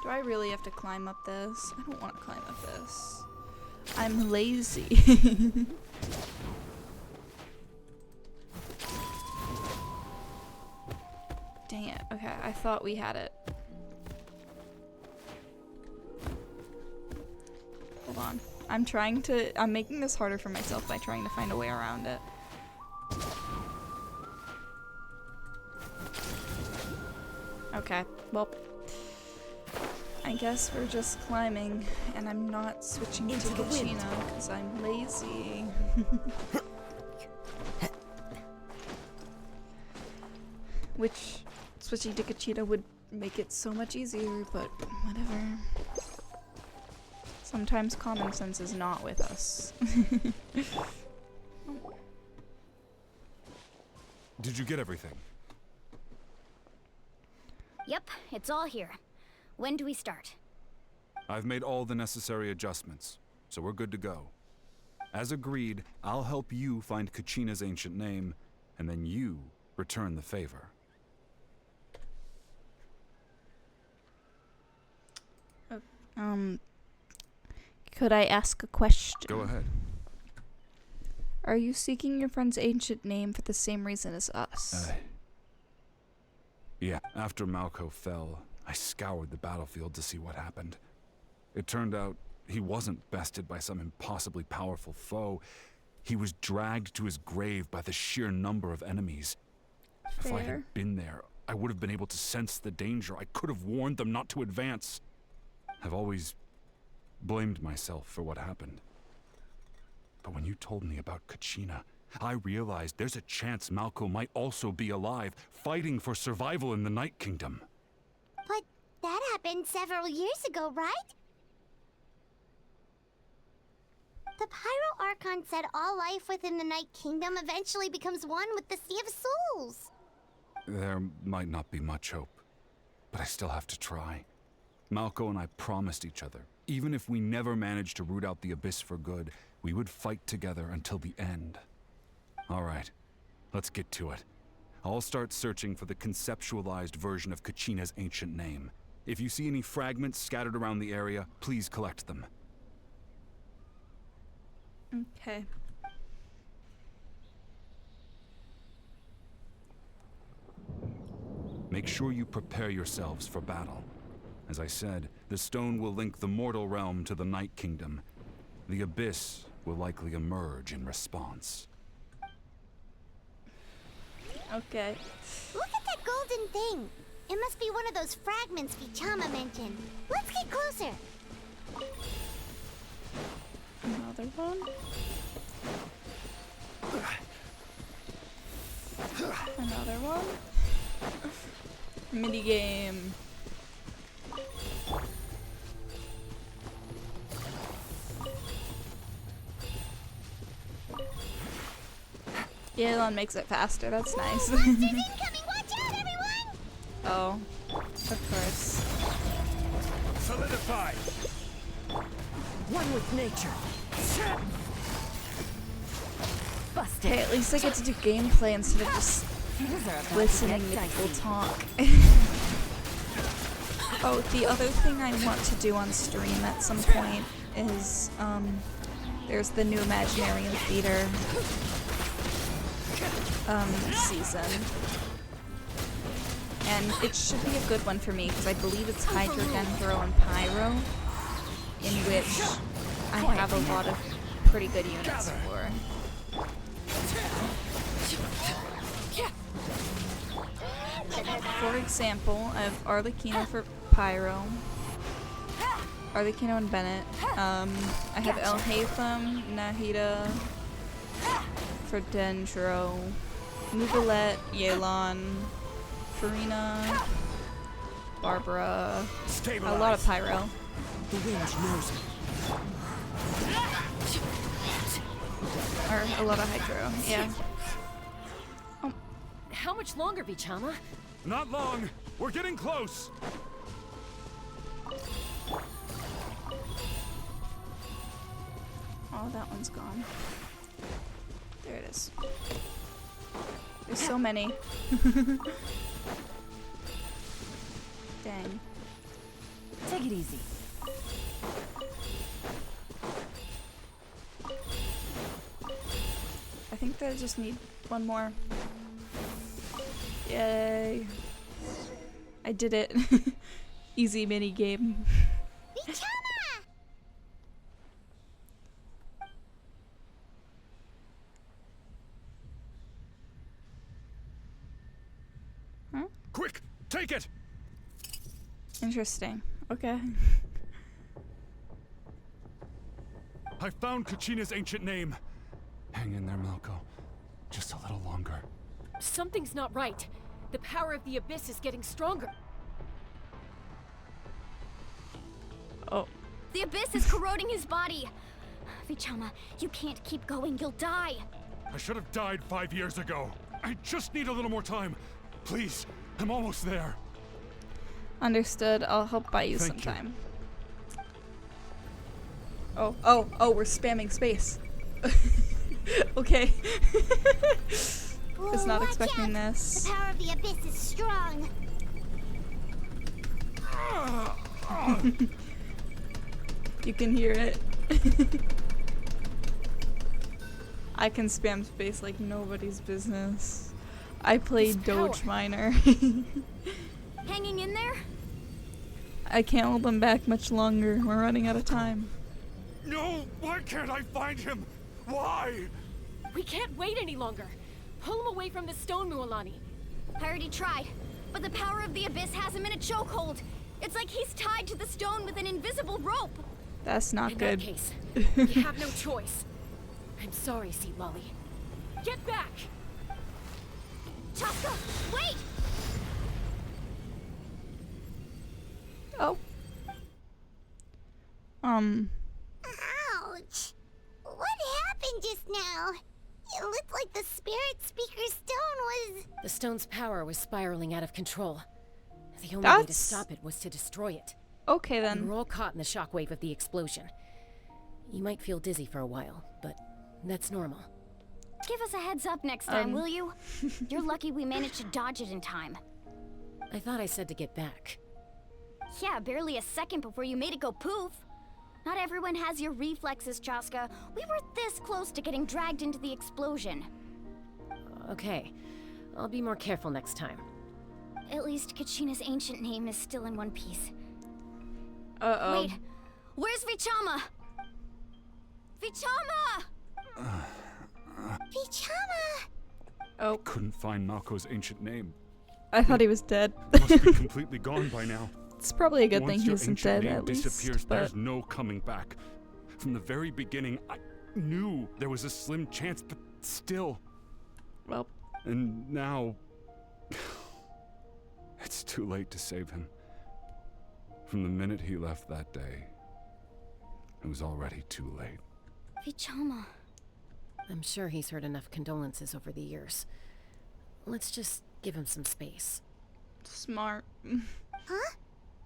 Do I really have to climb up this? I don't want to climb up this. I'm lazy. Dang it. Okay, I thought we had it. Hold on. I'm making this harder for myself by trying to find a way around it. Okay, well, I guess we're just climbing, and I'm not switching to Cappuccino because I'm lazy. Which, switching to Cappuccino would make it so much easier, but whatever. Sometimes common sense is not with us. Did you get everything? Yep, it's all here. When do we start? I've made all the necessary adjustments, so we're good to go. As agreed, I'll help you find Kachina's ancient name, and then you return the favor. Could I ask a question? Go ahead. Are you seeking your friend's ancient name for the same reason as us? Yeah, after Malco fell, I scoured the battlefield to see what happened. It turned out he wasn't bested by some impossibly powerful foe. He was dragged to his grave by the sheer number of enemies. If I had been there, I would have been able to sense the danger. I could have warned them not to advance. I've always blamed myself for what happened. But when you told me about Kachina, I realized there's a chance Malco might also be alive, fighting for survival in the Night Kingdom. But that happened several years ago, right? The Pyro Archon said all life within the Night Kingdom eventually becomes one with the Sea of Souls. There might not be much hope, but I still have to try. Malco and I promised each other, even if we never managed to root out the Abyss for good, we would fight together until the end. All right, let's get to it. I'll start searching for the conceptualized version of Kachina's ancient name. If you see any fragments scattered around the area, please collect them. Okay. Make sure you prepare yourselves for battle. As I said, the stone will link the mortal realm to the Night Kingdom. The Abyss will likely emerge in response. Okay. Look at that golden thing. It must be one of those fragments Vichama mentioned. Let's get closer. Another one? Another one? Minigame. Elon makes it faster, that's nice. Oh, of course. Solidify! One with nature. Hey, at least I get to do gameplay instead of just listening to people talk. Oh, the other thing I want to do on stream at some point is, there's the new Imaginarium Theater season. And it should be a good one for me, because I believe it's Hydro, Dendro, and Pyro, in which I have a lot of pretty good units for. For example, I have Arlecchino for Pyro, Arlecchino and Bennett. I have El Haytham, Nahida for Dendro, Mugalette, Yelan, Farina, Barbara, a lot of Pyro. The wind knows Or a lot of Hydro, yeah. Oh. How much longer, Vichama? Not long. We're getting close. Oh, that one's gone. There it is. There's so many. Dang. Take it easy. I think that I just need one more. Yay. I did it. Easy mini game. Huh? Quick, take it. Interesting. Okay. I found Kachina's ancient name. Hang in there, Malco. Just a little longer. Something's not right. The power of the Abyss is getting stronger. Oh. The Abyss is corroding his body. Vichama, you can't keep going. You'll die. I should have died 5 years ago. I just need a little more time. Please, I'm almost there. Understood. I'll help buy you some Thank you. time. Oh, we're spamming space. Okay. Was not expecting this. The power of the Abyss is strong. You can hear it. I can spam space like nobody's business. I played Doge Miner. Hanging in there? I can't hold them back much longer. We're running out of time. No! Why can't I find him? Why? We can't wait any longer. Pull him away from the stone, Mualani. I already tried, but the power of the Abyss has him in a chokehold. It's like he's tied to the stone with an invisible rope. That's not good. In that case, we have no choice. I'm sorry, Sea Lolly. Get back! Chaska, wait! Oh. Ouch! What happened just now? It looked like the Spirit Speaker's stone was... The stone's power was spiraling out of control. The only way to stop it was to destroy it. Okay then. We were all caught in the shockwave of the explosion. You might feel dizzy for a while, but that's normal. Give us a heads up next time, will you? You're lucky we managed to dodge it in time. I thought I said to get back. Yeah, barely a second before you made it go poof. Not everyone has your reflexes, Chaska. We were this close to getting dragged into the explosion. Okay, I'll be more careful next time. At least Kachina's ancient name is still in one piece. Uh-oh. Wait, where's Vichama? Vichama! Vichama! Oh. Couldn't find Malko's ancient name. I thought he was dead. Must be completely gone by now. It's probably a good Once thing your he isn't ancient dead, name at least. disappears, But there's no coming back. From the very beginning, I knew there was a slim chance, but still. Well. And now... it's too late to save him. From the minute he left that day, it was already too late. Vichama. I'm sure he's heard enough condolences over the years. Let's just give him some space. Smart. Huh?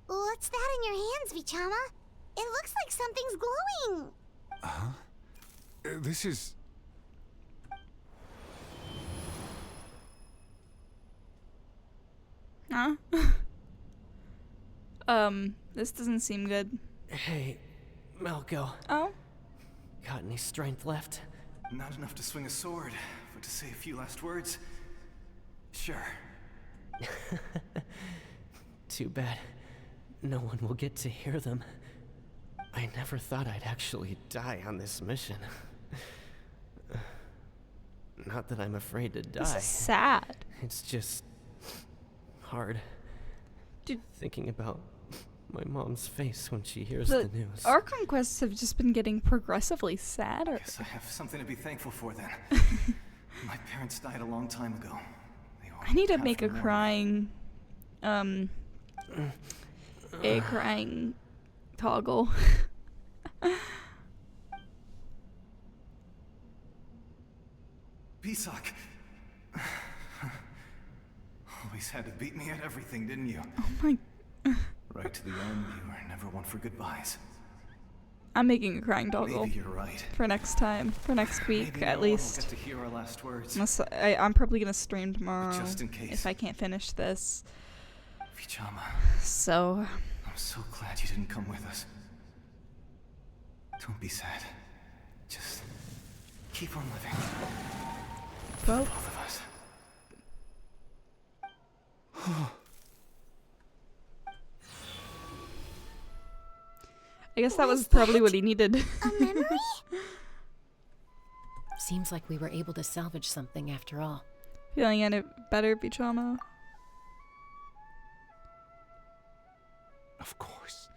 What's that in your hands, Vichama? It looks like something's glowing. Huh? This is... Huh? This doesn't seem good. Hey, Malko. Oh? Got any strength left? Not enough to swing a sword, but to say a few last words? Sure. Too bad. No one will get to hear them. I never thought I'd actually die on this mission. Not that I'm afraid to die. This is sad. It's just... hard. Thinking about my mom's face when she hears the news. Our conquests have just been getting progressively sadder. Guess I have something to be thankful for then. My parents died a long time ago. I need to make a crying, a crying toggle. Pisak. Always had to beat me at everything, didn't you? Oh my... Right to the end, you were never one for goodbyes. I'm making a crying toggle. Maybe you're right. For next time. For next week, Maybe at no one least. will get to hear our last words. Unless I'm probably gonna stream tomorrow. But just in case. If I can't finish this. Vichama. So... I'm so glad you didn't come with us. Don't be sad. Just keep on living. Well. Both of us. I guess that was probably what he needed. A memory? Seems like we were able to salvage something after all. Feeling any better, Bichama? Of course.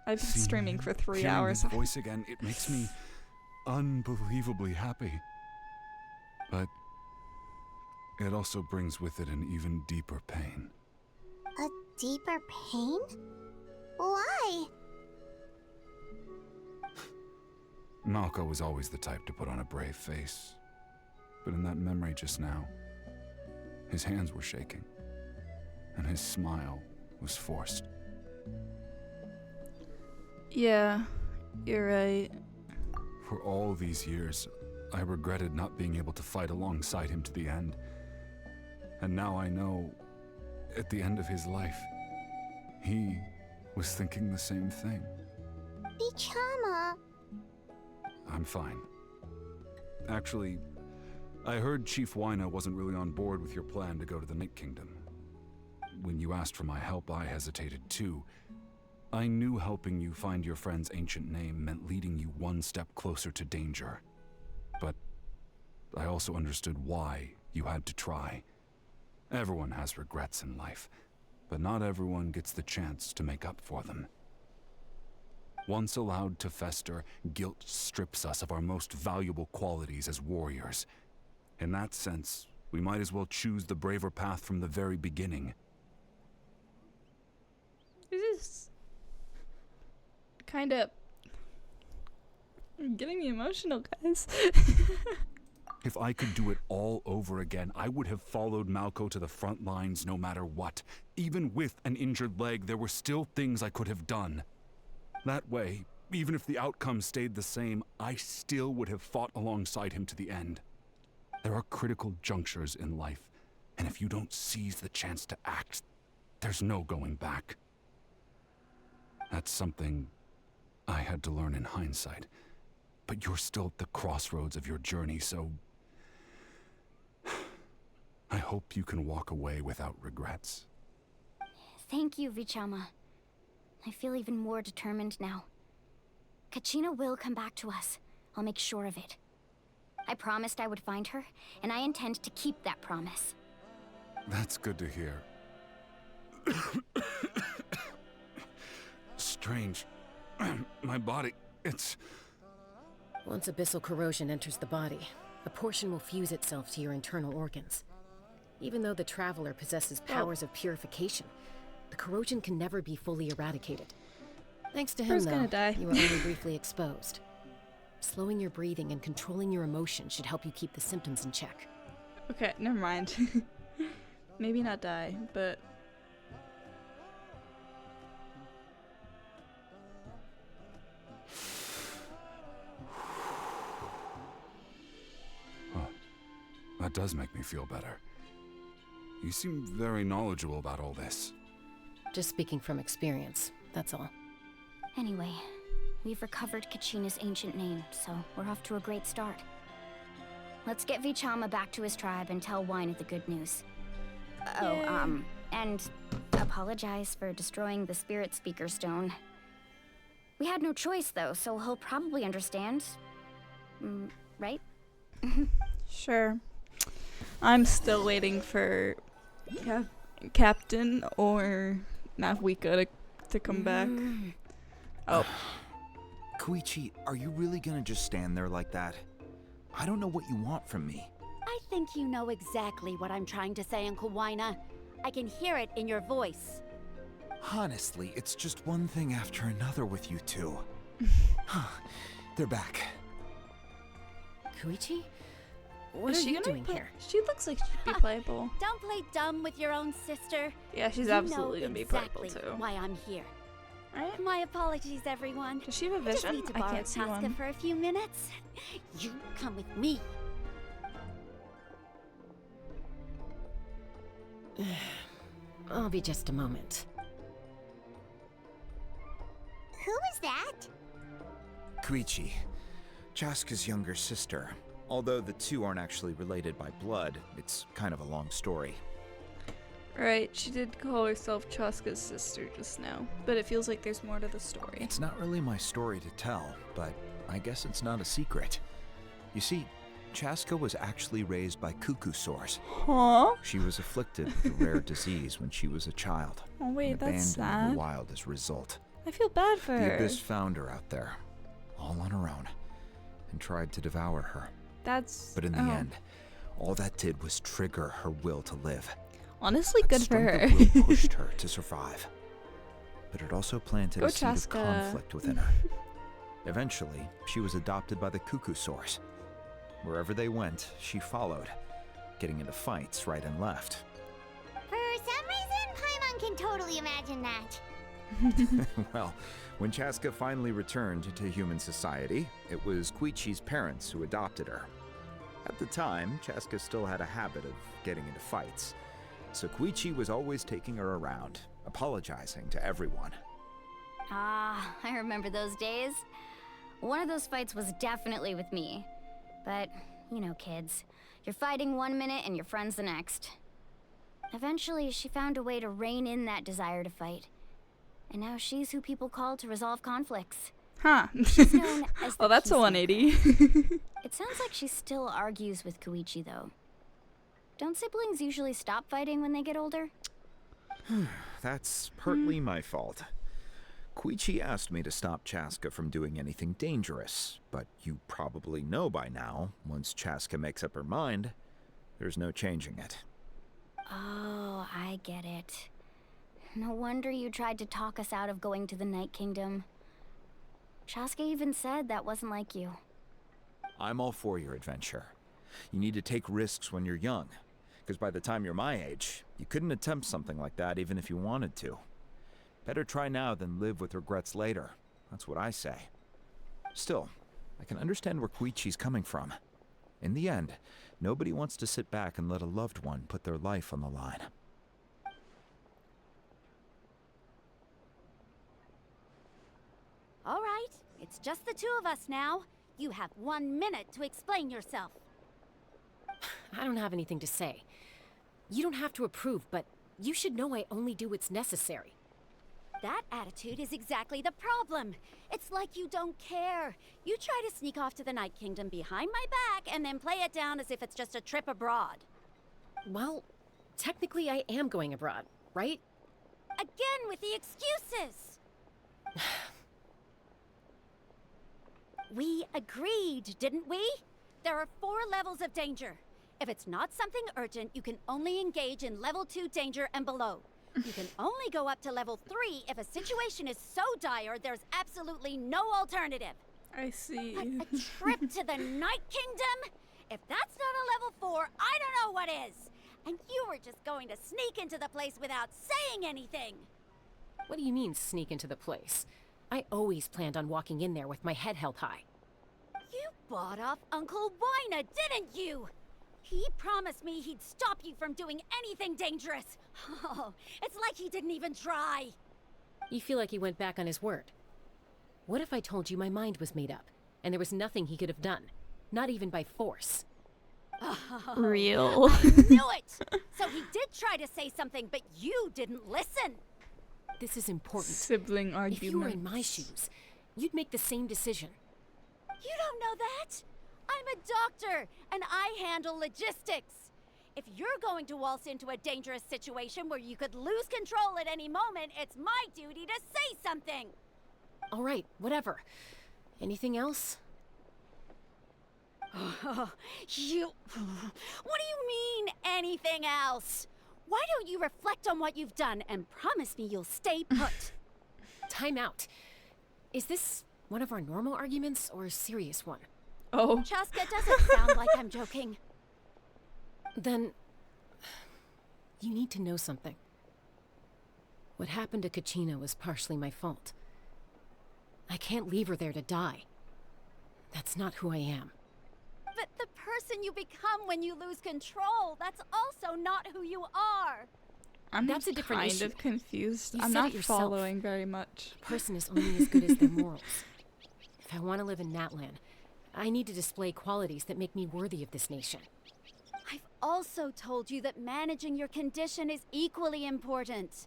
I've been Seeing streaming him, for 3 hearing hours. his voice again, it makes me unbelievably happy. But it also brings with it an even deeper pain. A deeper pain? Why? Malko was always the type to put on a brave face. But in that memory just now, his hands were shaking, and his smile was forced. Yeah, you're right. For all these years, I regretted not being able to fight alongside him to the end. And now I know, at the end of his life, he was thinking the same thing. Bichama. I'm fine. Actually, I heard Chief Wyna wasn't really on board with your plan to go to the Night Kingdom. When you asked for my help, I hesitated too. I knew helping you find your friend's ancient name meant leading you one step closer to danger. But I also understood why you had to try. Everyone has regrets in life, but not everyone gets the chance to make up for them. Once allowed to fester, guilt strips us of our most valuable qualities as warriors. In that sense, we might as well choose the braver path from the very beginning. This is kind of getting me emotional, guys. If I could do it all over again, I would have followed Malco to the front lines no matter what. Even with an injured leg, there were still things I could have done. That way, even if the outcome stayed the same, I still would have fought alongside him to the end. There are critical junctures in life, and if you don't seize the chance to act, there's no going back. That's something I had to learn in hindsight, but you're still at the crossroads of your journey, so I hope you can walk away without regrets. Thank you, Vichama. I feel even more determined now. Kachina will come back to us. I'll make sure of it. I promised I would find her, and I intend to keep that promise. That's good to hear. Strange. My body, it's... Once abyssal corrosion enters the body, a portion will fuse itself to your internal organs. Even though the Traveler possesses powers of purification, the corrosion can never be fully eradicated. Thanks to him, Who's though, gonna die? you were only briefly exposed. Slowing your breathing and controlling your emotions should help you keep the symptoms in check. Okay, never mind. Maybe not die, but... That does make me feel better. You seem very knowledgeable about all this. Just speaking from experience, that's all. Anyway, we've recovered Kachina's ancient name, so we're off to a great start. Let's get Vichama back to his tribe and tell Wyna the good news. And apologize for destroying the Spirit Speaker Stone. We had no choice, though, so he'll probably understand. Right? Sure. I'm still waiting for Captain or Mavuika to come back. Oh. Koichi, are you really gonna just stand there like that? I don't know what you want from me. I think you know exactly what I'm trying to say, Uncle Wyna. I can hear it in your voice. Honestly, it's just one thing after another with you two. They're back. Koichi? What are you doing here? She looks like she'd be playable. Don't play dumb with your own sister. Yeah, she's You absolutely know gonna be exactly playable too. why I'm here. Right? My apologies, everyone. Does she have a I just vision? need to I borrow can't see Casca one. for a few minutes. You come with me. I'll be just a moment. Who is that? Koichi, Chaska's younger sister. Although the two aren't actually related by blood, it's kind of a long story. Right, she did call herself Chaska's sister just now, but it feels like there's more to the story. It's not really my story to tell, but I guess it's not a secret. You see, Chaska was actually raised by cuckoo sores. Huh? She was afflicted with a rare disease when she was a child. Oh wait, and that's abandoned in sad. the wild as a result. I feel bad for The her. Abyss found her out there, all on her own, and tried to devour her. That's... But in the end, all that did was trigger her will to live. Honestly, That good for strength her. of will pushed her to survive. But it also planted Go a seed of Chaska. conflict within her. Eventually, she was adopted by the cuckoo source. Wherever they went, she followed, getting into fights right and left. For some reason, Paimon can totally imagine that. Well, when Chaska finally returned to human society, it was Koichi's parents who adopted her. At the time, Chaska still had a habit of getting into fights, so Koichi was always taking her around, apologizing to everyone. Ah, I remember those days. One of those fights was definitely with me. But, you know, kids. You're fighting one minute and your friend's the next. Eventually, she found a way to rein in that desire to fight. And now she's who people call to resolve conflicts. Huh. She's known as the Well, that's a peacemaker. 180. It sounds like she still argues with Koichi, though. Don't siblings usually stop fighting when they get older? That's partly my fault. Koichi asked me to stop Chaska from doing anything dangerous, but you probably know by now, once Chaska makes up her mind, there's no changing it. Oh, I get it. No wonder you tried to talk us out of going to the Night Kingdom. Chaska even said that wasn't like you. I'm all for your adventure. You need to take risks when you're young, because by the time you're my age, you couldn't attempt something like that even if you wanted to. Better try now than live with regrets later. That's what I say. Still, I can understand where Koichi's coming from. In the end, nobody wants to sit back and let a loved one put their life on the line. All right, it's just the two of us now. You have 1 minute to explain yourself. I don't have anything to say. You don't have to approve, but you should know I only do what's necessary. That attitude is exactly the problem. It's like you don't care. You try to sneak off to the Night Kingdom behind my back and then play it down as if it's just a trip abroad. Well, technically I am going abroad, right? Again with the excuses! We agreed, didn't we? There are 4 levels of danger. If it's not something urgent, you can only engage in level 2 danger and below. You can only go up to level 3 if a situation is so dire there's absolutely no alternative. I see. But a trip to the Night Kingdom? If that's not a level 4, I don't know what is. And you were just going to sneak into the place without saying anything. What do you mean, sneak into the place? I always planned on walking in there with my head held high. You bought off Uncle Wina, didn't you? He promised me he'd stop you from doing anything dangerous. Oh, it's like he didn't even try. You feel like he went back on his word. What if I told you my mind was made up, and there was nothing he could have done? Not even by force. Oh, Real. I knew it! So he did try to say something, but you didn't listen. This is important. Sibling arguments. If you were in my shoes, you'd make the same decision. You don't know that? I'm a doctor, and I handle logistics. If you're going to waltz into a dangerous situation where you could lose control at any moment, it's my duty to say something. All right, whatever. Anything else? What do you mean, anything else? Why don't you reflect on what you've done and promise me you'll stay put? Time out. Is this one of our normal arguments or a serious one? Oh. Chaska doesn't sound like I'm joking. Then, you need to know something. What happened to Kachina was partially my fault. I can't leave her there to die. That's not who I am. But the person you become when you lose control, that's also not who you are. That's a different kind issue. of confused. You I'm said not it yourself. following very much. A person is only as good as their morals. If I want to live in Natlan, I need to display qualities that make me worthy of this nation. I've also told you that managing your condition is equally important.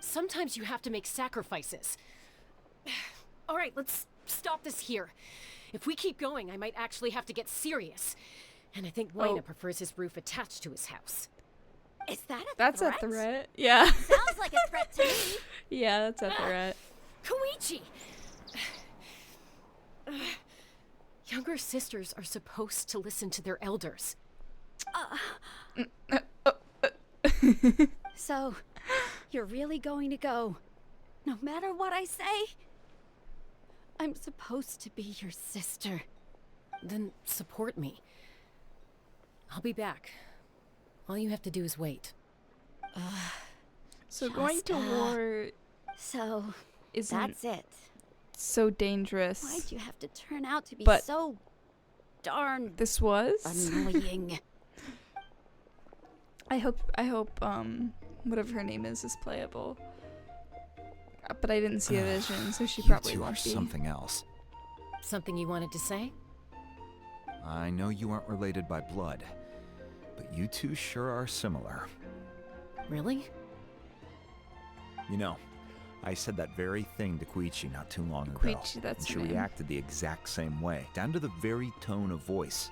Sometimes you have to make sacrifices. All right, let's stop this here. If we keep going, I might actually have to get serious. And I think Wina prefers his roof attached to his house. Is that a That's threat? a threat. Yeah. Sounds like a threat to me. Yeah, that's a threat. Koichi! Younger sisters are supposed to listen to their elders. So, you're really going to go, no matter what I say? I'm supposed to be your sister. Then support me. I'll be back. All you have to do is wait. So going to war So, isn't that's it. so dangerous. Why'd you have to turn out to be But so darn this was annoying? I hope whatever her name is playable. but I didn't see a vision, so she You probably two won't are be. something else. Something you wanted to say? I know you aren't related by blood, but you two sure are similar. Really? You know, I said that very thing to Koichi not too long ago. Koichi, that's and she her name. reacted the exact same way, down to the very tone of voice.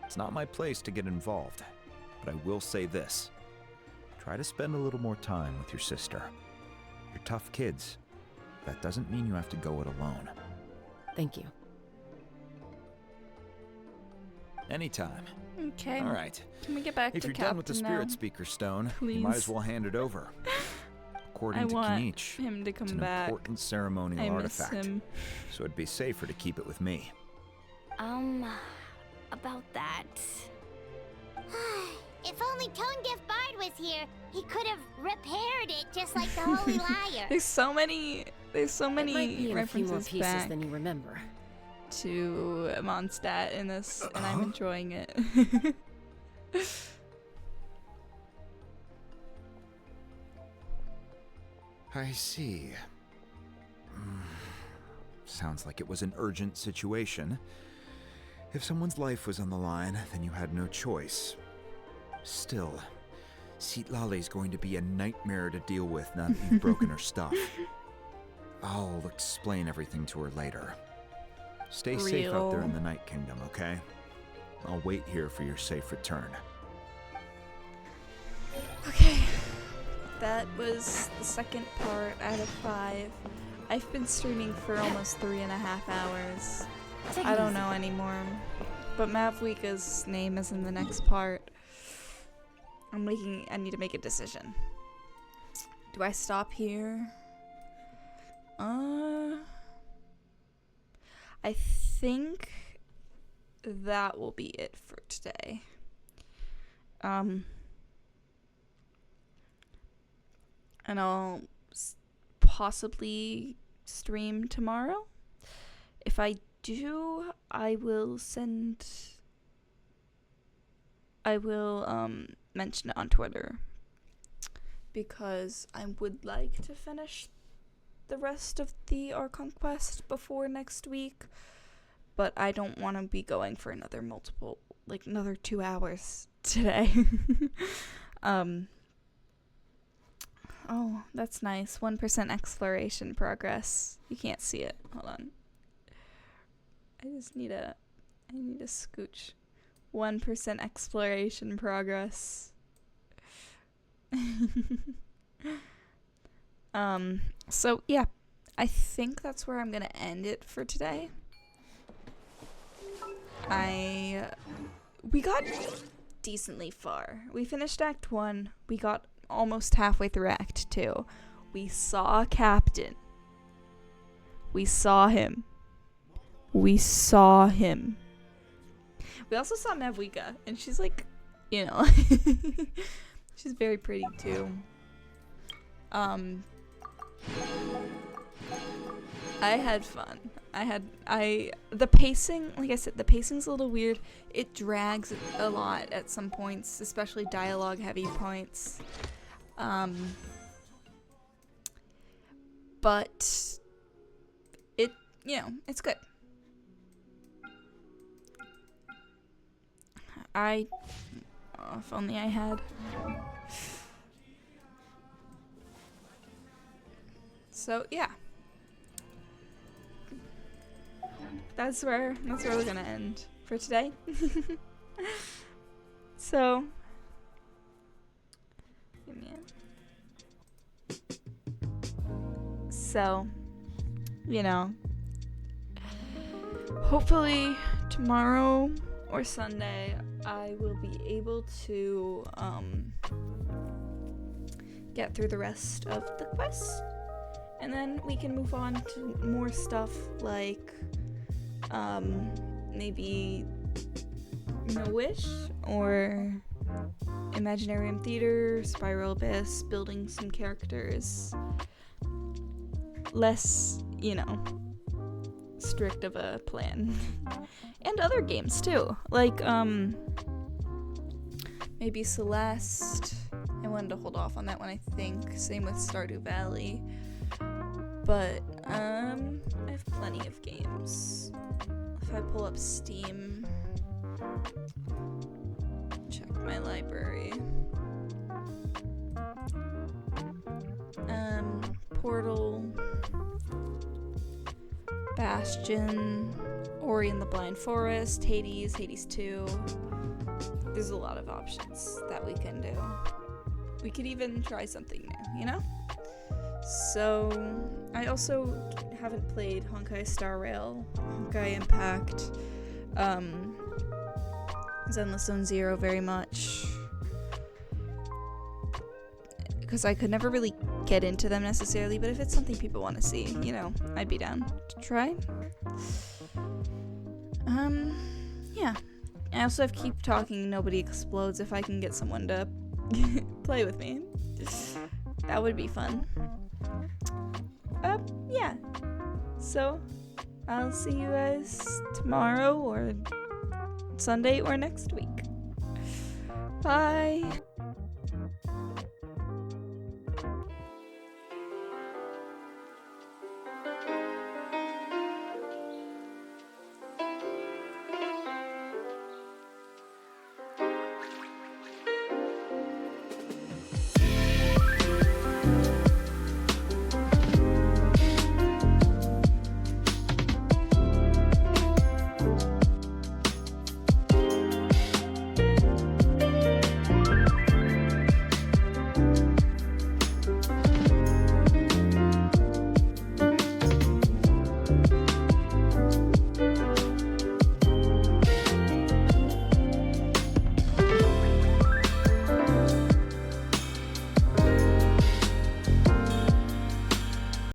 It's not my place to get involved, but I will say this. Try to spend a little more time with your sister. You're tough kids. That doesn't mean you have to go it alone. Thank you. Anytime. Okay. All right. Can we get back If to you're Captain done with the Spirit now? Speaker Stone, you might as Please. well hand it over. According I to want Kinich, him to it's come an back. important ceremonial I miss artifact, him. so it'd be safer to keep it with me. About that. If only Tonegif Bard was here, he could have repaired it just like the Holy Liar. There's so many It might be in a few more references pieces back than you remember. to Mondstadt in this, and I'm enjoying it. I see. Sounds like it was an urgent situation. If someone's life was on the line, then you had no choice. Still, Citlali's going to be a nightmare to deal with now that you've broken her stuff. I'll explain everything to her later. Stay safe out there in the Night Kingdom, okay? I'll wait here for your safe return. Okay. That was the second part out of 5. I've been streaming for almost 3.5 hours. I don't know anymore. But Mavuika's name is in the next part. I need to make a decision. Do I stop here? I think that will be it for today. And I'll possibly stream tomorrow. If I do, I will mention it on Twitter, because I would like to finish the rest of the Archon quest before next week, but I don't want to be going for another 2 hours today. Oh, that's nice. 1% exploration progress. You can't see it. Hold on. I need a scooch. 1% exploration progress. So yeah, I think that's where I'm gonna end it for today. We got decently far. We finished Act 1. We got almost halfway through Act 2. We saw Captain. We saw him. We also saw Mavuika, and she's like, she's very pretty too. I had fun. The pacing, like I said, the pacing's a little weird. It drags a lot at some points, especially dialogue heavy points. But it's good. If only I had. So yeah. That's where we're gonna end for today. So give me hopefully tomorrow or Sunday I will be able to get through the rest of the quest, and then we can move on to more stuff like maybe No Wish or Imaginarium Theater, Spiral Abyss, building some characters. Less, strict of a plan. And other games too. Like, maybe Celeste. I wanted to hold off on that one, I think. Same with Stardew Valley. But, I have plenty of games. If I pull up Steam, check my library. Portal, Bastion, Ori and the Blind Forest, Hades, Hades 2. There's a lot of options that we can do. We could even try something new, you know? So, I also haven't played Honkai Star Rail, Honkai Impact, Zenless Zone Zero very much. Because I could never really get into them necessarily, but if it's something people want to see, you know, I'd be down to try. Yeah. I also have Keep Talking Nobody Explodes if I can get someone to play with me. That would be fun. Yeah. So, I'll see you guys tomorrow or Sunday or next week. Bye!